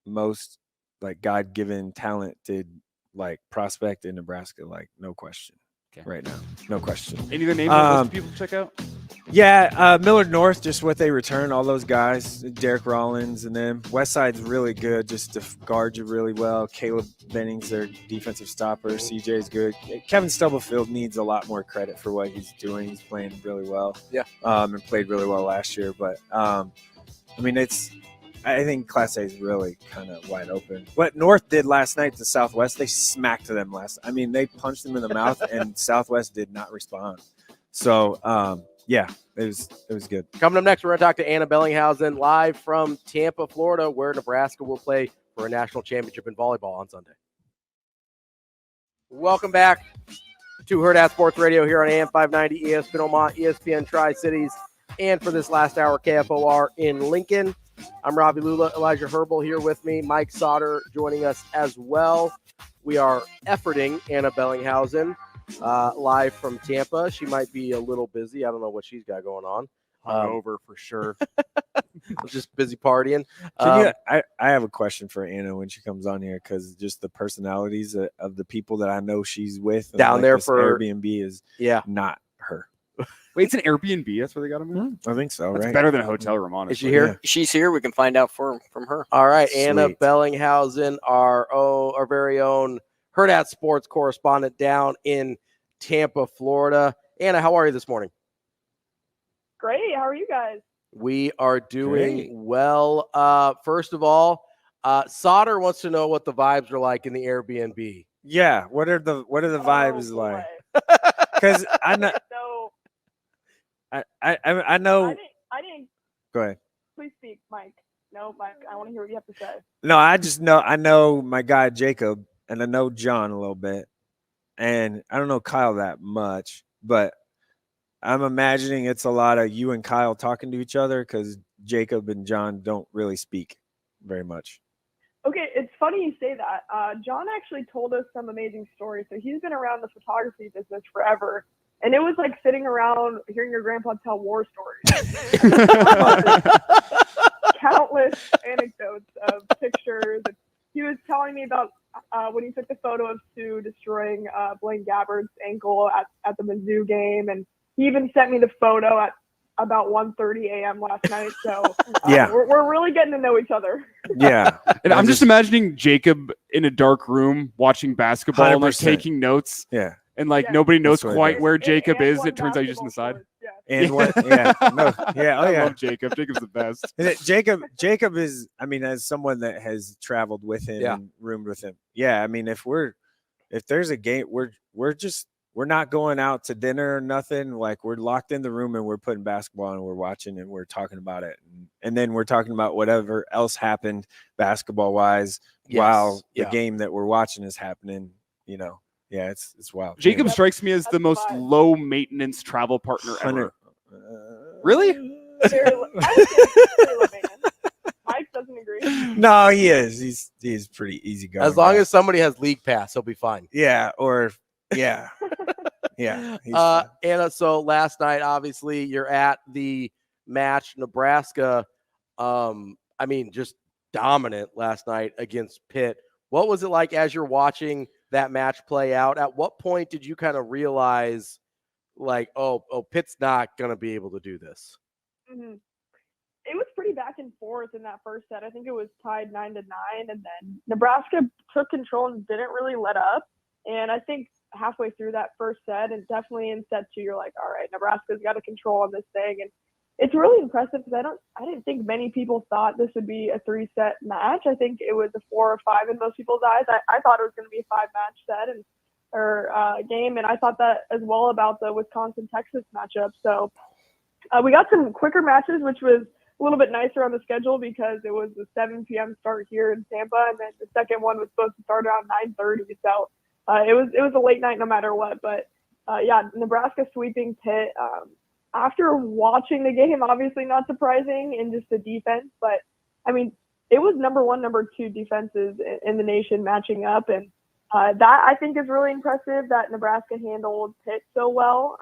most like God-given talented like prospect in Nebraska, like no question. Right now, no question. Any other names on the list people check out? Yeah, Miller North, just what they return, all those guys, Derek Rollins and them. Westside's really good, just to guard you really well. Caleb Bennings, their defensive stopper. CJ's good. Kevin Stubblefield needs a lot more credit for what he's doing. He's playing really well. Yeah. And played really well last year. But, I mean, I think Class A is really kind of wide open. What North did last night to Southwest, they smacked them I mean, they punched them in the mouth, and Southwest did not respond. So, yeah, it was good. Coming up next, we're going to talk to Anna Bellinghausen live from Tampa, Florida, where Nebraska will play for a national championship in volleyball on Sunday. Welcome back to Hurrdat Sports Radio here on AM 590, ESPN Omaha, ESPN Tri-Cities, and for this last hour, KFOR in Lincoln. I'm Ravi, Lulla, Elijah Herbel here with me. Mike Sautter joining us as well. We are efforting Anna Bellinghausen live from Tampa. She might be a little busy. I don't know what she's got going on. Hungover for sure. Just busy partying. I have a question for Anna when she comes on here, because just the personalities of the people that I know she's with down like there for Airbnb is not her. Wait, it's an Airbnb? That's where they got them? I think so. That's right? better than a hotel room, honestly. Is she here? Yeah. She's here. We can find out from her. All right, Anna Bellinghausen, our very own Hurrdat Sports correspondent down in Tampa, Florida. Anna, how are you this morning? Great. How are you guys? We are doing Great. well. First of all, Sautter wants to know what the vibes are like in the Airbnb. Yeah, what are the vibes like? Because I know. So I know. I didn't. Go ahead. Please speak, Mike. No, Mike. I want to hear what you have to say. No, I just know. I know my guy Jacob, and I know John a little bit, and I don't know Kyle that much, but I'm imagining it's a lot of you and Kyle talking to each other because Jacob and John don't really speak very much. Okay, it's funny you say that. John actually told us some amazing stories. So he's been around the photography business forever. And it was like sitting around hearing your grandpa tell war stories. Countless anecdotes of pictures. And he was telling me about when he took the photo of Sue destroying Blaine Gabbard's ankle at the Mizzou game. And he even sent me the photo at about 1:30 a.m. last night. So yeah, we're really getting to know each other. Yeah. And I'm just imagining Jacob in a dark room watching basketball and like 100%. taking notes. Yeah. And like nobody knows That's what quite it where Jacob and is. one It turns out he's just on the side. shorts, yeah. And what? Yeah. No. Yeah. Oh I yeah. love Jacob. Jacob's the best. Jacob is, I mean, as someone that has traveled with him and roomed with him. Yeah. I mean, if there's a game, we're not going out to dinner or nothing. Like we're locked in the room and we're putting basketball and we're watching and we're talking about it. And then we're talking about whatever else happened basketball wise while the game that we're watching is happening, you know. Yeah, it's wild. Jacob strikes me as the most low maintenance travel partner ever. Really? Mike doesn't agree. No, he is. He's pretty easygoing. As long as somebody has league pass, he'll be fine. Yeah, or yeah. Yeah. Anna, so last night, obviously, you're at the match, Nebraska. I mean, just dominant last night against Pitt. What was it like as you're watching that match play out? At what point did you kind of realize, like, oh, Pitt's not going to be able to do this? Mm-hmm. It was pretty back and forth in that first set. I think it was tied 9-9, and then Nebraska took control and didn't really let up. And I think halfway through that first set, and definitely in set 2, you're like, all right, Nebraska's got a control on this thing. And it's really impressive because I didn't think many people thought this would be a 3-set match. I think it was a 4 or 5 in most people's eyes. I thought it was going to be a 5-match set or game, and I thought that as well about the Wisconsin-Texas matchup. So we got some quicker matches, which was a little bit nicer on the schedule because it was a 7 p.m. start here in Tampa, and then the second one was supposed to start around 9:30. So it was a late night no matter what. But yeah, Nebraska sweeping Pitt. After watching the game, obviously not surprising in just the defense, but I mean, it was number 1, number 2 defenses in the nation matching up. And that I think is really impressive that Nebraska handled Pitt so well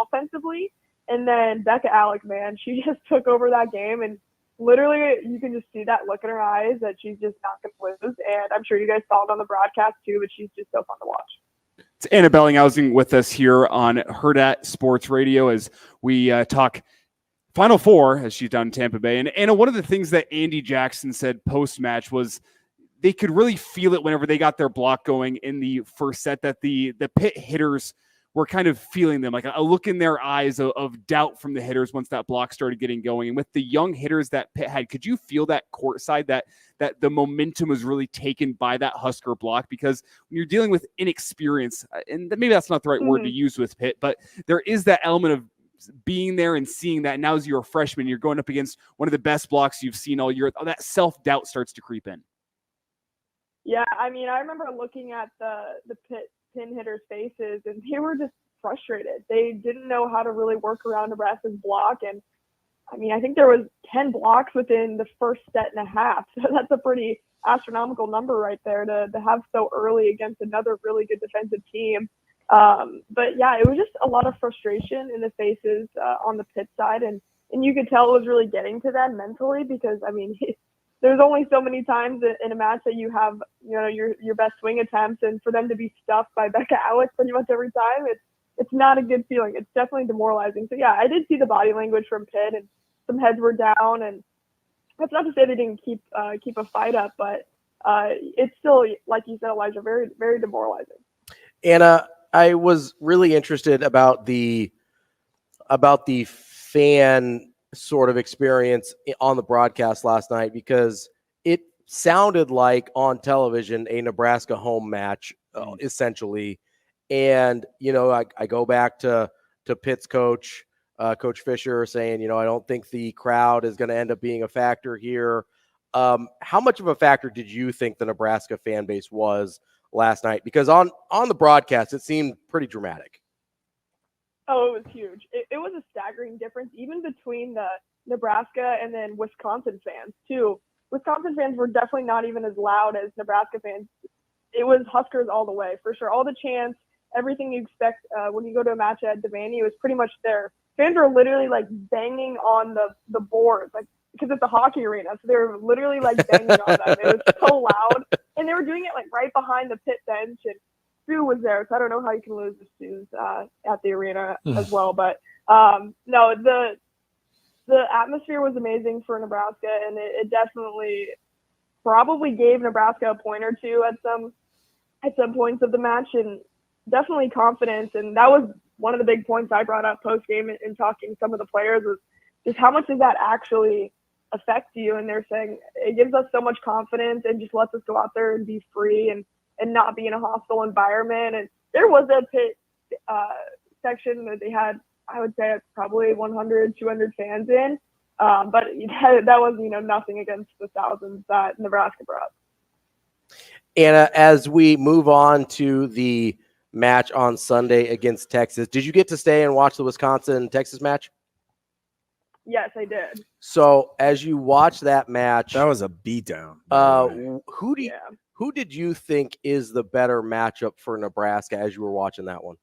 offensively. And then Becca Alec, man, she just took over that game. And literally you can just see that look in her eyes that she's just not going to lose. And I'm sure you guys saw it on the broadcast too, but she's just so fun to watch. It's Anna Bellinghausen with us here on Hurrdat Sports Radio as we talk Final Four, as she's done in Tampa Bay. And Anna, one of the things that Andy Jackson said post-match was they could really feel it whenever they got their block going in the first set, that the Pitt hitters were kind of feeling them, like a look in their eyes of doubt from the hitters once that block started getting going. And with the young hitters that Pitt had, could you feel that courtside, that the momentum was really taken by that Husker block? Because when you're dealing with inexperience, and maybe that's not the right word to use with Pitt, but there is that element of being there and seeing that now as you're a freshman, you're going up against one of the best blocks you've seen all year. That self-doubt starts to creep in. Yeah, I mean, I remember looking at the Pitt pin hitters' faces, and they were just frustrated. They didn't know how to really work around Nebraska's block. And I mean, I think there was 10 blocks within the first set and a half. So that's a pretty astronomical number right there to have so early against another really good defensive team. But yeah, it was just a lot of frustration in the faces on the Pitt side. And you could tell it was really getting to them mentally because, I mean, there's only so many times in a match that you have, you know, your best swing attempts, and for them to be stuffed by Becca Alec pretty much every time, it's not a good feeling. It's definitely demoralizing. So yeah, I did see the body language from Pitt, and some heads were down, and that's not to say they didn't keep a fight up, but it's still, like you said, Elijah, very, very demoralizing. Anna, I was really interested about the fan sort of experience on the broadcast last night, because it sounded like on television a Nebraska home match, essentially. And, I go back to Pitt's coach, Coach Fisher, saying, I don't think the crowd is going to end up being a factor here. How much of a factor did you think the Nebraska fan base was last night? Because on the broadcast, it seemed pretty dramatic. Oh, it was huge. It was a staggering difference, even between the Nebraska and then Wisconsin fans, too. Wisconsin fans were definitely not even as loud as Nebraska fans. It was Huskers all the way, for sure. All the chants, everything you expect when you go to a match at Devaney, was pretty much there. Fans were literally, banging on the boards, because it's a hockey arena. So they were literally, banging on them. It was so loud. And they were doing it, right behind the pit bench. And Stu was there, so I don't know how you can lose the Stu's at the arena as well. But, no, the atmosphere was amazing for Nebraska, and it definitely probably gave Nebraska a point or two at some points of the match, and definitely confidence. And that was one of the big points I brought up post game in talking to some of the players, was just how much does that actually affect you? And they're saying it gives us so much confidence and just lets us go out there and be free and not be in a hostile environment. And there was a pit section that they had, I would say, probably 100, 200 fans in. But that was, nothing against the thousands that Nebraska brought. Anna, as we move on to the match on Sunday against Texas, did you get to stay and watch the Wisconsin-Texas match? Yes, I did. So as you watch that match, that was a beatdown. Who did you think is the better matchup for Nebraska as you were watching that one?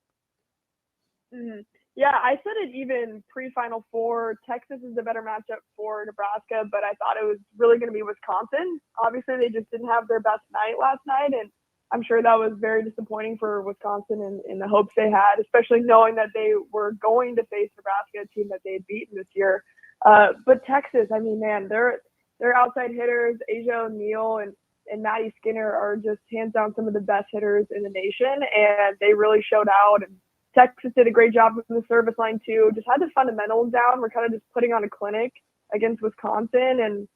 Mm-hmm. Yeah, I said it even pre-Final Four. Texas is the better matchup for Nebraska, but I thought it was really going to be Wisconsin. Obviously, they just didn't have their best night last night, and I'm sure that was very disappointing for Wisconsin in the hopes they had, especially knowing that they were going to face Nebraska, a team that they had beaten this year. But Texas, I mean, man, their outside hitters, Asia O'Neal and Maddie Skinner, are just hands down some of the best hitters in the nation, and they really showed out. And Texas did a great job with the service line too. Just had the fundamentals down. We're kind of just putting on a clinic against Wisconsin, and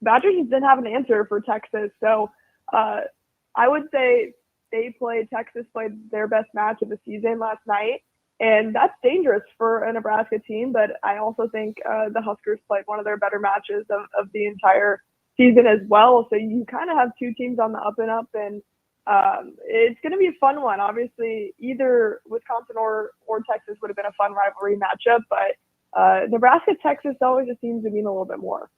Badgers just didn't have an answer for Texas. So I would say Texas played their best match of the season last night, and that's dangerous for a Nebraska team. But I also think the Huskers played one of their better matches of the entire season as well. So you kind of have two teams on the up and up, and it's going to be a fun one. Obviously, either Wisconsin or Texas would have been a fun rivalry matchup, but Nebraska-Texas always just seems to mean a little bit more.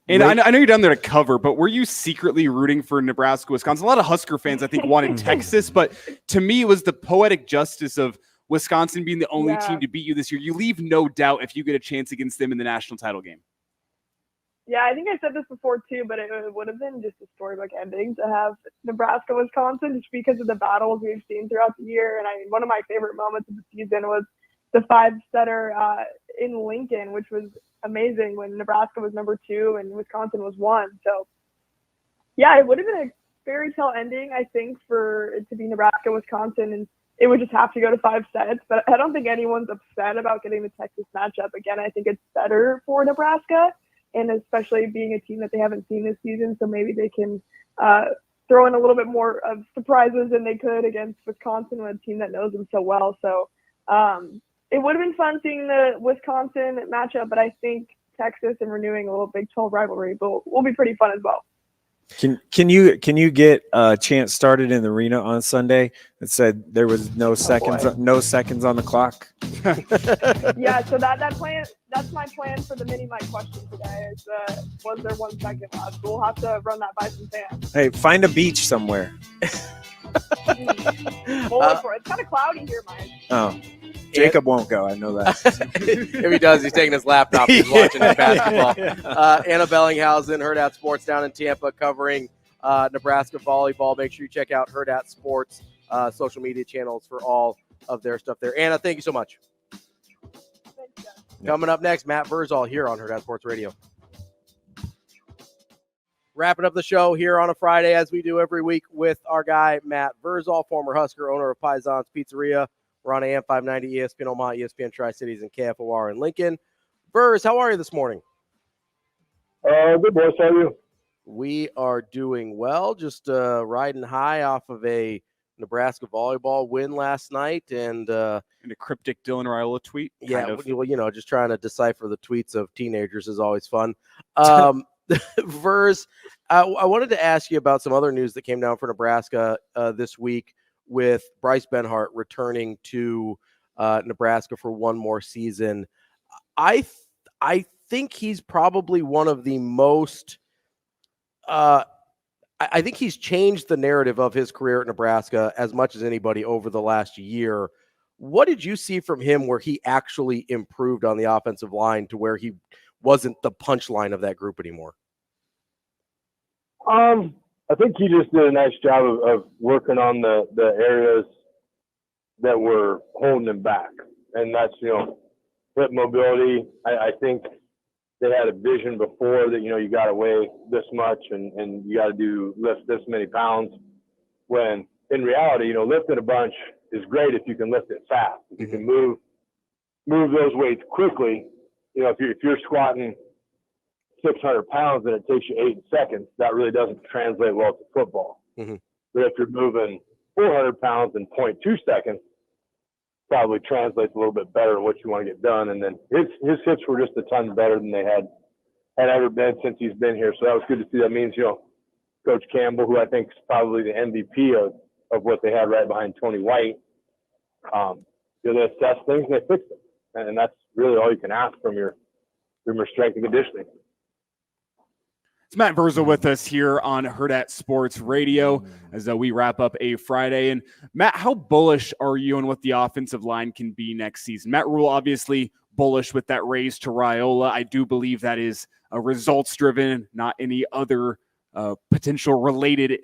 And I know you're down there to cover, but were you secretly rooting for Nebraska, Wisconsin? A lot of Husker fans, I think, wanted Texas, but to me, it was the poetic justice of Wisconsin being the only team to beat you this year. You leave no doubt if you get a chance against them in the national title game. Yeah, I think I said this before too, but it would have been just a storybook ending to have Nebraska, Wisconsin, just because of the battles we've seen throughout the year. And I mean, one of my favorite moments of the season was the 5-setter in Lincoln, which was amazing when Nebraska was number 2 and Wisconsin was 1. So, yeah, it would have been a fairy tale ending, I think, for it to be Nebraska, Wisconsin, and it would just have to go to 5 sets. But I don't think anyone's upset about getting the Texas matchup. Again, I think it's better for Nebraska, and especially being a team that they haven't seen this season, so maybe they can throw in a little bit more of surprises than they could against Wisconsin, a team that knows them so well. So it would have been fun seeing the Wisconsin matchup, but I think Texas and renewing a little Big 12 rivalry will be pretty fun as well. Can you get a chant started in the arena on Sunday that said there was no seconds on the clock? Yeah, so that's my plan for the mini mic question today. Is was there 1 second left? We'll have to run that by some fans. Hey, find a beach somewhere. We'll look for it. It's kind of cloudy here, Mike. Oh. Jacob won't go. I know that. If he does, he's taking his laptop. He's watching his basketball. Anna Bellinghausen, Hurrdat Sports down in Tampa, covering Nebraska volleyball. Make sure you check out Hurrdat Sports social media channels for all of their stuff there. Anna, thank you so much. Thanks, guys. Coming up next, Matt Vrzal here on Hurrdat Sports Radio. Wrapping up the show here on a Friday, as we do every week, with our guy, Matt Vrzal, former Husker, owner of Paisans Pizzeria. We're on AM 590, ESPN Omaha, ESPN Tri-Cities, and KFOR in Lincoln. Verz, how are you this morning? Good, boys. How are you? We are doing well, just riding high off of a Nebraska volleyball win last night, and a cryptic Dylan Raiola tweet. Yeah, well, just trying to decipher the tweets of teenagers is always fun. Verz, I wanted to ask you about some other news that came down for Nebraska this week with Bryce Benhart returning to Nebraska for one more season. I think he's probably one of the most I think he's changed the narrative of his career at Nebraska as much as anybody over the last year. What did you see from him where he actually improved on the offensive line to where he wasn't the punchline of that group anymore? I think he just did a nice job of working on the areas that were holding him back. And that's, hip mobility. I think they had a vision before that, you got to weigh this much and you got to lift this many pounds, when in reality, lifting a bunch is great if you can lift it fast. If you can move those weights quickly, if you're squatting 600 pounds and it takes you 8 seconds, that really doesn't translate well to football. Mm-hmm. But if you're moving 400 pounds in 0.2 seconds, probably translates a little bit better in what you want to get done. And then his hits were just a ton better than they had ever been since he's been here. So that was good to see. That means, Coach Campbell, who I think is probably the MVP of what they had right behind Tony White, they assess things and they fix them. And that's really all you can ask from your strength and conditioning. It's Matt Vrzal with us here on Hurrdat Sports Radio as we wrap up a Friday. And Matt, how bullish are you on what the offensive line can be next season? Matt Rhule, obviously bullish with that raise to Raiola. I do believe that is results driven, not any other potential related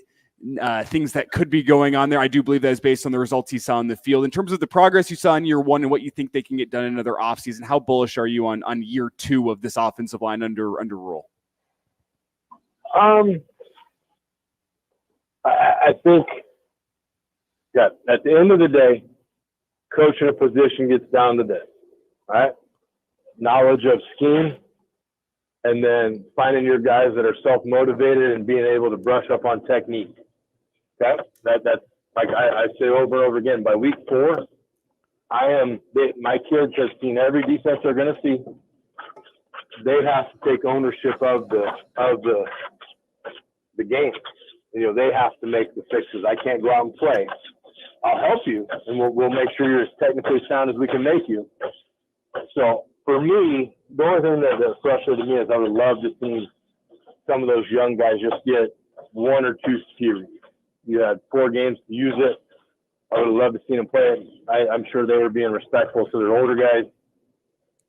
things that could be going on there. I do believe that is based on the results he saw in the field. In terms of the progress you saw in year one and what you think they can get done in another offseason, how bullish are you on year two of this offensive line under Rhule? I think, at the end of the day, coaching a position gets down to this, right? Knowledge of scheme, and then finding your guys that are self-motivated and being able to brush up on technique. Okay? That's like I say over and over again, by week 4, my kids have seen every defense they're going to see. They have to take ownership of the game. They have to make the fixes. I can't go out and play. I'll help you, and we'll make sure you're as technically sound as we can make you. So for me, the only thing that frustrated me is I would love to see some of those young guys just get 1 or 2 series. You had 4 games to use it. I would love to see them play it. I'm sure they were being respectful to their older guys,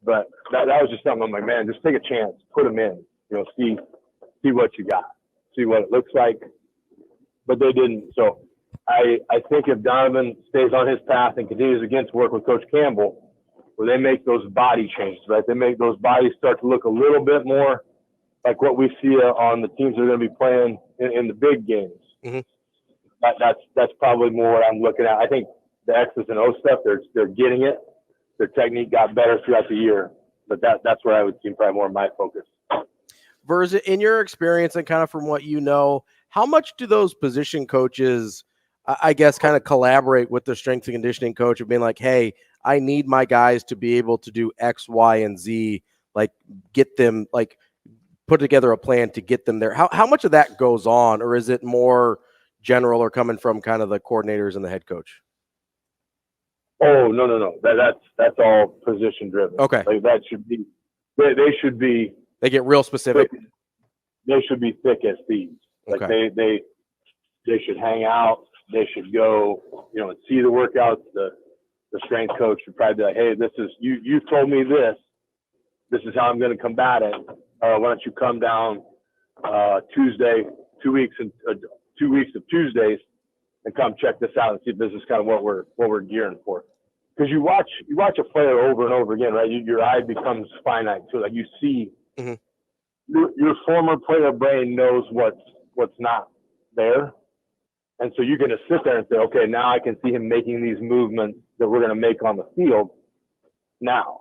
but that was just something I'm like, man, just take a chance, put them in, see what you got, see what it looks like. But they didn't. So I think if Donovan stays on his path and continues again to work with Coach Campbell, where they make those body changes, right? They make those bodies start to look a little bit more like what we see on the teams that are going to be playing in the big games. Mm-hmm. That's probably more what I'm looking at. I think the X's and O stuff, they're getting it. Their technique got better throughout the year, but that's where I would see probably more of my focus. Verz, in your experience and kind of from what you know, how much do those position coaches, I guess, kind of collaborate with the strength and conditioning coach of being like, hey, I need my guys to be able to do X, Y, and Z, like get them, like put together a plan to get them there. How much of that goes on, or is it more general or coming from kind of the coordinators and the head coach? Oh, no. That's all position driven. Okay. Like that should be, they should be. They get real specific. They should be thick as thieves. Like okay. They should hang out. They should go, and see the workouts. The strength coach should probably be like, hey, this is, you told me this. This is how I'm going to combat it. Why don't you come down Tuesday, 2 weeks of Tuesdays, and come check this out and see if this is kind of what we're gearing for. Because you watch a player over and over again, right? Your eye becomes finite. So like you see, mm-hmm. your former player brain knows what's not there. And so you're going to sit there and say, okay, now I can see him making these movements that we're going to make on the field now.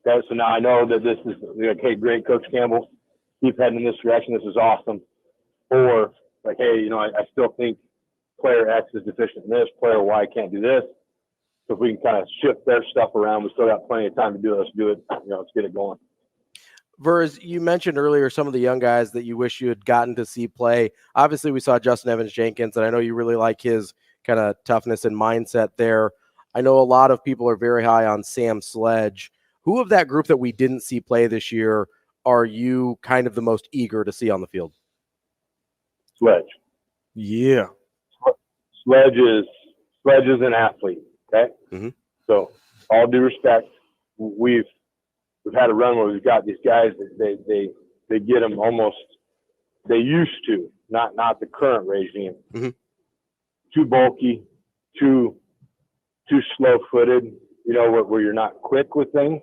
Okay, so now I know that this is like, hey, great, Coach Campbell, keep heading in this direction. This is awesome. Or like, hey, you know, I still think player X is deficient in this, player Y can't do this. So if we can kind of shift their stuff around, we still got plenty of time to do it. Let's do it. You know, let's get it going. Verz, you mentioned earlier some of the young guys that you wish you had gotten to see play. Obviously, we saw Justin Evans-Jenkins, and I know you really like his kind of toughness and mindset there. I know a lot of people are very high on Sam Sledge. Who of that group that we didn't see play this year are you kind of the most eager to see on the field? Sledge. Yeah. Sledge is an athlete. Okay. Mm-hmm. So all due respect, we've had a run where we've got these guys that they get them almost, they used to, not the current regime. Mm-hmm. Too bulky, too slow-footed, you know, where you're not quick with things.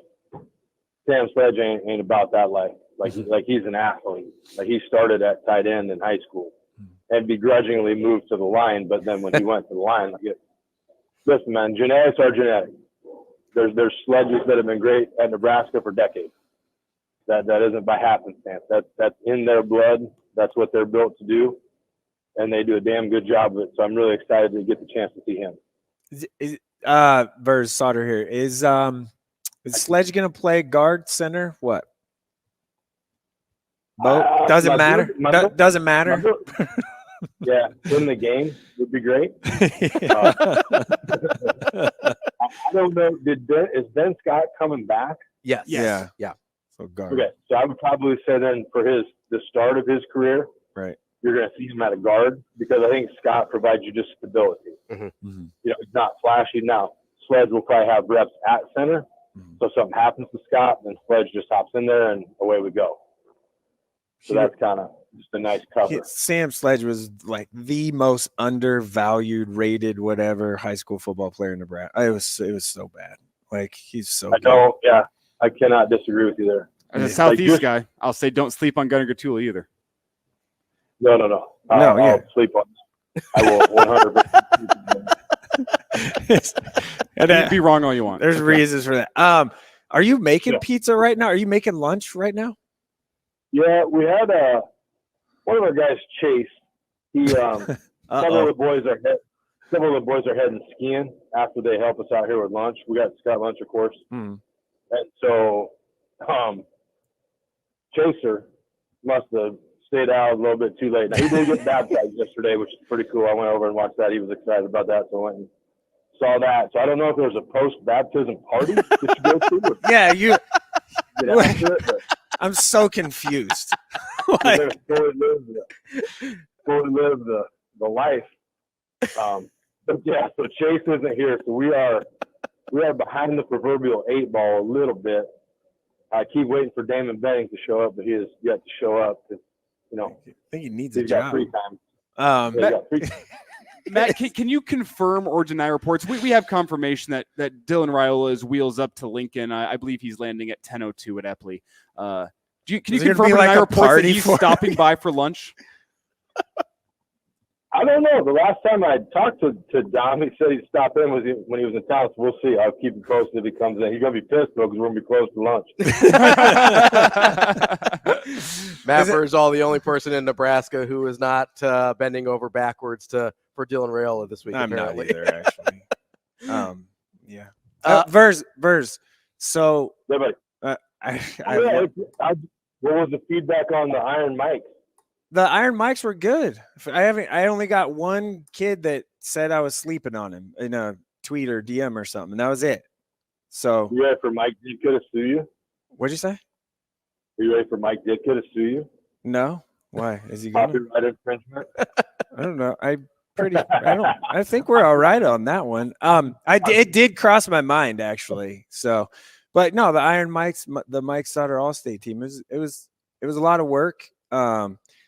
Sam Sledge ain't about that life. Like he's an athlete. Like he started at tight end in high school and begrudgingly moved to the line. But then when he went to the line, listen, man, genetics are genetics. There's sledges that have been great at Nebraska for decades. That isn't by happenstance. That's in their blood. That's what they're built to do, and they do a damn good job of it. So I'm really excited to get the chance to see him. Verz Sautter here. Is Sledge gonna play guard, center? What? Both? Doesn't matter. Doesn't matter. Yeah, in the game would be great. I don't know. Is Ben Scott coming back? Yes. Yeah. So guard. Okay, so I would probably say then for the start of his career, right, you're going to see him at a guard because I think Scott provides you just stability. Mm-hmm. Mm-hmm. You know, he's not flashy. Now, Sledge will probably have reps at center. Mm-hmm. So if something happens to Scott, then Sledge just hops in there and away we go. So that's kind of just a nice cover. Sam Sledge was like the most undervalued, rated, whatever high school football player in Nebraska. It was so bad. Like he's so. I know. Yeah, I cannot disagree with you there. As a Southeast guy, I'll say don't sleep on Gunnar Gatula either. No. I'll sleep on. I will 100%. You can be wrong all you want. There's reasons for that. Are you making pizza right now? Are you making lunch right now? Yeah, we had one of our guys, Chase. He several of the boys are heading skiing after they help us out here with lunch. We got Scott lunch, of course, and so Chaser must have stayed out a little bit too late. Now he did get baptized yesterday, which is pretty cool. I went over and watched that. He was excited about that, so I went and saw that. So I don't know if there was a post-baptism party that you go to. Yeah, you. Get after it, but I'm so confused. fully live the life. But yeah, so Chase isn't here, so we are behind the proverbial 8 ball a little bit. I keep waiting for Damon Benning to show up, but he has yet to show up. You know, I think he needs he's a got job. free time. Matt, can you confirm or deny reports? We have confirmation that Dylan Raiola is wheels up to Lincoln. I believe he's landing at 10:02 at Epley. Can you confirm or deny reports that he's stopping by for lunch? I don't know. The last time I talked to Dom, he said he'd stop in when he was in town. So we'll see. I'll keep him posted if he comes in. He's gonna be pissed though because we're gonna be closed to lunch. Matt Vrzal, the only person in Nebraska who is not bending over backwards for Dylan Raiola this week. I'm apparently. not either, actually. Yeah. Verz. So, what was the feedback on the Iron Mics? The Iron Mics were good. I only got one kid that said I was sleeping on him in a tweet or DM or something. That was it. So you ready for Mike Ditka to sue you? What'd you say? Are you ready for Mike Ditka to sue you? No. Why? Is he going to? Copyright infringement? I don't know. I think we're all right on that one. It did cross my mind actually. So, but no, the Iron Mics, the Mike Sautter All-State team, it was a lot of work.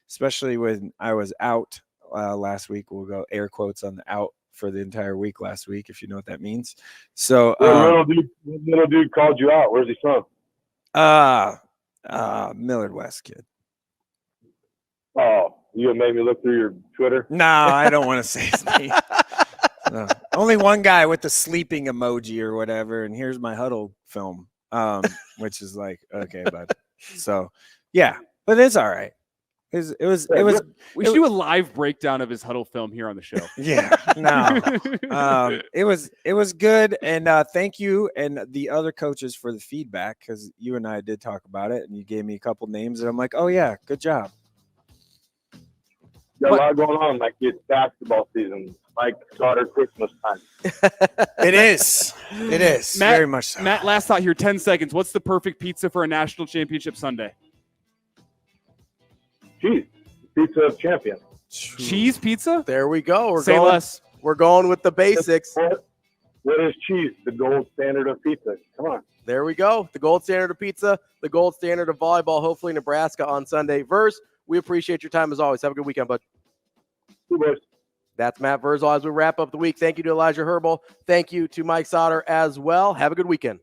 Especially when I was out last week. We'll go air quotes on the out for the entire week last week, if you know what that means. So little dude called you out. Where's he from? Millard West kid. Oh, you made me look through your Twitter? No, I don't want to say his name. No. Only one guy with the sleeping emoji or whatever, and here's my huddle film. which is like, okay, bud. So, yeah, but it's all right. It was. We should do a live breakdown of his huddle film here on the show. Yeah, no. It was good, and thank you and the other coaches for the feedback, because you and I did talk about it, and you gave me a couple names, and I'm like, oh yeah, good job. Got a lot going on, like it's basketball season, like Sautter Christmas time. It is. It is Matt, very much so. Matt, last thought here, 10 seconds. What's the perfect pizza for a national championship Sunday? Cheese. Pizza of champions. Cheese pizza? There we go. Say less. We're going with the basics. What is cheese? The gold standard of pizza. Come on. There we go. The gold standard of pizza, the gold standard of volleyball, hopefully Nebraska on Sunday. Verz, we appreciate your time as always. Have a good weekend, bud. That's Matt Vrzal as we wrap up the week. Thank you to Elijah Herbel. Thank you to Mike Sautter as well. Have a good weekend.